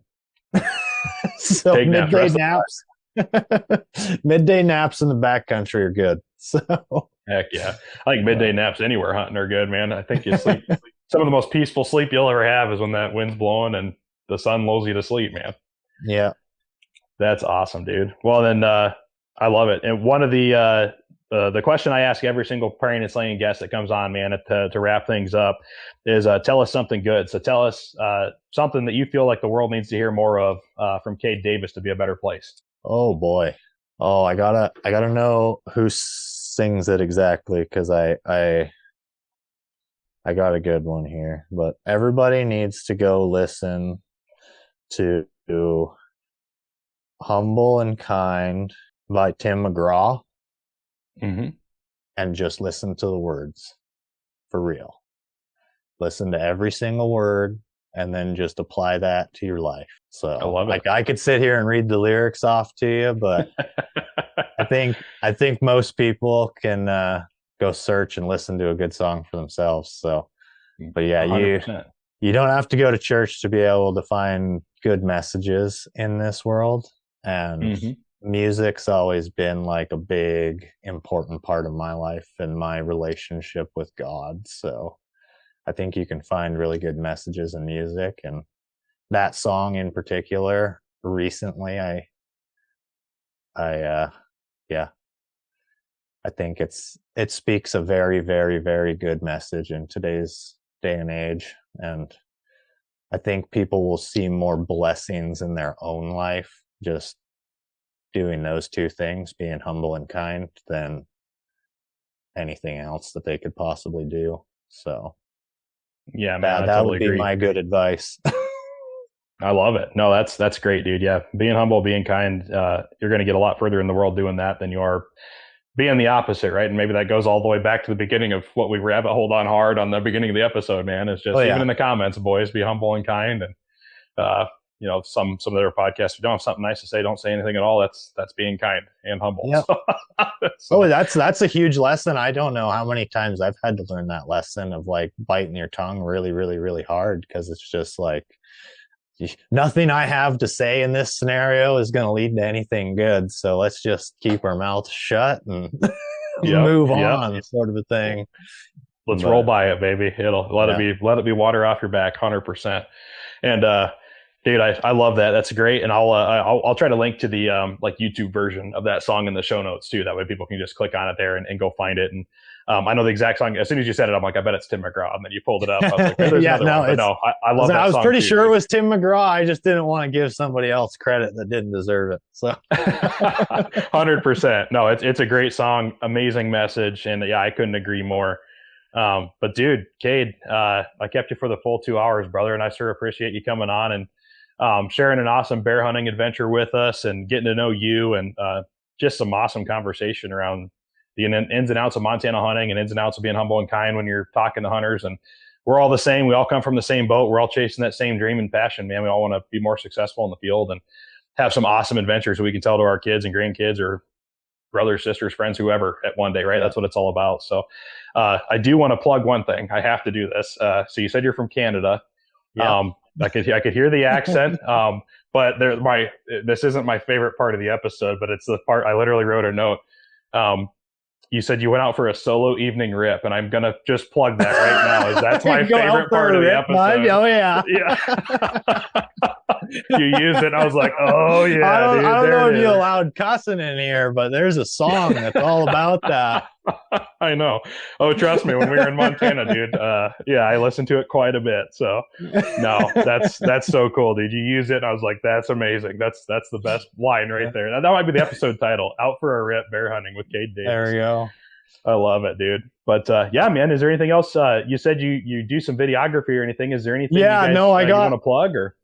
So take midday naps. Midday naps in the backcountry are good. So heck yeah. I think midday naps anywhere hunting are good, man. I think you sleep. Some of the most peaceful sleep you'll ever have is when that wind's blowing and the sun lulls you to sleep, man. Yeah. That's awesome, dude. Well, then I love it. And one of the question I ask every single Prayin and Slayin guest that comes on, man, to wrap things up is tell us something good. So tell us something that you feel like the world needs to hear more of from Kade Davis to be a better place. Oh boy. Oh, I gotta know who sings it exactly, because I got a good one here. But everybody needs to go listen to Humble and Kind by Tim McGraw. Mm-hmm. And just listen to the words for real. Listen to every single word and then just apply that to your life. So I love it. I could sit here and read the lyrics off to you, but I think most people can go search and listen to a good song for themselves. So, but yeah, 100%. You don't have to go to church to be able to find good messages in this world. And music's always been like a big, important part of my life and my relationship with God. So I think you can find really good messages in music. And that song in particular, recently, I think it speaks a very, very, very good message in today's day and age. And I think people will see more blessings in their own life just doing those two things, being humble and kind, than anything else that they could possibly do. So yeah, man, that totally would be agree. my good advice. I love it. No, that's great, dude. Yeah. Being humble, being kind, you're going to get a lot further in the world doing that than you are being the opposite, right? And maybe that goes all the way back to the beginning of what we rabbit holed on hard on the beginning of the episode, man. It's just even in the comments, boys, be humble and kind. And, some of their podcasts, if you don't have something nice to say, don't say anything at all. That's being kind and humble. Yep. So, that's a huge lesson. I don't know how many times I've had to learn that lesson of like biting your tongue really, really, really hard, because it's just like nothing I have to say in this scenario is going to lead to anything good. So let's just keep our mouths shut and move on, sort of a thing. Let's roll by it, baby. Let it be water off your back, 100%. And dude, I love that. That's great. And I'll try to link to the YouTube version of that song in the show notes too. That way people can just click on it there and go find it. And I know the exact song. As soon as you said it, I'm like, I bet it's Tim McGraw. And then you pulled it up. I was like, there's another one. No, I love that song. I was pretty sure it was Tim McGraw. I just didn't want to give somebody else credit that didn't deserve it. So 100%. No, it's a great song. Amazing message. And yeah, I couldn't agree more. But dude, Kade, I kept you for the full 2 hours, brother. And I sure appreciate you coming on and sharing an awesome bear hunting adventure with us and getting to know you, and just some awesome conversation around the ins and outs of Montana hunting and ins and outs of being humble and kind when you're talking to hunters. And we're all the same. We all come from the same boat. We're all chasing that same dream and passion, man. We all want to be more successful in the field and have some awesome adventures that we can tell to our kids and grandkids or brothers, sisters, friends, whoever at one day, right? That's what it's all about. So I do want to plug one thing. I have to do this. So you said you're from Canada. Yeah. I could hear the accent. But this isn't my favorite part of the episode, but it's the part I literally wrote a note. You said you went out for a solo evening rip, and I'm going to just plug that right now. Is that's my favorite part of the episode. Oh, yeah. Yeah. You used it, and I was like, oh, yeah. I don't know if you allowed cussing in here, but there's a song that's all about that. I know. Oh, trust me, when we were in Montana, dude, I listened to it quite a bit. So, no, that's so cool, dude. You use it, and I was like, that's amazing. That's the best line right there. That might be the episode title, Out for a Rip, Bear Hunting with Kade Davis. There we go. I love it, dude. But yeah, man, is there anything else? You said you do some videography or anything. Is there anything you want to plug? Or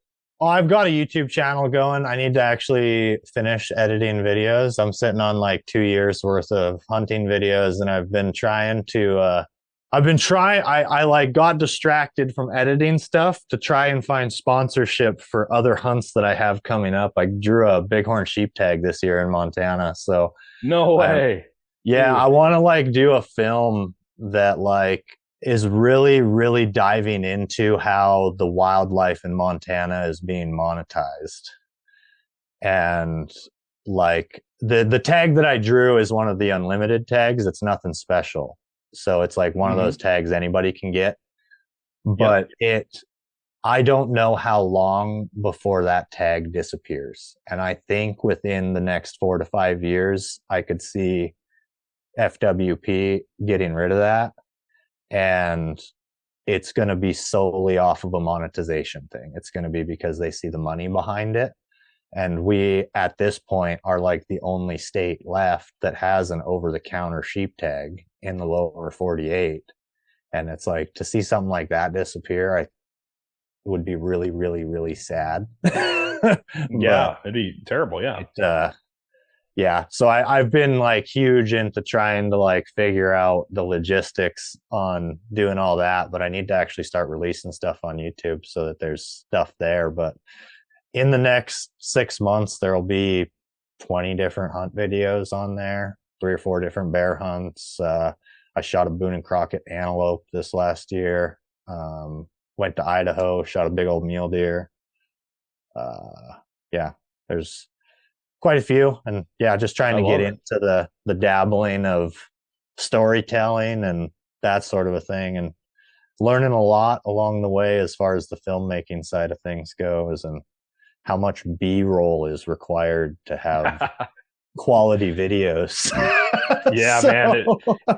I've got a YouTube channel going. I need to actually finish editing videos. I'm sitting on like 2 years worth of hunting videos, and I've been trying to I like got distracted from editing stuff to try and find sponsorship for other hunts that I have coming up. I drew a bighorn sheep tag this year in Montana. So no way. Yeah, I want to like do a film that like is really, really diving into how the wildlife in Montana is being monetized. And like the tag that I drew is one of the unlimited tags. It's nothing special. So it's like one of those tags anybody can get. But I don't know how long before that tag disappears. And I think within the next 4 to 5 years, I could see FWP getting rid of that. And it's going to be solely off of a monetization thing. It's going to be because they see the money behind it. And we, at this point, are like the only state left that has an over-the-counter sheep tag in the lower 48. And it's like, to see something like that disappear, I would be really, really, really sad. Yeah, it'd be terrible. Yeah. Yeah. So I've been like huge into trying to like figure out the logistics on doing all that, but I need to actually start releasing stuff on YouTube so that there's stuff there. But in the next 6 months, there'll be 20 different hunt videos on there, 3 or 4 different bear hunts. I shot a Boone and Crockett antelope this last year. Went to Idaho, shot a big old mule deer. Yeah, there's quite a few, and yeah, just trying to get into the dabbling of storytelling and that sort of a thing, and learning a lot along the way as far as the filmmaking side of things goes, and how much B-roll is required to have quality videos. Yeah, man, it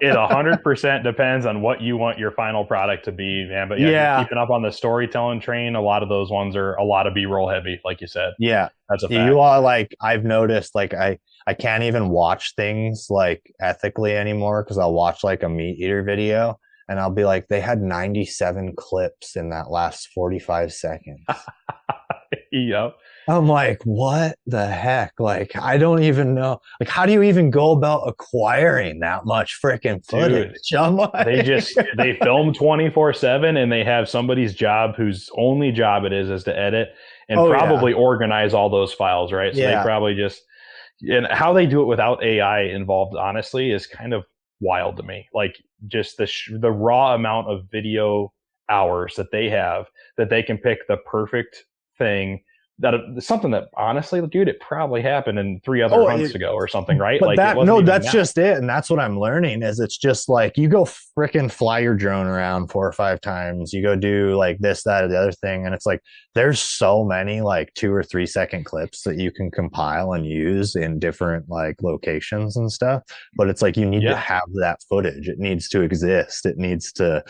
100% depends on what you want your final product to be, man. But yeah, keeping up on the storytelling train, a lot of those ones are a lot of B-roll heavy, like you said. Yeah, that's a fact. You are like, I've noticed, like I can't even watch things like ethically anymore, because I'll watch like a meat eater video and I'll be like, they had 97 clips in that last 45 seconds. Yep. I'm like, what the heck? Like, I don't even know. Like, how do you even go about acquiring that much freaking footage? I'm like, they film 24/7, and they have somebody's job whose only job it is to edit and probably organize all those files, right? So they probably just, and how they do it without AI involved, honestly, is kind of wild to me. Like, just the raw amount of video hours that they have, that they can pick the perfect thing. That something that, honestly, dude, it probably happened in 3 other hunts ago or something, right? But like, that's just it. And that's what I'm learning, is it's just like, you go freaking fly your drone around 4 or 5 times, you go do like this, that, or the other thing, and it's like, there's so many like 2 or 3 second clips that you can compile and use in different like locations and stuff. But it's like, you need to have that footage. It needs to exist. It needs to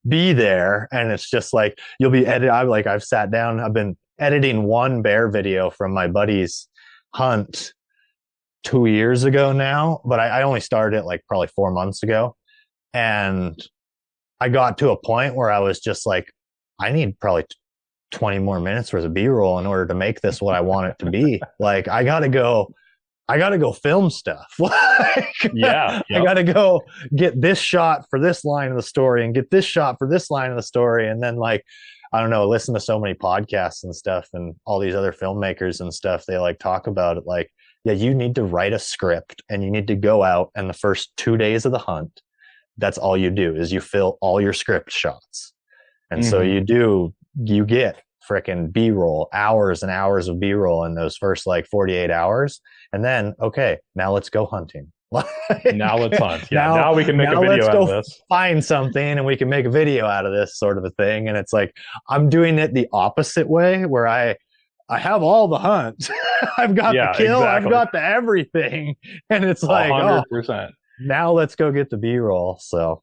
be there. And it's just like, you'll be I've sat down, I've been editing one bear video from my buddy's hunt 2 years ago now, but I only started it like probably 4 months ago. And I got to a point where I was just like, I need probably 20 more minutes worth of B-roll in order to make this what I want it to be. Like, I gotta go film stuff. Like, Yeah. I gotta go get this shot for this line of the story and get this shot for this line of the story. And then, like, I don't know, listen to so many podcasts and stuff and all these other filmmakers and stuff. They like talk about it like, yeah, you need to write a script and you need to go out, and the first 2 days of the hunt, that's all you do is you fill all your script shots. And so you get freaking B-roll, hours and hours of B-roll in those first like 48 hours. And then, okay, now let's go hunting. Now let's hunt. Yeah. Now we can make a video out of this. Find something and we can make a video out of this, sort of a thing. And it's like, I'm doing it the opposite way, where I have all the hunt. I've got the kill. Exactly. I've got the everything. And it's like, 100%. Now let's go get the B-roll. So,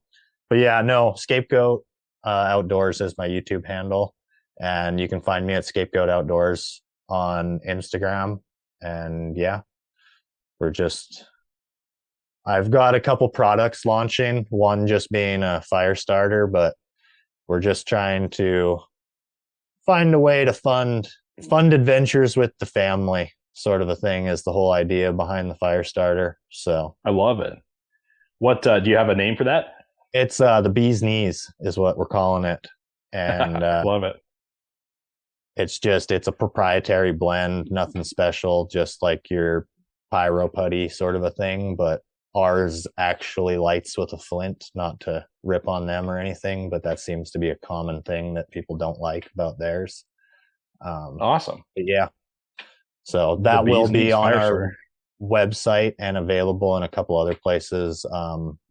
but yeah, no, Scapegoat Outdoors is my YouTube handle. And you can find me at Scapegoat Outdoors on Instagram. And yeah, I've got a couple products launching, one just being a fire starter, but we're just trying to find a way to fund adventures with the family, sort of a thing, is the whole idea behind the fire starter. So I love it. What do you have a name for that? It's the bee's knees is what we're calling it. And love it. It's a proprietary blend, nothing special, just like your pyro putty sort of a thing, but ours actually lights with a flint, not to rip on them or anything, but that seems to be a common thing that people don't like about theirs. Awesome. Yeah. So that will be on our website and available in a couple other places.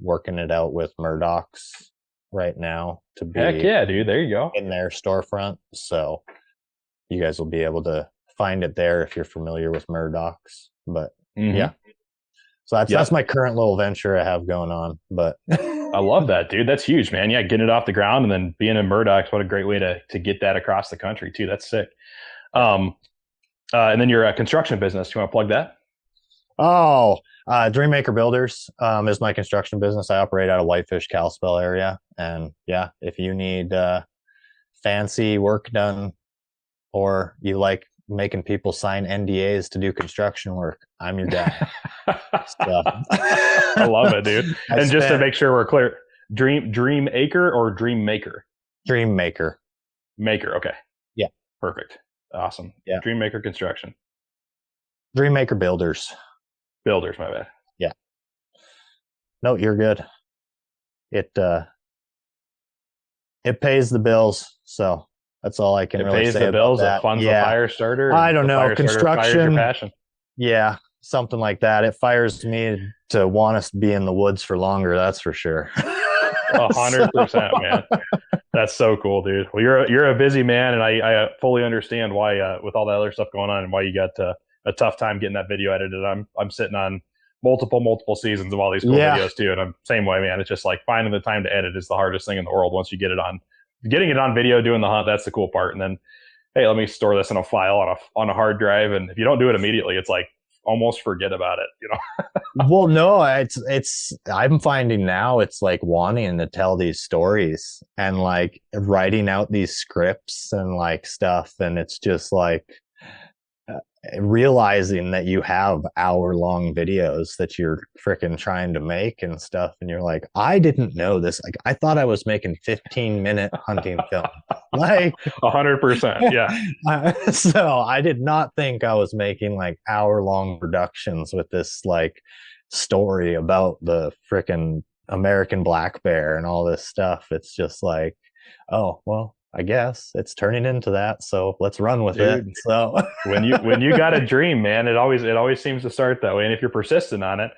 Working it out with Murdoch's right now to be, heck yeah, dude, there you go, in their storefront. So you guys will be able to find it there if you're familiar with Murdoch's. But yeah. So that's my current little venture I have going on. But I love that, dude. That's huge, man. Yeah, getting it off the ground and then being in Murdoch's, what a great way to get that across the country too. That's sick. And then your construction business. Do you want to plug that? Dreammaker Builders is my construction business. I operate out of Whitefish, Kalispell area. And yeah, if you need fancy work done, or you like making people sign NDAs to do construction work, I'm your guy. So. I love it, dude. Just to make sure we're clear, Dream Acre or Dream Maker? Dream Maker. Maker, okay. Yeah. Perfect. Awesome. Yeah. Dream Maker Construction. Dreammaker Builders. Builders, my bad. Yeah. No, you're good. It pays the bills, so that's all I can really say. It pays the bills. It funds the fire starter. I don't know. Construction. Your passion. Yeah, something like that. It fires me to want us to be in the woods for longer. That's for sure. 100%, man. That's so cool, dude. Well, you're a busy man, and I fully understand why, with all that other stuff going on, and why you got a tough time getting that video edited. I'm sitting on multiple seasons of all these cool videos too, and I'm same way, man. It's just like finding the time to edit is the hardest thing in the world. Once you get it on. Getting it on video, doing the hunt, that's the cool part. And then, hey, let me store this in a file on a hard drive. And if you don't do it immediately, it's like almost forget about it, you know? Well, no, it's I'm finding now it's like wanting to tell these stories and like writing out these scripts and like stuff. And it's just like realizing that you have hour-long videos that you're freaking trying to make and stuff, and you're like, I didn't know this. Like, I thought I was making 15-minute hunting film. Like 100%, yeah. So I did not think I was making like hour-long productions with this like story about the freaking American black bear and all this stuff. It's just like, oh well, I guess it's turning into that, so let's run with it. So when you got a dream, man, it always seems to start that way. And if you're persistent on it,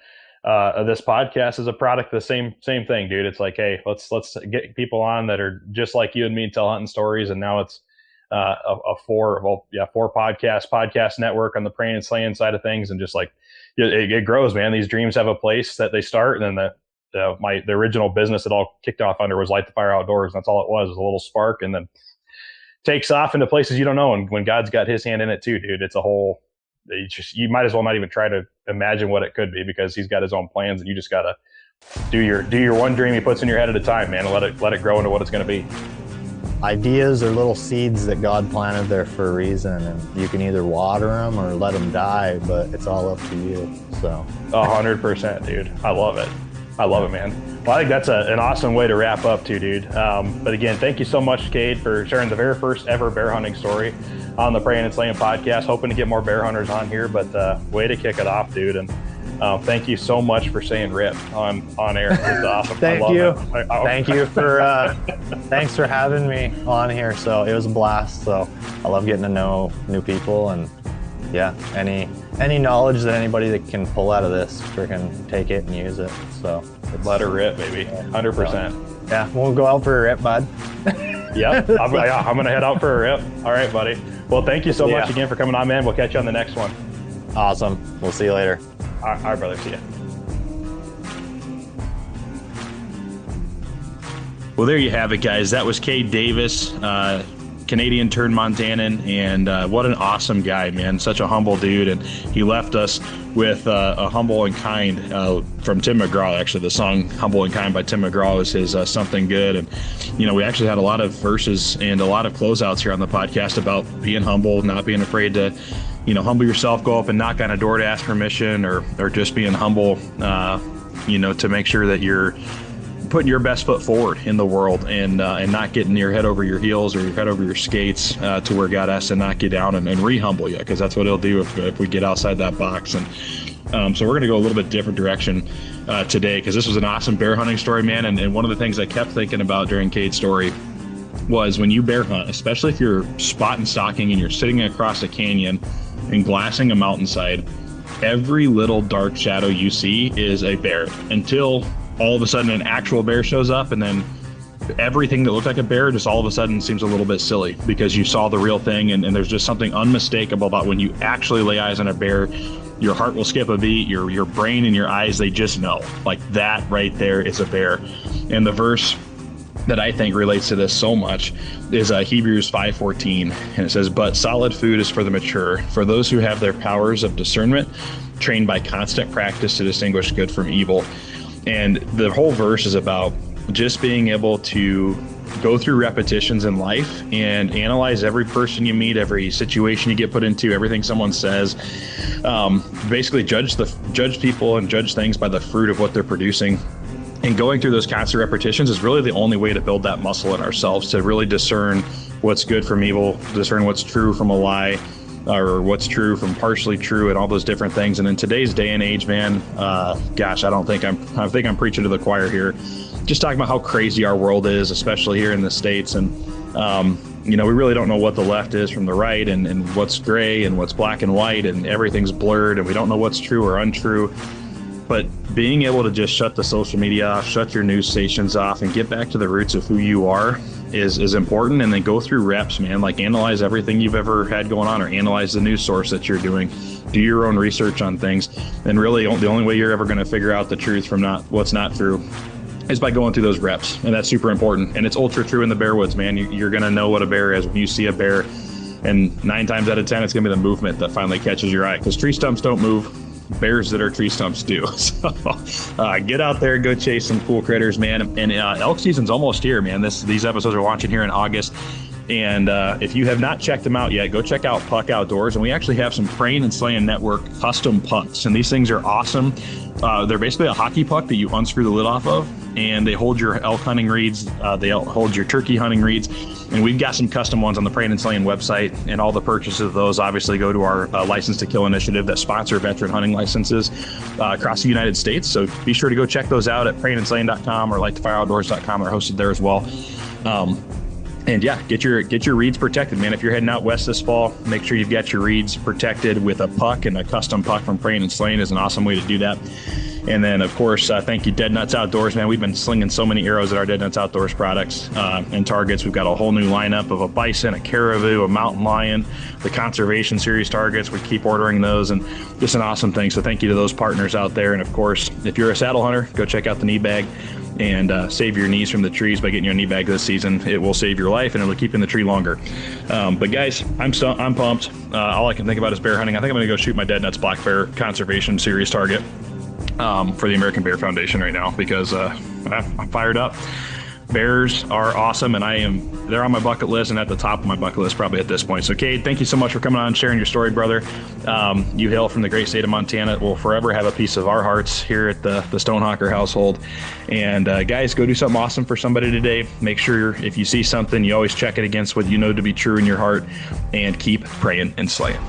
this podcast is a product of the same thing, dude. It's like, hey, let's get people on that are just like you and me and tell hunting stories. And now it's four podcast network on the Prayin and Slayin side of things, and just like it grows, man. These dreams have a place that they start, and then the original business it all kicked off under was Light the Fire Outdoors. And that's all it was a little spark, and then takes off into places you don't know. And when God's got his hand in it too, dude, it's a whole, you might as well not even try to imagine what it could be, because he's got his own plans, and you just got to do your one dream he puts in your head at a time, man, and let it grow into what it's going to be. ideas are little seeds that God planted there for a reason, and you can either water them or let them die, but it's all up to you. So 100%, dude. I love it. I love it, man. Well, I think that's an awesome way to wrap up too, dude. But again, thank you so much, Kade, for sharing the very first ever bear hunting story on the Prayin and Slayin podcast. Hoping to get more bear hunters on here, but way to kick it off, dude. And thank you so much for saying "rip" on air. It's awesome. Thank you. Thank you for thanks for having me on here. So it was a blast. So I love getting to know new people, and yeah, any knowledge that anybody that can pull out of this freaking take it and use it. So let her rip, baby. 100%. Yeah, we'll go out for a rip, bud. Yep. I'm gonna head out for a rip. All right, buddy. Well, thank you so much again for coming on, man. We'll catch you on the next one. Awesome. We'll see you later. All right, brother. See ya. Well, there you have it, guys. That was Kade Davis, Canadian turned Montanan, and what an awesome guy, man. Such a humble dude, and he left us with a Humble and Kind from Tim McGraw. Actually, the song Humble and Kind by Tim McGraw is his Something Good. And, you know, we actually had a lot of verses and a lot of closeouts here on the podcast about being humble, not being afraid to, you know, humble yourself, go up and knock on a door to ask permission, or just being humble, you know, to make sure that you're putting your best foot forward in the world, and not getting your head over your heels or your head over your skates to where God has to knock you down and re-humble you, because that's what he'll do if we get outside that box. And so we're going to go a little bit different direction today, because this was an awesome bear hunting story, man. And one of the things I kept thinking about during Kade's story was when you bear hunt, especially if you're spot and stalking and you're sitting across a canyon and glassing a mountainside, every little dark shadow you see is a bear, until all of a sudden an actual bear shows up, and then everything that looked like a bear just all of a sudden seems a little bit silly because you saw the real thing. And there's just something unmistakable about when you actually lay eyes on a bear. Your heart will skip a beat, your brain and your eyes, they just know, like, that right there is a bear. And the verse that I think relates to this so much is Hebrews 5:14, and it says, "But solid food is for the mature, for those who have their powers of discernment trained by constant practice to distinguish good from evil." And the whole verse is about just being able to go through repetitions in life and analyze every person you meet, every situation you get put into, everything someone says. Basically judge people and judge things by the fruit of what they're producing. And going through those constant repetitions is really the only way to build that muscle in ourselves, to really discern what's good from evil, discern what's true from a lie, or what's true from partially true, and all those different things. And in today's day and age, man, gosh, I think I'm preaching to the choir here, just talking about how crazy our world is, especially here in the States. And, you know, we really don't know what the left is from the right, and what's gray and what's black and white, and everything's blurred, and we don't know what's true or untrue. But being able to just shut the social media off, shut your news stations off, and get back to the roots of who you are is important. And then go through reps, man. Like, analyze everything you've ever had going on, or analyze the news source that you're doing. Do your own research on things. And really, the only way you're ever going to figure out the truth from what's not true is by going through those reps. And that's super important. And it's ultra true in the bear woods, man. You're going to know what a bear is when you see a bear. And 9 times out of 10, it's going to be the movement that finally catches your eye, because tree stumps don't move. Bears that are tree stumps do. So get out there, go chase some cool critters, man. And elk season's almost here, man. These episodes are launching here in August. And if you have not checked them out yet, go check out Puck Outdoors. And we actually have some Prayin and Slayin Network custom pucks. And these things are awesome. They're basically a hockey puck that you unscrew the lid off of, and they hold your elk hunting reeds. They hold your turkey hunting reeds. And we've got some custom ones on the Prayin and Slayin website, and all the purchases of those obviously go to our License to Kill initiative that sponsor veteran hunting licenses across the United States. So be sure to go check those out at prayinandslayin.com or lighttofireoutdoors.com. They're hosted there as well. And yeah, get your reeds protected, man. If you're heading out west this fall, make sure you've got your reeds protected with a puck, and a custom puck from Prayin and Slayin is an awesome way to do that. And then, of course, thank you, Dead Nuts Outdoors, man. We've been slinging so many arrows at our Dead Nuts Outdoors products and targets. We've got a whole new lineup of a bison, a caribou, a mountain lion, the Conservation Series targets. We keep ordering those, and just an awesome thing. So thank you to those partners out there. And, of course, if you're a saddle hunter, go check out the knee bag and save your knees from the trees by getting you a knee bag this season. It will save your life, and it'll keep you in the tree longer. But, guys, I'm pumped. All I can think about is bear hunting. I think I'm going to go shoot my Dead Nuts Black Bear Conservation Series target for the American Bear Foundation right now, because I'm fired up. bears are awesome, and they're on my bucket list and at the top of my bucket list probably at this point. So Kade, thank you so much for coming on and sharing your story, brother. You hail from the great state of Montana. It will forever have a piece of our hearts here at the Stonehawker household. And guys, go do something awesome for somebody today. Make sure if you see something, you always check it against what you know to be true in your heart, and keep praying and slaying.